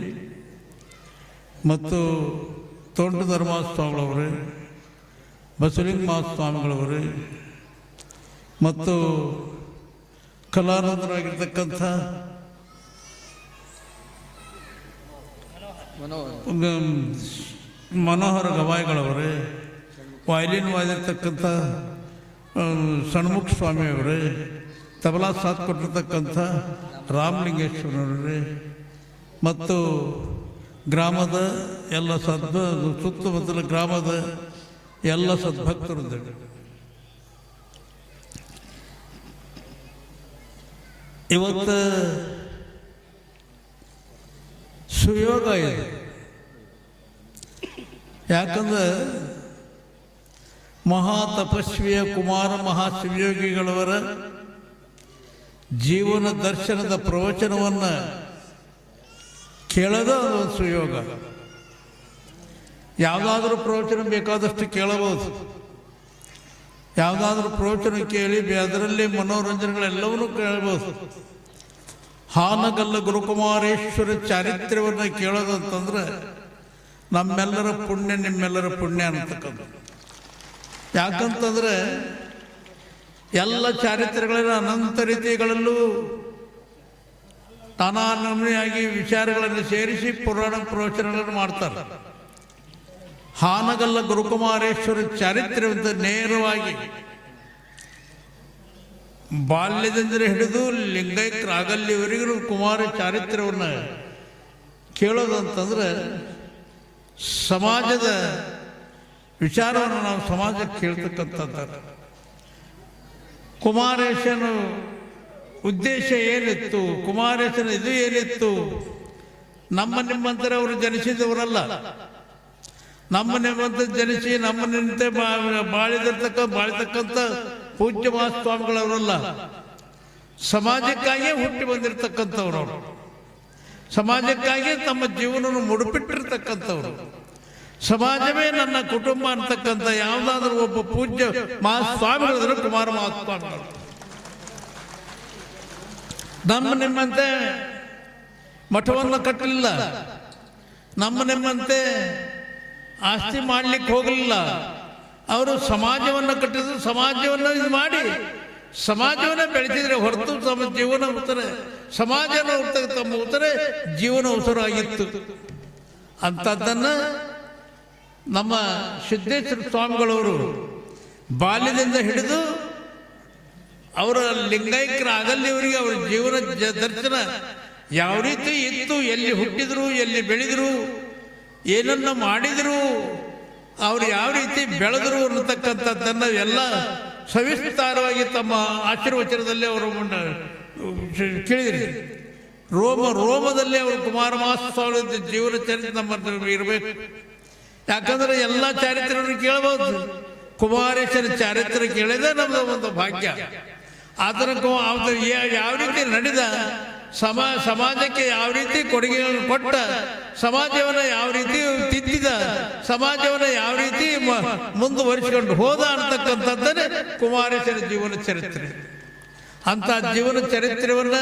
ಮತ್ತು ತೋಂಟ ಧರ್ಮರಾಜ ಸ್ವಾಮಿಗಳವರೇ, ಬಸವಲಿಂಗ ಮಹಾಸ್ವಾಮಿಗಳವರೇ ಮತ್ತು ಕಲಾನಂದರಾಗಿರ್ತಕ್ಕಂಥ ಮನೋಹರ ಗವಾಯಿಗಳವರೇ, ವಯಲಿನ್ ವಾದಿರ್ತಕ್ಕಂಥ ಷಣ್ಮುಖ ಸ್ವಾಮಿಯವರೇ, ತಬಲಾ ಸಾಥ್ ಕೊಟ್ಟಿರ್ತಕ್ಕಂಥ ರಾಮಲಿಂಗೇಶ್ವರರೇ ಮತ್ತು ಗ್ರಾಮದ ಎಲ್ಲ ಸುತ್ತಮುತ್ತಲ ಗ್ರಾಮದ ಎಲ್ಲ ಸದ್ಭಕ್ತರು, ಇವತ್ತು ಸುಯೋಗ ಇದೆ. ಯಾಕಂದ್ರೆ ಮಹಾ ತಪಸ್ವಿಯ ಕುಮಾರ ಮಹಾಶಿವಯೋಗಿಗಳವರ ಜೀವನ ದರ್ಶನದ ಪ್ರವಚನವನ್ನು ಕೇಳೋದು ಅದೊಂದು ಸುಯೋಗ. ಯಾವುದಾದ್ರೂ ಪ್ರವಚನ ಬೇಕಾದಷ್ಟು ಕೇಳಬಹುದು, ಯಾವುದಾದ್ರೂ ಪ್ರವಚನ ಕೇಳಿ ಅದರಲ್ಲಿ ಮನೋರಂಜನೆಗಳೆಲ್ಲವನ್ನೂ ಕೇಳಬಹುದು. ಹಾನಗಲ್ಲ ಗುರುಕುಮಾರೇಶ್ವರ ಚಾರಿತ್ರ್ಯವನ್ನು ಕೇಳೋದಂತಂದ್ರೆ ನಮ್ಮೆಲ್ಲರ ಪುಣ್ಯ, ನಿಮ್ಮೆಲ್ಲರ ಪುಣ್ಯ ಅಂತಕ್ಕಂಥ. ಯಾಕಂತಂದ್ರೆ ಎಲ್ಲ ಚಾರಿತ್ರ್ಯಗಳಿಂದ ಅನಂತ ರೀತಿಗಳಲ್ಲೂ ನಾನಾ ನಮೂನೆಯಾಗಿ ವಿಚಾರಗಳನ್ನು ಸೇರಿಸಿ ಪುರಾಣ ಪ್ರವಚನಗಳನ್ನು ಮಾಡ್ತಾರೆ. ಹಾನಗಲ್ಲ ಗುರುಕುಮಾರೇಶ್ವರ ಚಾರಿತ್ರ್ಯವಂತ ನೇರವಾಗಿ ಬಾಲ್ಯದಿಂದ ಹಿಡಿದು ಲಿಂಗೈಕ್ಯರಾಗಲ್ಲಿವರೆಗೂ ಕುಮಾರ ಚಾರಿತ್ರ್ಯವನ್ನು ಕೇಳೋದಂತಂದ್ರೆ ಸಮಾಜದ ವಿಚಾರವನ್ನು ನಾವು ಸಮಾಜಕ್ಕೆ ಕೇಳ್ತಕ್ಕಂಥದ್ದು. ಕುಮಾರೇಶನ ಉದ್ದೇಶ ಏನಿತ್ತು, ಕುಮಾರೇಶನ ಇದು ಏನಿತ್ತು, ನಮ್ಮ ನಿಮ್ಮಂತರ ಅವರು ಜನಿಸಿದವರಲ್ಲ. ನಮ್ಮ ನಿಮ್ಮಂತ ಜನಿಸಿ ನಮ್ಮನಂತೆ ಬಾಳಿತಕ್ಕಂಥ ಪೂಜ್ಯ ಮಹಾಸ್ವಾಮಿಗಳವರಲ್ಲ. ಸಮಾಜಕ್ಕಾಗಿಯೇ ಹುಟ್ಟಿ ಬಂದಿರತಕ್ಕಂಥವ್ರು, ಸಮಾಜಕ್ಕಾಗಿಯೇ ತಮ್ಮ ಜೀವನವನ್ನು ಮುಡುಪಿಟ್ಟಿರ್ತಕ್ಕಂಥವ್ರು. ಸಮಾಜವೇ ನನ್ನ ಕುಟುಂಬ ಅಂತಕ್ಕಂಥ ಯಾವುದಾದ್ರೂ ಒಬ್ಬ ಪೂಜ್ಯ ಮಹಾಸ್ವಾಮಿಗಳಿದ್ರು ಕುಮಾರ ಮಹಾಸ್ವಾಮಿಗಳು. ನಮ್ಮ ನಿಮ್ಮಂತೆ ಮಠವನ್ನು ಕಟ್ಟಲಿಲ್ಲ, ನಮ್ಮ ನಿಮ್ಮಂತೆ ಆಸ್ತಿ ಮಾಡಲಿಕ್ಕೆ ಹೋಗಲಿಲ್ಲ. ಅವರು ಸಮಾಜವನ್ನು ಕಟ್ಟಿದ್ರು, ಸಮಾಜವನ್ನು ಇದು ಮಾಡಿ ಸಮಾಜವನ್ನೇ ಬೆಳೆಸಿದ್ರೆ ಹೊರತು ತಮ್ಮ ಜೀವನ ಉತ್ತರ ಸಮಾಜನ ತಮ್ಮ ಉತ್ತರ ಜೀವನ ಉಸಿರಾಗಿತ್ತು. ಅಂಥದ್ದನ್ನು ನಮ್ಮ ಸಿದ್ದೇಶ್ವರ ಸ್ವಾಮಿಗಳವರು ಬಾಲ್ಯದಿಂದ ಹಿಡಿದು ಅವರ ಲಿಂಗೈಕ್ಯರಾಗಲ್ಲಿವರಿಗೆ ಅವರ ಜೀವನ ದರ್ಶನ ಯಾವ ರೀತಿ ಇತ್ತು, ಎಲ್ಲಿ ಹುಟ್ಟಿದ್ರು, ಎಲ್ಲಿ ಬೆಳೆದರು, ಏನನ್ನ ಮಾಡಿದರು, ಅವರು ಯಾವ ರೀತಿ ಬೆಳೆದರು ಅನ್ನತಕ್ಕಂಥದ್ದನ್ನು ಎಲ್ಲ ಸವಿಸ್ತಾರವಾಗಿ ತಮ್ಮ ಆಶೀರ್ವಚನದಲ್ಲಿ ಅವರು ಕೇಳಿದ್ರಿ. ರೋಮದಲ್ಲಿ ಅವರು ಕುಮಾರ ಮಹಾಸ್ವಾಮಿ ಜೀವನ ಚರಿತ್ರೆ ನಮ್ಮ ಇರಬೇಕು. ಯಾಕಂದ್ರೆ ಎಲ್ಲ ಚಾರಿತ್ರ್ಯವನ್ನು ಕೇಳಬಹುದು, ಕುಮಾರೇಶನ ಚಾರಿತ್ರ್ಯ ಕೇಳಿದ್ರೆ ನಮ್ದು ಒಂದು ಭಾಗ್ಯ. ಆತನ ಯಾವ ರೀತಿ ನಡೆದ, ಸಮಾಜಕ್ಕೆ ಯಾವ ರೀತಿ ಕೊಡುಗೆಗಳನ್ನು ಕೊಟ್ಟ, ಸಮಾಜವನ್ನು ಯಾವ ರೀತಿ ತಿದ್ದಿದ, ಸಮಾಜವನ್ನು ಯಾವ ರೀತಿ ಮುಂದುವರಿಸಿಕೊಂಡು ಹೋದ ಅಂತಕ್ಕಂಥದ್ದನ್ನೇ ಕುಮಾರೇಶನ ಜೀವನ ಚರಿತ್ರೆ. ಅಂಥ ಜೀವನ ಚರಿತ್ರೆಯನ್ನ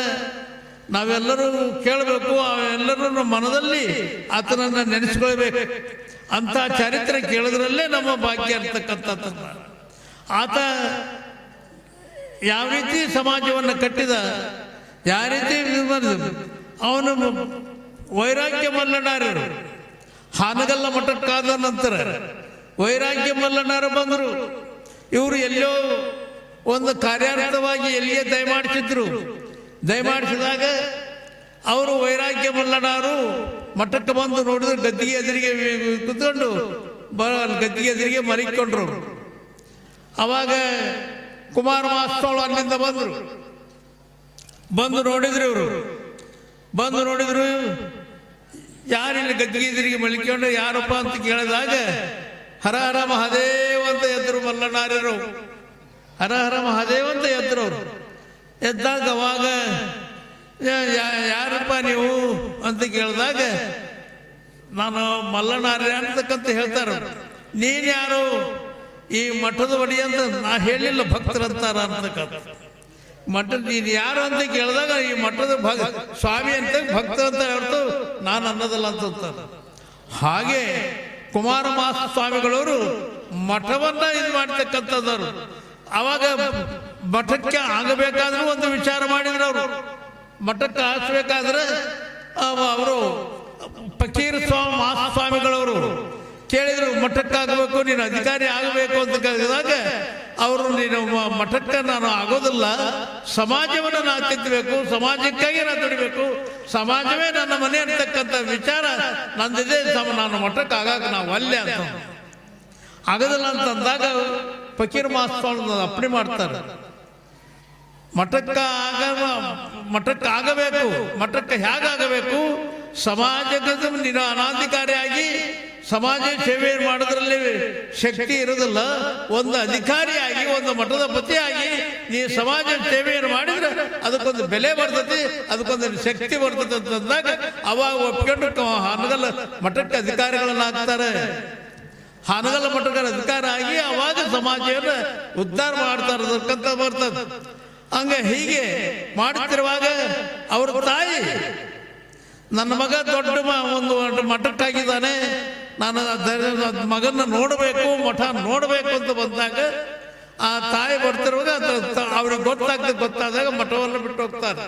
ನಾವೆಲ್ಲರೂ ಕೇಳಬೇಕು, ಎಲ್ಲರೂ ಮನದಲ್ಲಿ ಆತನನ್ನು ನೆನೆಸ್ಕೊಳ್ಬೇಕು. ಅಂಥ ಚರಿತ್ರೆ ಕೇಳಿದ್ರಲ್ಲೇ ನಮ್ಮ ಭಾಗ್ಯ ಅಂತಕ್ಕಂಥದ್ದು. ಆತ ಯಾವ ರೀತಿ ಸಮಾಜವನ್ನು ಕಟ್ಟಿದ, ಯಾವ ರೀತಿ ಅವನು ವೈರಾಗ್ಯ ಮಲ್ಲಣ್ಣಾರರು ಹಾನಗಲ್ಲ ಮಠಕ್ಕಾದ ನಂತರ ವೈರಾಗ್ಯ ಮಲ್ಲಣ್ಣಾರ ಬಂದರು. ಇವರು ಎಲ್ಲೋ ಒಂದು ಕಾರ್ಯಾರ್ಥವಾಗಿ ಎಲ್ಲಿಯೇ ದಯಮಾಡಿಸಿದ್ರು. ದಯಮಾಡಿಸಿದಾಗ ಅವರು ವೈರಾಗ್ಯ ಮಲ್ಲಣ್ಣಾರು ಮಠಕ್ಕೆ ಬಂದು ನೋಡಿದ್ರು, ಗದ್ದಿಗೆ ಎದುರಿಗೆ ಕೂತ್ಕೊಂಡು ಗದ್ದಿಗೆ ಎದುರಿಗೆ ಮರಿಕೊಂಡ್ರು. ಅವಾಗ ಕುಮಾರ ಮಹಾಸ್ವಾಮಿ ಅಲ್ಲಿಂದ ಬಂದರು. ಬಂದು ನೋಡಿದ್ರು, ಇವರು ಬಂದು ನೋಡಿದ್ರು, ಯಾರಿಲ್ಲಿ ಗದ್ದಿಗೆ ಎದುರಿಗೆ ಮಲಿಕೊಂಡು ಯಾರಪ್ಪ ಅಂತ ಕೇಳಿದಾಗ ಹರ ಹರ ಮಹಾದೇವ ಅಂತ ಎದ್ರು ಮಲ್ಲಣ್ಣಾರ್ಯರು. ಹರ ಹರ ಮಹಾದೇವ ಅಂತ ಎದ್ರು ಅವರು. ಎದ್ದಾಗ ಅವಾಗ ಯಾರಪ್ಪ ನೀವು ಅಂತ ಕೇಳಿದಾಗ ನಾನು ಮಲ್ಲಣ್ಣಾರ್ಯ ಅಂತಕ್ಕಂತ ಹೇಳ್ತಾರೆ. ನೀನು ಯಾರು, ಈ ಮಠದ ಒಡಿ ಅಂತ ನಾ ಹೇಳಿಲ್ಲ, ಭಕ್ತರಂತಾರ ಅಂತಕ್ಕಂಥ. ಮಠದ ನೀನು ಯಾರು ಅಂತ ಕೇಳಿದಾಗ ಈ ಮಠದ ಸ್ವಾಮಿ ಅಂತ ಭಕ್ತ ಅಂತ ಹೇಳ್ತು, ನಾನು ಅನ್ನೋದಲ್ಲ ಅಂತಂತಾರೆ. ಹಾಗೆ ಕುಮಾರಮಾಸ ಸ್ವಾಮಿಗಳವರು ಮಠವನ್ನ ಇದು ಮಾಡ್ತಕ್ಕಂಥದ್ದವರು. ಅವಾಗ ಮಠಕ್ಕೆ ಆಗಬೇಕಾದ್ರೂ ಒಂದು ವಿಚಾರ ಮಾಡಿದ್ರು ಅವರು. ಮಠಕ್ಕೆ ಹಾಸ್ಬೇಕಾದ್ರೆ ಅವರು ಫಕೀರ ಸ್ವಾಮಿಗಳವರು ಕೇಳಿದ್ರು, ಮಠಕ್ಕಾಗಬೇಕು, ನೀನು ಅಧಿಕಾರಿ ಆಗಬೇಕು ಅಂತ ಕೇಳಿದಾಗ ಅವರು, ನೀನು ಮಠಕ್ಕೆ ನಾನು ಆಗೋದಿಲ್ಲ, ಸಮಾಜವನ್ನು ನಾನು ತಿದ್ದಬೇಕು, ಸಮಾಜಕ್ಕಾಗಿ ನಾನು ದುಡಿಬೇಕು, ಸಮಾಜವೇ ನನ್ನ ಮನೆ ಅಂತಕ್ಕಂಥ ವಿಚಾರ ನಂದಿದೆ, ನಾನು ಮಠಕ್ಕೆ ಆಗಾಗ ನಾವು ಅಲ್ಲೇ ಅಂತ ಆಗೋದಿಲ್ಲ ಅಂತಂದಾಗ ಫಕೀರ್ ಮಾಸ್ವಾಮಿ ಅಪ್ಪಣೆ ಮಾಡ್ತಾರೆ. ಮಠಕ್ಕೆ ಆಗಬೇಕು, ಮಠಕ್ಕೆ ಹೇಗಾಗಬೇಕು, ಸಮಾಜದ ನೀನು ಅನಾಧಿಕಾರಿಯಾಗಿ ಸಮಾಜ ಸೇವೆ ಮಾಡೋದ್ರಲ್ಲಿ ಶಕ್ತಿ ಇರೋದಿಲ್ಲ, ಒಂದು ಅಧಿಕಾರಿಯಾಗಿ ಒಂದು ಮಠದ ಪತಿಯಾಗಿ ನೀ ಸಮಾಜ ಸೇವೆಯನ್ನು ಮಾಡಿದ್ರೆ ಅದಕ್ಕೊಂದು ಬೆಲೆ ಬರ್ತದೆ, ಅದಕ್ಕೊಂದು ಶಕ್ತಿ ಬರ್ತದೆ ಅಂತಂದಾಗ ಅವಾಗ ಒಪ್ಕೊಂಡು ಹಾನಗಲ್ ಮಠಕ್ಕೆ ಅಧಿಕಾರಿಗಳನ್ನ ಹಾಕ್ತಾರೆ. ಹಾನಗಲ್ ಮಠಗಳ ಅಧಿಕಾರ ಆಗಿ ಅವಾಗ ಸಮಾಜವನ್ನು ಉದ್ಧಾರ ಮಾಡ್ತಾರದಕ್ಕಂತ ಬರ್ತದೆ. ಹಂಗ ಹೀಗೆ ಮಾಡುತ್ತಿರುವಾಗ ಅವ್ರ ತಾಯಿ, ನನ್ನ ಮಗ ದೊಡ್ಡ ಒಂದು ಮಠಕ್ಕಾಗಿದ್ದಾನೆ, ನಾನು ಮಗನ ನೋಡಬೇಕು, ಮಠ ನೋಡಬೇಕು ಅಂತ ಬಂದಾಗ ಆ ತಾಯಿ ಬರ್ತಿರುವಾಗ ಅವ್ರಿಗೆ ಗೊತ್ತಾದಾಗ ಮಠವನ್ನು ಬಿಟ್ಟು ಹೋಗ್ತಾರೆ.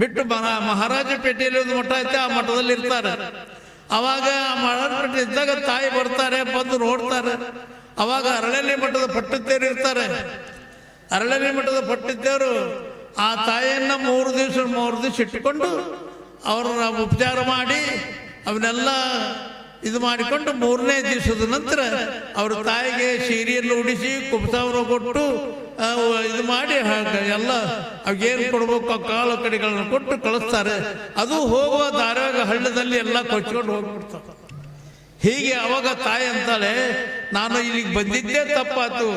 ಬಿಟ್ಟು ಮಹಾರಾಜಪೇಟೆಯಲ್ಲಿ ಒಂದು ಮಠ ಐತೆ, ಆ ಮಠದಲ್ಲಿ ಇರ್ತಾರೆ. ಅವಾಗ ಆ ಮಹಾರಾಜಪೇಟೆ ಇದ್ದಾಗ ತಾಯಿ ಬರ್ತಾರೆ, ಬಂದು ನೋಡ್ತಾರೆ. ಅವಾಗ ಅರಳಲ್ಲಿ ಮಠದ ಪಟ್ಟದ್ದೇವರು ಇರ್ತಾರೆ. ಅರಳಲ್ಲಿ ಮಠದ ಪಟ್ಟದ್ದೇವರು ಆ ತಾಯಿಯನ್ನ ಮೂರು ದಿವಸ ಇಟ್ಟುಕೊಂಡು ಅವ್ರನ್ನ ಉಪಚಾರ ಮಾಡಿ ಅವನ್ನೆಲ್ಲ ಇದು ಮಾಡಿಕೊಂಡು 3ನೇ ದಿವಸದ ನಂತರ ಅವ್ರ ತಾಯಿಗೆ ಸೀರೆಯನ್ನು ಉಡಿಸಿ ಕುಬ್ಸವನ್ನು ಕೊಟ್ಟು ಇದು ಮಾಡಿ ಎಲ್ಲ ಅವ್ಗೇನು ಕೊಡ್ಬೇಕು ಆ ಕಾಳು ಕಡಿಗಳನ್ನು ಕೊಟ್ಟು ಕಳಿಸ್ತಾರೆ. ಅದು ಹೋಗುವ ದಾರ್ಯಾಗ ಹಳ್ಳದಲ್ಲಿ ಎಲ್ಲ ಕೊಚ್ಕೊಂಡು ಹೋಗ್ಬಿಡ್ತಾರೆ. ಹೀಗೆ ಅವಾಗ ತಾಯಿ ಅಂತಾಳೆ, ನಾನು ಇಲ್ಲಿಗೆ ಬಂದಿದ್ದೇ ತಪ್ಪಾತು,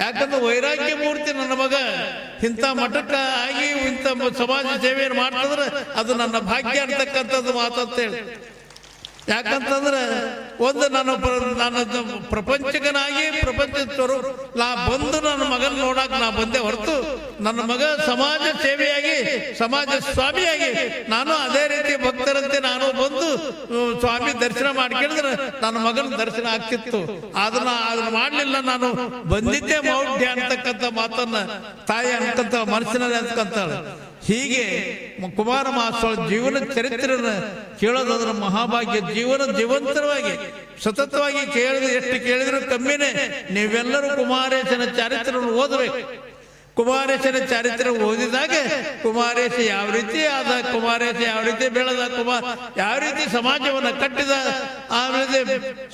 ಯಾಕಂದ್ರೆ ವೈರಾಗ್ಯ ಮೂರ್ತಿ ನನ್ನ ಮಗ ಇಂಥ ಮಠಕ್ಕ ಆಗಿ ಇಂಥ ಸಮಾಜ ಸೇವೆಯನ್ನು ಮಾಡ್ತಿದ್ರೆ ಅದು ನನ್ನ ಭಾಗ್ಯ ಅಂತಕ್ಕಂಥದ್ದು ಮಾತಂತೇಳಿ. ಯಾಕಂತಂದ್ರೆ ಒಂದು ನಾನು ಪ್ರಪಂಚಕನಾಗಿ ಪ್ರಪಂಚದವರು ನಾ ಬಂದು ನನ್ನ ಮಗನ ನೋಡಕ್ ನಾ ಬಂದೆ ಹೊರತು ನನ್ನ ಮಗ ಸಮಾಜ ಸೇವೆಯಾಗಿ ಸಮಾಜ ಸ್ವಾಮಿಯಾಗಿ ನಾನು ಅದೇ ರೀತಿ ಭಕ್ತರಂತೆ ನಾನು ಬಂದು ಸ್ವಾಮಿ ದರ್ಶನ ಮಾಡ್ಕೊಂಡಿದ್ರೆ ನನ್ನ ಮಗನ ದರ್ಶನ ಆಗ್ತಿತ್ತು. ಅದನ್ನ ಮಾಡ್ಲಿಲ್ಲ, ನಾನು ಬಂದಿದ್ದೆ ಮೌಢ್ಯ ಅಂತಕ್ಕಂಥ ಮಾತನ್ನ ತಾಯಿ ಅನ್ಕಂತ ಮನಸ್ಸಿನಲ್ಲಿ ಅನ್ಕಂತಾಳೆ. ಹೀಗೆ ಕುಮಾರ ಮಾಸ್ವಾಮಿ ಜೀವನ ಚರಿತ್ರೆಯನ್ನು ಕೇಳೋದಾದ್ರೆ ಮಹಾಭಾಗ್ಯ. ಜೀವನ ಜೀವಂತರವಾಗಿ ಸತತವಾಗಿ ಎಷ್ಟು ಕೇಳಿದ್ರು ಕಮ್ಮಿನೇ. ನೀವೆಲ್ಲರೂ ಕುಮಾರೇಶನ ಚಾರಿತ್ರ್ಯವನ್ನು ಓದಬೇಕು. ಕುಮಾರೇಶನ ಚಾರಿತ್ರ್ಯ ಓದಿದಾಗ ಕುಮಾರೇಶ ಯಾವ ರೀತಿ ಆದ, ಕುಮಾರೇಶ ಯಾವ ರೀತಿ ಬೆಳೆದ, ಯಾವ ರೀತಿ ಸಮಾಜವನ್ನು ಕಟ್ಟಿದ, ಆಮೇಲೆ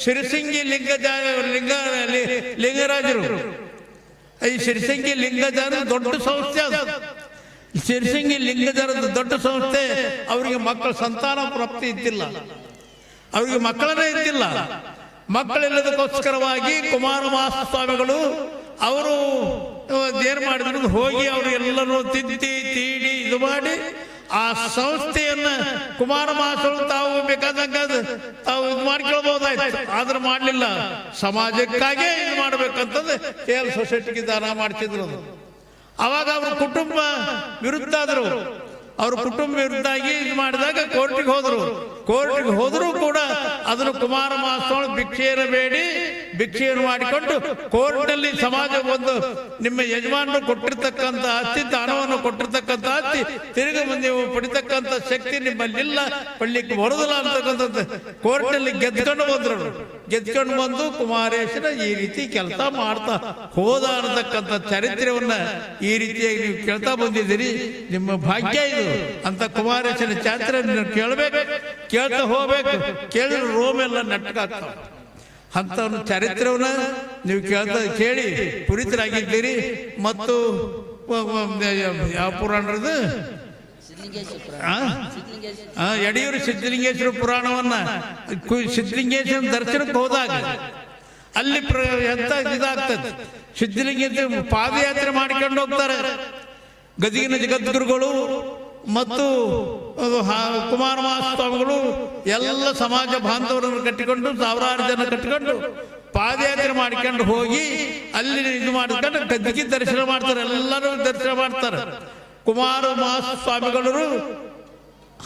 ಶಿರಸಿಂಗಿ ಲಿಂಗರಾಜರು, ಈ ಶಿರಸಿಂಗಿ ಲಿಂಗಜಾರ ದೊಡ್ಡ ಸಂಸ್ಥೆ ಅದು. ಶಿರಸಿಂಗಿ ಲಿಂಗಜಾರದ ದೊಡ್ಡ ಸಂಸ್ಥೆ. ಅವರಿಗೆ ಮಕ್ಕಳ ಸಂತಾನ ಪ್ರಾಪ್ತಿ ಇದ್ದಿಲ್ಲ, ಅವರಿಗೆ ಮಕ್ಕಳನ್ನೇ ಇದ್ದಿಲ್ಲ. ಮಕ್ಕಳೆಲ್ಲದಕ್ಕೋಸ್ಕರವಾಗಿ ಕುಮಾರಮಾಸ ಸ್ವಾಮಿಗಳು ಅವರು ಏನ್ ಮಾಡಿದ್ರು, ಹೋಗಿ ಅವರು ಎಲ್ಲರೂ ತಿದ್ದಿ ತೀಡಿ ಇದು ಮಾಡಿ ಆ ಸಂಸ್ಥೆಯನ್ನ ಕುಮಾರಮಾಸಗಳು ತಾವು ಬೇಕಾದಂಗ ತಾವು ಇದು ಮಾಡ್ಕೊಳ್ಬಹುದಾಯ್ತು, ಆದ್ರೆ ಮಾಡ್ಲಿಲ್ಲ. ಸಮಾಜಕ್ಕಾಗೇ ಇದು ಮಾಡ್ಬೇಕಂತಂದ್ರೆ ಕೇವಲ ಸೊಸೈಟಿಗೆ ದಾನ ಮಾಡ್ತಿದ್ರು. ಅವಾಗ ಅವ್ರ ಕುಟುಂಬ ವಿರುದ್ಧ ಆದ್ರು. ಅವ್ರ ಕುಟುಂಬ ವಿರುದ್ಧ ಆಗಿ ಇದು ಮಾಡಿದಾಗ ಕೋರ್ಟಿಗೆ ಹೋದ್ರು ಕೂಡ ಅದನ್ನು ಕುಮಾರಮಾಸ್ವಾಮಿ ಭಿಕ್ಷೆಯನ್ನು ಬೇಡಿ ಭಿಕ್ಷೆಯನ್ನು ಮಾಡಿಕೊಂಡು ಕೋರ್ಟ್ನಲ್ಲಿ ಸಮಾಜ ಒಂದು ನಿಮ್ಮ ಯಜಮಾನರು ಕೊಟ್ಟಿರ್ತಕ್ಕಂಥ ಆಸ್ತಿ, ದಾನವನ್ನು ಕೊಟ್ಟಿರ್ತಕ್ಕಂಥ ಆಸ್ತಿ ತಿರುಗಿ ನೀವು ಪಡಿತಕ್ಕಂಥ ಶಕ್ತಿ ನಿಮ್ಮಲ್ಲಿಲ್ಲ, ಪಡ್ಲಿಕ್ಕೆ ಬರೋದಿಲ್ಲ ಅಂತಕ್ಕಂಥದ್ದು ಕೋರ್ಟ್ನಲ್ಲಿ ಗೆದ್ಕೊಂಡು ಬಂದು ಕುಮಾರೇಶನ ಈ ರೀತಿ ಕೆಲಸ ಮಾಡ್ತಾ ಹೋದ ಅನ್ನತಕ್ಕಂಥ ಚರಿತ್ರೆಯನ್ನ ಈ ರೀತಿಯಾಗಿ ನೀವು ಕೇಳ್ತಾ ಬಂದಿದ್ದೀರಿ. ನಿಮ್ಮ ಭಾಗ್ಯ ಇದು ಅಂತ ಕುಮಾರೇಶನ ಚಾರಿತ್ರ್ಯ ಕೇಳಬೇಕು, ಕೇಳ್ತಾ ಹೋಗ್ಬೇಕು. ಕೇಳಿದ್ರೆ ರೋಮೆಲ್ಲ ನೆಟ್ಟಗಾಗ್ತಾವ. ಅಂತ ಚರಿತ್ರೆಯನ್ನ ನೀವು ಕೇಳಿ ಪುರಿತರಾಗಿದ್ದೀರಿ. ಮತ್ತು ಯಾವ ಪುರಾಣದ್ದು ಯಡಿಯೂರು ಸಿದ್ಧಲಿಂಗೇಶ್ವರ ಪುರಾಣವನ್ನ ಸಿದ್ಧಲಿಂಗೇಶ್ವರ ದರ್ಶನಕ್ಕೆ ಹೋದಾಗ ಅಲ್ಲಿ ಎಂತ ಇದಾಗ್ತದೆ. ಸಿದ್ಧಲಿಂಗೇಶ್ವರ ಪಾದಯಾತ್ರೆ ಮಾಡಿಕೊಂಡು ಹೋಗ್ತಾರೆ ಗದಗಿನ ಜಗದ್ಗುರುಗಳು ಮತ್ತು ಕುಮಾರಮಾಸ ಸ್ವಾಮಿಗಳು ಎಲ್ಲ ಸಮಾಜ ಬಾಂಧವರನ್ನು ಕಟ್ಟಿಕೊಂಡು 1000 ಜನ ಕಟ್ಟಿಕೊಂಡು ಪಾದಯಾತ್ರೆ ಮಾಡ್ಕೊಂಡು ಹೋಗಿ ಅಲ್ಲಿ ಇದು ಮಾಡ್ಕೊಂಡು ಗದ್ದಿಗೆ ದರ್ಶನ ಮಾಡ್ತಾರೆ, ಎಲ್ಲರೂ ದರ್ಶನ ಮಾಡ್ತಾರೆ. ಕುಮಾರ ಮಹಾಸ್ವಾಮಿಗಳು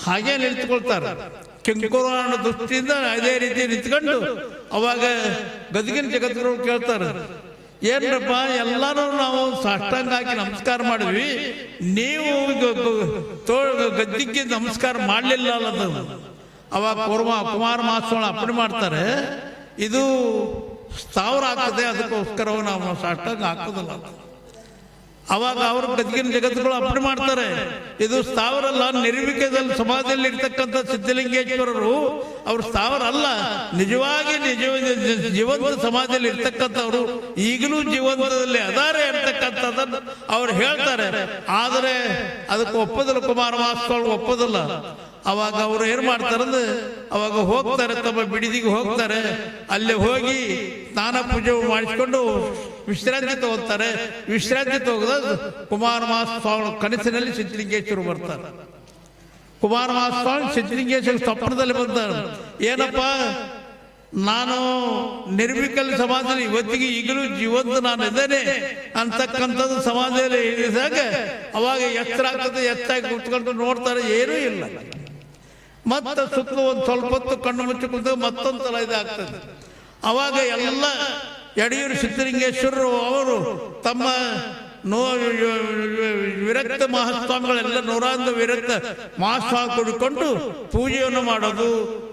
ಹಾಗೆ ನಿಂತ್ಕೊಳ್ತಾರೆ. ಕೆಂಕುರಾಣ ದೃಷ್ಟಿಯಿಂದ ಅದೇ ರೀತಿ ನಿಂತ್ಕೊಂಡು ಅವಾಗ ಗದಗಿನ ಜಗದ್ಗುರು ಕೇಳ್ತಾರೆ, ಏನ್ರಪ್ಪ ಎಲ್ಲರೂ ನಾವು ಸಾಷ್ಟಾಂಗ ಹಾಕಿ ನಮಸ್ಕಾರ ಮಾಡಿದ್ವಿ, ನೀವು ಗದ್ದಿಗೆ ನಮಸ್ಕಾರ ಮಾಡಲಿಲ್ಲ ಅನ್ನೋದು. ಅವಾಗ ಕುಮಾರ ಮಹಾಸ್ವಾಮಿ ಅಪ್ಪಣೆ ಮಾಡ್ತಾರೆ, ಇದು ಸ್ಥಾವರ ಆಗ್ತದೆ, ಅದಕ್ಕೋಸ್ಕರ ನಾವು ಸಾಷ್ಟಾಂಗ ಹಾಕೋದಿಲ್ಲ. ಅವಾಗ ಅವರು ಗದಗಿನ ಜಗತ್ತುಗಳು ಅಪ್ಪಣೆ ಮಾಡ್ತಾರೆ, ಇದು ಸ್ಥಾವರ ಅಲ್ಲ, ನಿರ್ವಿಕದಲ್ಲಿ ಸಮಾಧಿಯಲ್ಲಿ ಇರ್ತಕ್ಕಂಥ ಸಿದ್ಧಲಿಂಗೇಶ್ವರರು ಅವ್ರ ಸ್ಥಾವರ ಅಲ್ಲ, ನಿಜವಾಗಿ ಜೀವಂತ ಸಮಾಧಿಯಲ್ಲಿ ಇರ್ತಕ್ಕಂಥವ್ರು ಈಗಲೂ ಜೀವಂತದಲ್ಲಿ ಅದಾರೆ ಅಂತಕ್ಕಂಥದ್ದನ್ನು ಅವ್ರು ಹೇಳ್ತಾರೆ. ಆದರೆ ಅದಕ್ಕೆ ಒಪ್ಪೋದಿಲ್ಲ, ಕುಮಾರ ಮಹಾಸ್ವಾಮಿ ಒಪ್ಪೋದಿಲ್ಲ. ಅವಾಗ ಅವರು ಏನು ಮಾಡ್ತಾರಂದ್ರೆ ಅವಾಗ ಹೋಗ್ತಾರೆ, ತಮ್ಮ ಬಿಡಿದಿಗೆ ಹೋಗ್ತಾರೆ, ಅಲ್ಲಿ ಹೋಗಿ ಸ್ನಾನ ಪೂಜೆ ಮಾಡಿಸ್ಕೊಂಡು ವಿಶ್ರಾಂತಿ ತಗೋತಾರೆ. ವಿಶ್ರಾಂತಿ ತಗೋದ ಕುಮಾರ ಮಹಾಸ್ವಾಮಿ ಕನಸಿನಲ್ಲಿ ಸಿದ್ಧಲಿಂಗೇಶ್ವರ ಬರ್ತಾರೆ. ಕುಮಾರ ಮಹಾಸ್ವಾಮಿ ಸಿದ್ಧಲಿಂಗೇಶ್ವರ ಸ್ವಪ್ನದಲ್ಲಿ ಬರ್ತಾರೆ, ಏನಪ್ಪ ನಾನು ನಿರ್ವಿಕಲ್ ಸಮಾಜದಲ್ಲಿ ಇವತ್ತಿಗೆ ಈಗಲೂ ಜೀವಂತ ನಾನು ಇದ್ದೇನೆ ಅಂತಕ್ಕಂಥದ್ದು ಸಮಾಜದಲ್ಲಿ ಹೇಳಿದಾಗ ಅವಾಗ ಎಚ್ಚರ ಆಗ್ತದೆ. ಎಚ್ಚಾಗಿ ಕೂತ್ಕೊಂಡು ನೋಡ್ತಾರೆ, ಏನೂ ಇಲ್ಲ. ಮತ್ತೆ ಸುತ್ತಲೂ ಒಂದು ಸ್ವಲ್ಪ ಹೊತ್ತು ಕಣ್ಣು ಮುಚ್ಚಿ ಕುಂತ ಮತ್ತೊಂದು ಸಲ ಇದಾಗ್ತದೆ. ಅವಾಗ ಎಲ್ಲ ಯಡಿಯೂರು ಸಿದ್ಧಲಿಂಗೇಶ್ವರರು ಅವರು ತಮ್ಮ ವಿರಕ್ತ ಮಹಾಸ್ವಾಮಿಗಳೆಲ್ಲ 101 ವಿರಕ್ತ ಮಹಾಸ್ವಾಮಿ ಕೂಡಿಕೊಂಡು ಪೂಜೆಯನ್ನು ಮಾಡೋದು,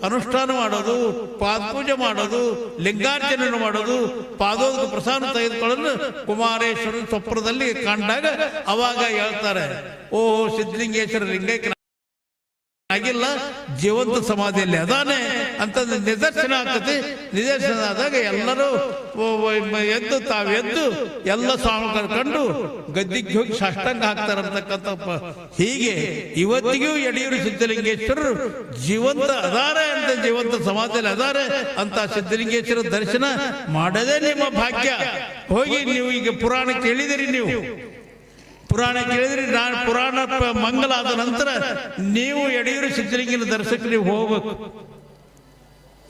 ಅನುಷ್ಠಾನ ಮಾಡೋದು, ಪಾದಪೂಜೆ ಮಾಡೋದು, ಲಿಂಗಾರ್ಚನೆ ಮಾಡೋದು, ಪಾದೋದಕ ಪ್ರಸಾದ ತೆಗೆದುಕೊಳ್ಳಲು ಕುಮಾರೇಶ್ವರ ಸ್ವಪ್ನದಲ್ಲಿ ಕಂಡಾಗ ಅವಾಗ ಹೇಳ್ತಾರೆ, ಓ ಸಿದ್ಧಲಿಂಗೇಶ್ವರ ಲಿಂಗೈಕ್ಯ ಆಗಿಲ್ಲ, ಜೀವಂತ ಸಮಾಧಿಯಲ್ಲಿ ಅದಾನೆ ಅಂತ ನಿದರ್ಶನ ಆಗ್ತದೆ. ನಿದರ್ಶನ ಆದಾಗ ಎಲ್ಲರೂ ಎದ್ದು ತಾವೆದ್ದು ಎಲ್ಲ ಸ್ವಾಮಿ ಕರ್ಕೊಂಡು ಗದ್ದಿಗೆ ಹೋಗಿ ಸಾಷ್ಟಾಂಗ ಹಾಕ್ತಾರಂತಕ್ಕಂಥ. ಹೀಗೆ ಇವತ್ತಿಗೂ ಯಡಿಯೂರು ಸಿದ್ಧಲಿಂಗೇಶ್ವರರು ಜೀವಂತ ಅದಾರೆ ಅಂತ, ಜೀವಂತ ಸಮಾಧಿಯಲ್ಲಿ ಅದಾರೆ ಅಂತ ಸಿದ್ಧಲಿಂಗೇಶ್ವರ ದರ್ಶನ ಮಾಡದೇ ನಿಮ್ಮ ಭಾಗ್ಯ. ಹೋಗಿ ನೀವು ಈಗ ಪುರಾಣ ಕೇಳಿದಿರಿ, ನೀವು ಪುರಾಣ ಕೇಳಿದ್ರಿ, ನಾನು ಪುರಾಣ ಮಂಗಲ ಆದ ನಂತರ ನೀವು ಯಡಿಯೂರು ಸಿದ್ಧಲಿಂಗನ ದರ್ಶನಕ್ಕೆ ನೀವು ಹೋಗ್ಬೇಕು.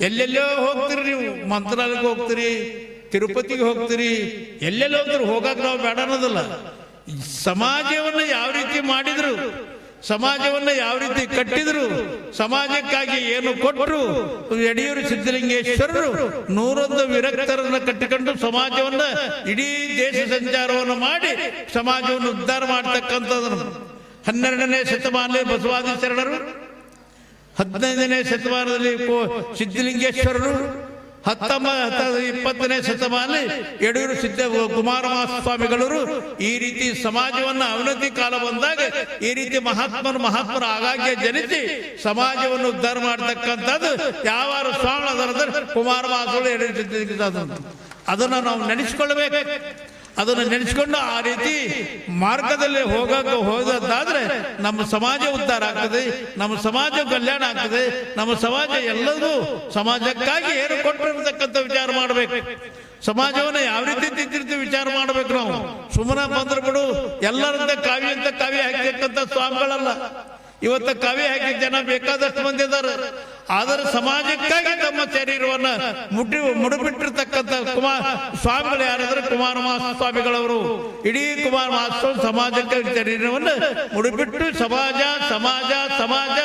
ಎಲ್ಲೆಲ್ಲೋ ಹೋಗ್ತೀರಿ, ನೀವು ಮಂತ್ರಾಲಯಕ್ಕೆ ಹೋಗ್ತೀರಿ, ತಿರುಪತಿಗೆ ಹೋಗ್ತೀರಿ, ಎಲ್ಲೆಲ್ಲೋ ಹೋಗ್ತೀರಿ. ಹೋಗಕ್ಕೆ ನಾವು ಬೇಡ ಅನ್ನೋದಿಲ್ಲ. ಸಮಾಜವನ್ನು ಯಾವ ರೀತಿ ಮಾಡಿದ್ರು, ಸಮಾಜವನ್ನು ಯಾವ ರೀತಿ ಕಟ್ಟಿದ್ರು, ಸಮಾಜಕ್ಕಾಗಿ ಏನು ಕೊಟ್ಟರು, ಯಡಿಯೂರು ಸಿದ್ಧಲಿಂಗೇಶ್ವರರು 101 ವಿರಕ್ತರನ್ನು ಕಟ್ಟಿಕೊಂಡು ಸಮಾಜವನ್ನ ಇಡೀ ದೇಶ ಸಂಚಾರವನ್ನು ಮಾಡಿ ಸಮಾಜವನ್ನು ಉದ್ಧಾರ ಮಾಡತಕ್ಕಂಥದ್ದು. 12ನೇ ಶತಮಾನದಲ್ಲಿ ಬಸವಾದಿ ಶರಣರು, 15ನೇ ಶತಮಾನದಲ್ಲಿ ಸಿದ್ಧಲಿಂಗೇಶ್ವರರು, 20ನೇ ಶತಮಾನದಲ್ಲಿ ಯಡಿಯೂರು ಕುಮಾರ ಮಹಾಸ್ವಾಮಿಗಳು ಈ ರೀತಿ ಸಮಾಜವನ್ನು ಅವನತಿ ಕಾಲ ಬಂದಾಗ ಈ ರೀತಿ ಮಹಾತ್ಮರ ಆಗಾಗ್ಗೆ ಜನಿಸಿ ಸಮಾಜವನ್ನು ಉದ್ಧಾರ ಮಾಡತಕ್ಕಂಥದ್ದು ಯಾವಾರು ಸ್ವಾಮಿ ಅದರ ಕುಮಾರ ಮಹಾಸ್ವಾಮಿ ಯಡಿಯೂರು ಅದನ್ನು ನಾವು ನೆನೆಸ್ಕೊಳ್ಬೇಕು. ಅದನ್ನು ನೆನೆಸ್ಕೊಂಡು ಆ ರೀತಿ ಮಾರ್ಗದಲ್ಲಿ ಹೋದಾದ್ರೆ ನಮ್ಮ ಸಮಾಜ ಉದ್ಧಾರ ಆಗ್ತದೆ, ನಮ್ಮ ಸಮಾಜ ಕಲ್ಯಾಣ ಆಗ್ತದೆ. ನಮ್ಮ ಸಮಾಜ ಎಲ್ಲದೂ ಸಮಾಜಕ್ಕಾಗಿ ಏನು ಕೊಟ್ಟಿರ್ತಕ್ಕಂಥ ವಿಚಾರ ಮಾಡಬೇಕು. ಸಮಾಜವನ್ನು ಯಾವ ರೀತಿ ತಿಂತಿರ್ತೀವಿ ವಿಚಾರ ಮಾಡ್ಬೇಕು. ನಾವು ಸುಮ್ಮನೆ ಬಂದ್ರೆ ಬಿಡು ಎಲ್ಲರಂತೆ ಕಾವ್ಯ ಹಾಕ್ತಕ್ಕಂಥ ಸ್ವಾಮಿಗಳಲ್ಲ. ಇವತ್ತು ಕಾವ್ಯ ಹಾಕಿ ಜನ ಬೇಕಾದಷ್ಟು ಮಂದಿ ಇದ್ದಾರೆ, ಆದರೆ ಸಮಾಜಕ್ಕಾಗಿ ತಮ್ಮ ಶರೀರವನ್ನು ಮುಡಿಬಿಟ್ಟಿರ್ತಕ್ಕಂಥ ಸ್ವಾಮಿಗಳು ಯಾರಾದ್ರೆ ಕುಮಾರ ಮಹಾಸ್ವಾಮಿಗಳವರು. ಇಡೀ ಕುಮಾರ ಮಹಾಸ್ವಾಮಿ ಸಮಾಜಕ್ಕಾಗಿ ಶರೀರವನ್ನು ಮುಡಿಬಿಟ್ಟು ಸಮಾಜ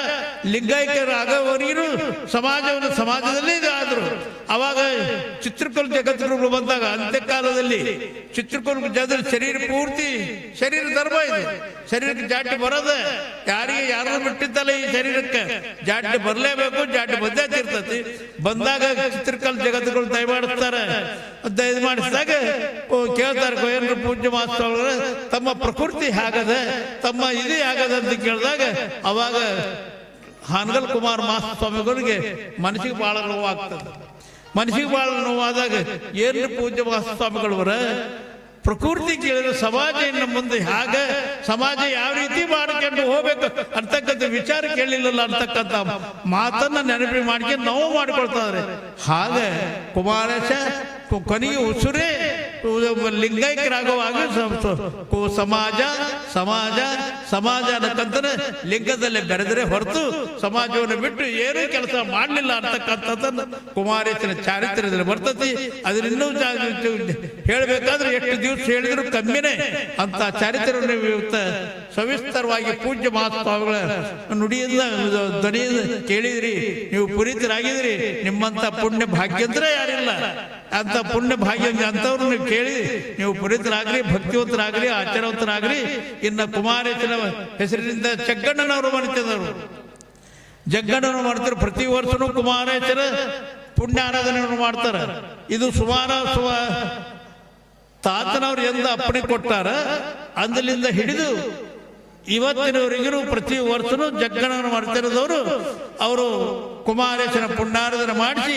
ಲಿಂಗೈಕ್ಯರಾಗವರಿಗೂ ಸಮಾಜವನ್ನು ಸಮಾಜದಲ್ಲಿ ಆದರು. ಅವಾಗ ಚಿತ್ರಕೂಟ ಜಗದ್ಗುರುಗಳು ಬಂದಾಗ ಅಂತ್ಯಕಾಲದಲ್ಲಿ ಚಿತ್ರಕೂಟ ಜಗದ ಶರೀರ ಪೂರ್ತಿ ಶರೀರ ಧರ್ಮ ಇದೆ. ಶರೀರಕ್ಕೆ ಜಾಟಿ ಬರೋದ ಯಾರು ಬಿಟ್ಟಿದ್ದಲ್ಲ, ಈ ಶರೀರಕ್ಕೆ ಜಾಟಿ ಬರಲೇಬೇಕು, ಜಾಟಿ ಬಂದೇ ಇರ್ತತಿ. ಬಂದಾಗ ಚಿತ್ರಕಲ್ ಜಗತ್ತುಗಳು ದಯಮಾಡಿಸ್ತಾರೆ. ಮಾಡಿಸಿದಾಗ ಕೇಳ್ತಾರೆ, ಏನ್ರ ಪೂಜ್ಯ ಮಾಸ್ಟರ್ ತಮ್ಮ ಪ್ರಕೃತಿ ಹೇಗದ, ತಮ್ಮ ಇದು ಹೇಗದ ಅಂತ ಕೇಳಿದಾಗ ಅವಾಗ ಹಾನಗಲ್ ಕುಮಾರ ಮಹಾಸ್ವಾಮಿಗಳಿಗೆ ಮನಸ್ಸಿಗೆ ಬಹಳ ನೋವಾಗ್ತದೆ. ಮನಸ್ಸಿಗೆ ಬಹಳ ನೋವಾದಾಗ ಏನ್ರ ಪೂಜ್ಯ ಮಹಾಸ್ವಾಮಿಗಳವರ ಪ್ರಕೃತಿ ಕೇಳಿದ್ರೆ ಸಮಾಜ ಇನ್ನು ಮುಂದೆ ಹೇಗೆ, ಸಮಾಜ ಯಾವ ರೀತಿ ಮಾಡ್ಕೊಂಡು ಹೋಗ್ಬೇಕು ಅಂತಕ್ಕಂಥ ವಿಚಾರ ಕೇಳಿಲ್ಲಲ್ಲ ಅಂತಕ್ಕಂಥ ಮಾತನ್ನ ನೆನಪು ಮಾಡ್ಕೊಂಡು ನೋವು ಮಾಡ್ಕೊಳ್ತಾರೆ. ಹಾಗೆ ಕುಮಾರೇಶ ಕೊನೆಗೆ ಉಸುರೇ ಲಿಂಗೈಕ್ಯರಾಗುವಾಗ ಸಮಾಜ ಸಮಾಜ ಸಮಾಜ ಅನ್ನಕ್ಕಂತಾನೆ ಲಿಂಗದಲ್ಲೇ ಬೆರೆದರೆ ಹೊರತು ಸಮಾಜವನ್ನು ಬಿಟ್ಟು ಏನೂ ಕೆಲಸ ಮಾಡಲಿಲ್ಲ ಅಂತಕ್ಕಂಥದ್ದನ್ನು ಕುಮಾರೇಶನ ಚಾರಿತ್ರ್ಯದಲ್ಲಿ ಬರ್ತತಿ. ಅದನ್ನಿನ್ನೂ ಹೇಳಬೇಕಾದ್ರೆ ಎಷ್ಟು ದಿವಸ ಹೇಳಿದ್ರು ಕಮ್ಮಿನೇ ಅಂತ ಚಾರಿತ್ರ್ಯವನ್ನು ಇವತ್ತು ಸವಿಸ್ತರವಾಗಿ ಪೂಜ್ಯ ಮಹಾಸ್ವಾಮಿಗಳ ನುಡಿಯಿಂದ ಧ್ವನಿಯಿಂದ ಕೇಳಿದ್ರಿ. ನೀವು ಪುನೀತರಾಗಿದ್ರಿ. ನಿಮ್ಮಂತ ಪುಣ್ಯ ಭಾಗ್ಯಂತರ ಯಾರಿಲ್ಲ. ಅಂತ ಪುಣ್ಯ ಭಾಗ್ಯ ಅಂತವ್ರನ್ನ ಕೇಳಿ ನೀವು ಪುನೀತರಾಗ್ರಿ, ಭಕ್ತಿವಂತರಾಗ್ರಿ, ಆಚಾರವಂತರಾಗ್ರಿ. ಇನ್ನು ಕುಮಾರೇಶನ ಹೆಸರಿನಿಂದ ಜಗ್ಗಣ್ಣನವರು ಮಾಡ್ತಿದ್ದವರು. ಜಗ್ಗಣ್ಣನವರು ಮಾಡ್ತಾರೆ. ಪ್ರತಿ ವರ್ಷನೂ ಕುಮಾರೇಶನ ಪುಣ್ಯ ಆರಾಧನೆಯನ್ನು ಮಾಡ್ತಾರೆ. ಇದು ಸುಮಾರು ತಾತನವ್ರು ಎಂದ ಅಪ್ಪಣೆ ಕೊಟ್ಟಾರ ಅಂದಲಿಂದ ಹಿಡಿದು ಇವತ್ತಿನವರೆಗೂ ಪ್ರತಿ ವರ್ಷನೂ ಜಗ್ಗಣ್ಣನ ಮಾಡ್ತಿರೋದವರು ಅವರು ಕುಮಾರೇಶನ ಪುಣ್ಯಾರಾಧನೆ ಮಾಡಿಸಿ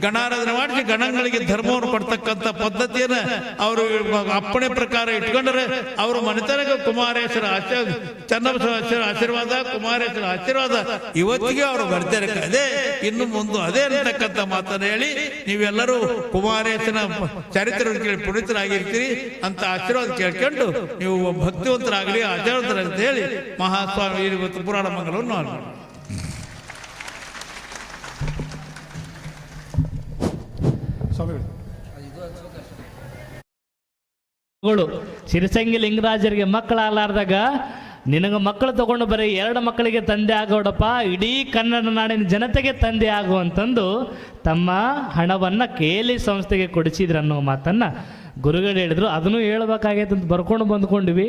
ಗಣಾರಾಧನೆ ಮಾಡಿಸಿ ಗಣಗಳಿಗೆ ಧರ್ಮವನ್ನು ಕೊಡ್ತಕ್ಕಂಥ ಪದ್ಧತಿಯನ್ನು ಅವರು ಅಪ್ಪಣೆ ಪ್ರಕಾರ ಇಟ್ಕೊಂಡ್ರೆ ಅವರು ಮನೆತನಕ ಕುಮಾರೇಶ್ವರ ಚನ್ನಬಸವೇಶ್ವರ ಆಶೀರ್ವಾದ, ಕುಮಾರೇಶ್ವರ ಆಶೀರ್ವಾದ ಇವತ್ತಿಗೆ ಅವರು ಬರ್ತಾರೆ. ಅದೇ ಇನ್ನು ಮುಂದೆ ಅದೇ ಅಂತಕ್ಕಂಥ ಮಾತನ್ನು ಹೇಳಿ ನೀವೆಲ್ಲರೂ ಕುಮಾರೇಶನ ಚರಿತ್ರೆ ಕೇಳಿ ಪುನೀತರಾಗಿರ್ತೀರಿ ಅಂತ ಆಶೀರ್ವಾದ ಕೇಳ್ಕೊಂಡು ನೀವು ಭಕ್ತಿವಂತರಾಗಲಿ, ಆಚಾರವಂತರಾಗಲಿ ಹೇಳಿ ಮಹಾಸ್ವಾಮಿ ಇವತ್ತು ಪುರಾಣ ಮಂಗಲವನ್ನು ಸಿರಿಸಂಗಿ ಲಿಂಗರಾಜರಿಗೆ ಮಕ್ಕಳಾಗಲಾರ್ದಾಗ ನಿನಗೆ ಮಕ್ಕಳು ತಗೊಂಡು ಬರೀ 2 ಮಕ್ಕಳಿಗೆ ತಂದೆ ಆಗೋಡಪ್ಪ, ಇಡೀ ಕನ್ನಡ ನಾಡಿನ ಜನತೆಗೆ ತಂದೆ ಆಗು ಅಂತಂದು ತಮ್ಮ ಹಣವನ್ನು ಕೇಲಿ ಸಂಸ್ಥೆಗೆ ಕೊಡಿಸಿದ್ರು ಅನ್ನೋ ಮಾತನ್ನು ಗುರುಗಳು ಹೇಳಿದ್ರು. ಅದನ್ನು ಹೇಳ್ಬೇಕಾಗೈತೆ ಅಂತ ಬರ್ಕೊಂಡು ಬಂದ್ಕೊಂಡಿವಿ.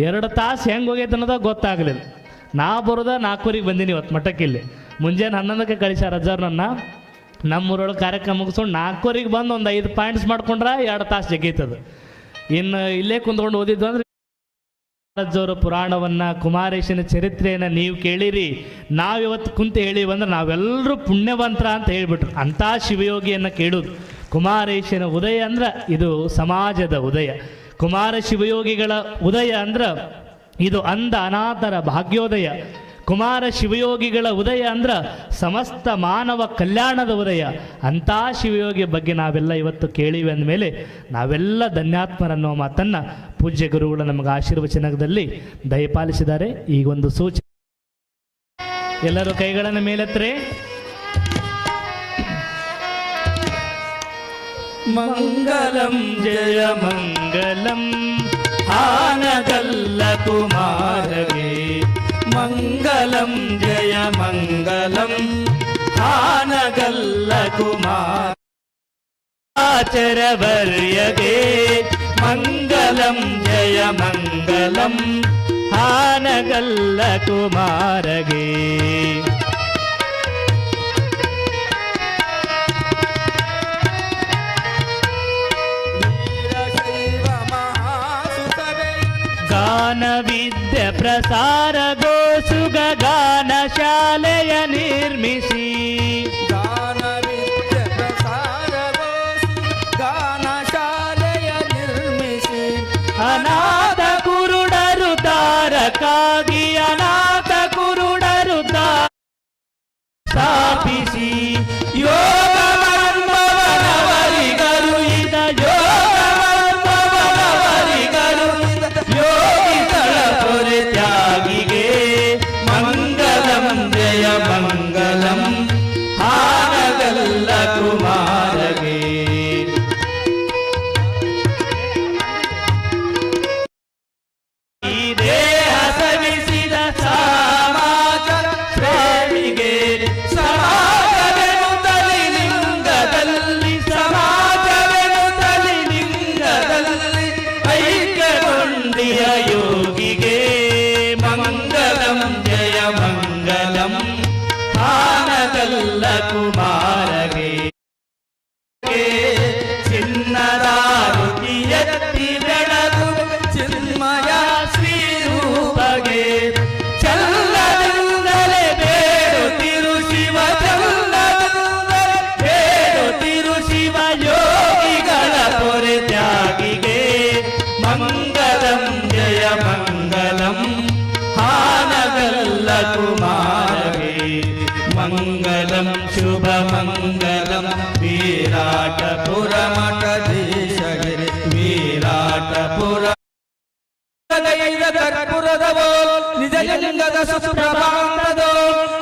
2 ತಾಸು ಹೆಂಗೆ ಹೋಗೈತೆ ಅನ್ನೋದಾಗ ಗೊತ್ತಾಗಲಿಲ್ಲ. ನಾ ಬರೋದ 4:00ಕ್ಕೆ ಬಂದೀನಿ ಇವತ್ತು ಮಠಕ್ಕಿಲ್ಲಿ. ಮುಂಜಾನೆ 11ಕ್ಕೆ ಕಳಿಸ್ಯಾರ ಅಜ್ಜಾರನ್ನ. ನಮ್ಮೂರೊಳಗೆ ಕಾರ್ಯಕ್ರಮ ಮುಗಿಸ್ಕೊಂಡು 4:00ಕ್ಕೆ ಬಂದು ಒಂದು 5 ಪಾಯಿಂಟ್ಸ್ ಮಾಡ್ಕೊಂಡ್ರೆ 2 ತಾಸು ಜಗ್ಗೈತದು. ಇನ್ನು ಇಲ್ಲೇ ಕುಂತ್ಕೊಂಡು ಓದಿದ್ದು ಅಂದರೆ ಅಜ್ಜವರ ಪುರಾಣವನ್ನು, ಕುಮಾರೇಶನ ಚರಿತ್ರೆಯನ್ನು ನೀವು ಕೇಳಿರಿ, ನಾವಿವತ್ತು ಕುಂತು ಹೇಳಿವಂದ್ರೆ ನಾವೆಲ್ಲರೂ ಪುಣ್ಯವಂತರ ಅಂತ ಹೇಳಿಬಿಟ್ರು. ಅಂಥ ಶಿವಯೋಗಿಯನ್ನು ಕೇಳೋದು. ಕುಮಾರೇಶನ ಉದಯ ಅಂದ್ರೆ ಇದು ಸಮಾಜದ ಉದಯ. ಕುಮಾರ ಶಿವಯೋಗಿಗಳ ಉದಯ ಅಂದ್ರೆ ಇದು ಅಂಧ ಅನಾಥರ ಭಾಗ್ಯೋದಯ. ಕುಮಾರ ಶಿವಯೋಗಿಗಳ ಉದಯ ಅಂದ್ರೆ ಸಮಸ್ತ ಮಾನವ ಕಲ್ಯಾಣದ ಉದಯ. ಅಂಥ ಶಿವಯೋಗಿಯ ಬಗ್ಗೆ ನಾವೆಲ್ಲ ಇವತ್ತು ಕೇಳಿವೆ ಅಂದಮೇಲೆ ನಾವೆಲ್ಲ ಧನ್ಯಾತ್ಮರನ್ನೋ ಮಾತನ್ನು ಪೂಜ್ಯ ಗುರುಗಳು ನಮಗೆ ಆಶೀರ್ವಚನದಲ್ಲಿ ದಯಪಾಲಿಸಿದ್ದಾರೆ. ಈಗೊಂದು ಸೂಚನೆ, ಎಲ್ಲರೂ ಕೈಗಳನ್ನು ಮೇಲೆತ್ತರೆ. ಮಂಗಲಂ ಜಯ ಮಂಗಲಂ ಆನಗಲ್ಲ ಕುಮಾರಗೆ, ಮಂಗಲಂ ಜಯ ಮಂಗಲಂ ಆನಗಲ್ಲ ಕುಮಾರ ಆಚರವರ್ಯಗೆ, ಮಂಗಲಂ ಜಯ ಮಂಗಲಂ ಆನಗಲ್ಲ ಕುಮಾರಗೆ. ಗಾನ ವಿದ್ಯೆ ಪ್ರಸಾರ ಗೋಸುಗ ಗಾನ ಶಾಲೆಯ ನಿರ್ಮಿಸಿ, ಗಾನ ವಿದ್ಯೆ ಪ್ರಸಾರ ಗಾನ ಶಾಲೆಯ ನಿರ್ಮಿಸಿ, ಅನಾಥ ಕುರುಡರು ತಾರಕಾಗಿ ಅನಾಥ ಕುರುಡರು ಸ್ಥಾಪಿಸಿ, ಯೋಗವನ್ನವರಿಗರು ಇದ ಯೋಗವನ್ನವರಿಗರು ಯೋಗಿಗಳ ಪೊರೆ ತ್ಯಾಗಿಗೆ, ಮಂಗಲಂ ಜಯ ಮಂಗಲಂ ಆನಗಲ್ಲ ಕುಮಾರಗೆ. ಈ ದೇಹ ಸವಿಸಿದ ಸಮಾಜ ಪ್ರೇಮಿಗೆ, ಸಮಾಜವೆನುತಲಿ ಲಿಂಗದಲ್ಲಿ, ಸಮಾಜವೆನುತಲಿ ಲಿಂಗದಲ್ಲಿ ಐಕ್ಯಗೊಂಡಿಯ ಯೋಗಿಗೆ, ಮಂಗಲಂ ಜಯ ಮಂಗಲಂ ಆನಗಲ್ಲ ಕುಮಾರಗೆ. ಚಿನ್ನದಾರುತಿ ಎತ್ತಿ ಬೆಳಗು ಚಿನ್ಮಯ ಶ್ರೀರೂಪಗೆ, ಚಲ್ಲದಿಂದಲೇ ಬೇಡುತ್ತಿರು ಶಿವ, ಚಲ್ಲದಿಂದಲೇ ಬೇಡುತ್ತಿರು ಶಿವ ಯೋಗಿಗಳ ಪೊರೆ ತ್ಯಾಗಿಗೆ, ಮಂಗಲಂ ಜಯ ಮಂಗಲಂ ಆನಗಲ್ಲ ಕುಮಾರಗೆ. ಮಂಗಲಂ ಶುಭ ಮಂಗಲಂ ವಿರಾಟಪುರ ಮಠಧೀಶಗೆ, ಕರ್ಪೂರದವೋ ನಿಜ ಲಿಂಗದ ಸುಪ್ರಭಾತದೋ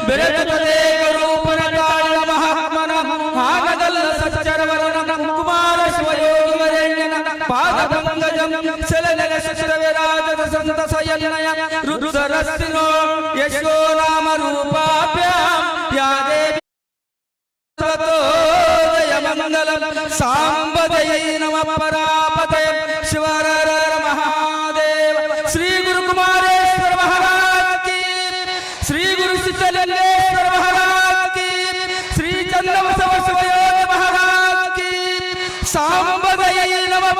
ಬೆರೆತುತ್ತದೆ ರೂಪನ ತಾಳಿನ ಮಹಾತ್ಮನ ಹಾನಗಲ್ಲ ಸಚ್ಚರವರನ ಕುಮಾರ ಶಿವಯೋಗಿ ವರೆಣ್ಯನ ಪಾದ ಪಂಕಜಂ ಸೆಲೆನೆಲೆ ಶಿರವಿರಾಜದ ಸಂತಸಯನಯ ರುದ್ರರಸ್ತಿನೋ ಯಶೋ ನಾಮ ರೂಪಾಭ್ಯಾಂ ಯಾ ದೇವಿ ತತೋದಯ ಮಂಗಲಂ ಸಾಂಬದಯೈ ನಮಃ ಪರಾಪತಯ ಶಿವರ ಮಹಾದೇವ ಶ್ರೀ ಗುರು ಕುಮಾರೇಶ್ವರ ಮಹಾರಾಜ್ ಕಿ ಶ್ರೀ ಗುರು ಸಿದ್ಧಲಿಂಗೇಶ್ವರ ಮಹಾರಾಜ್ ಕಿ ಶ್ರೀ ಚಂದ್ರವಸ ಶಿವಯೋಗಿ ಮಹಾರಾಜ್ ಕಿ ಸಾಂಬದಯೈ ನಮಃ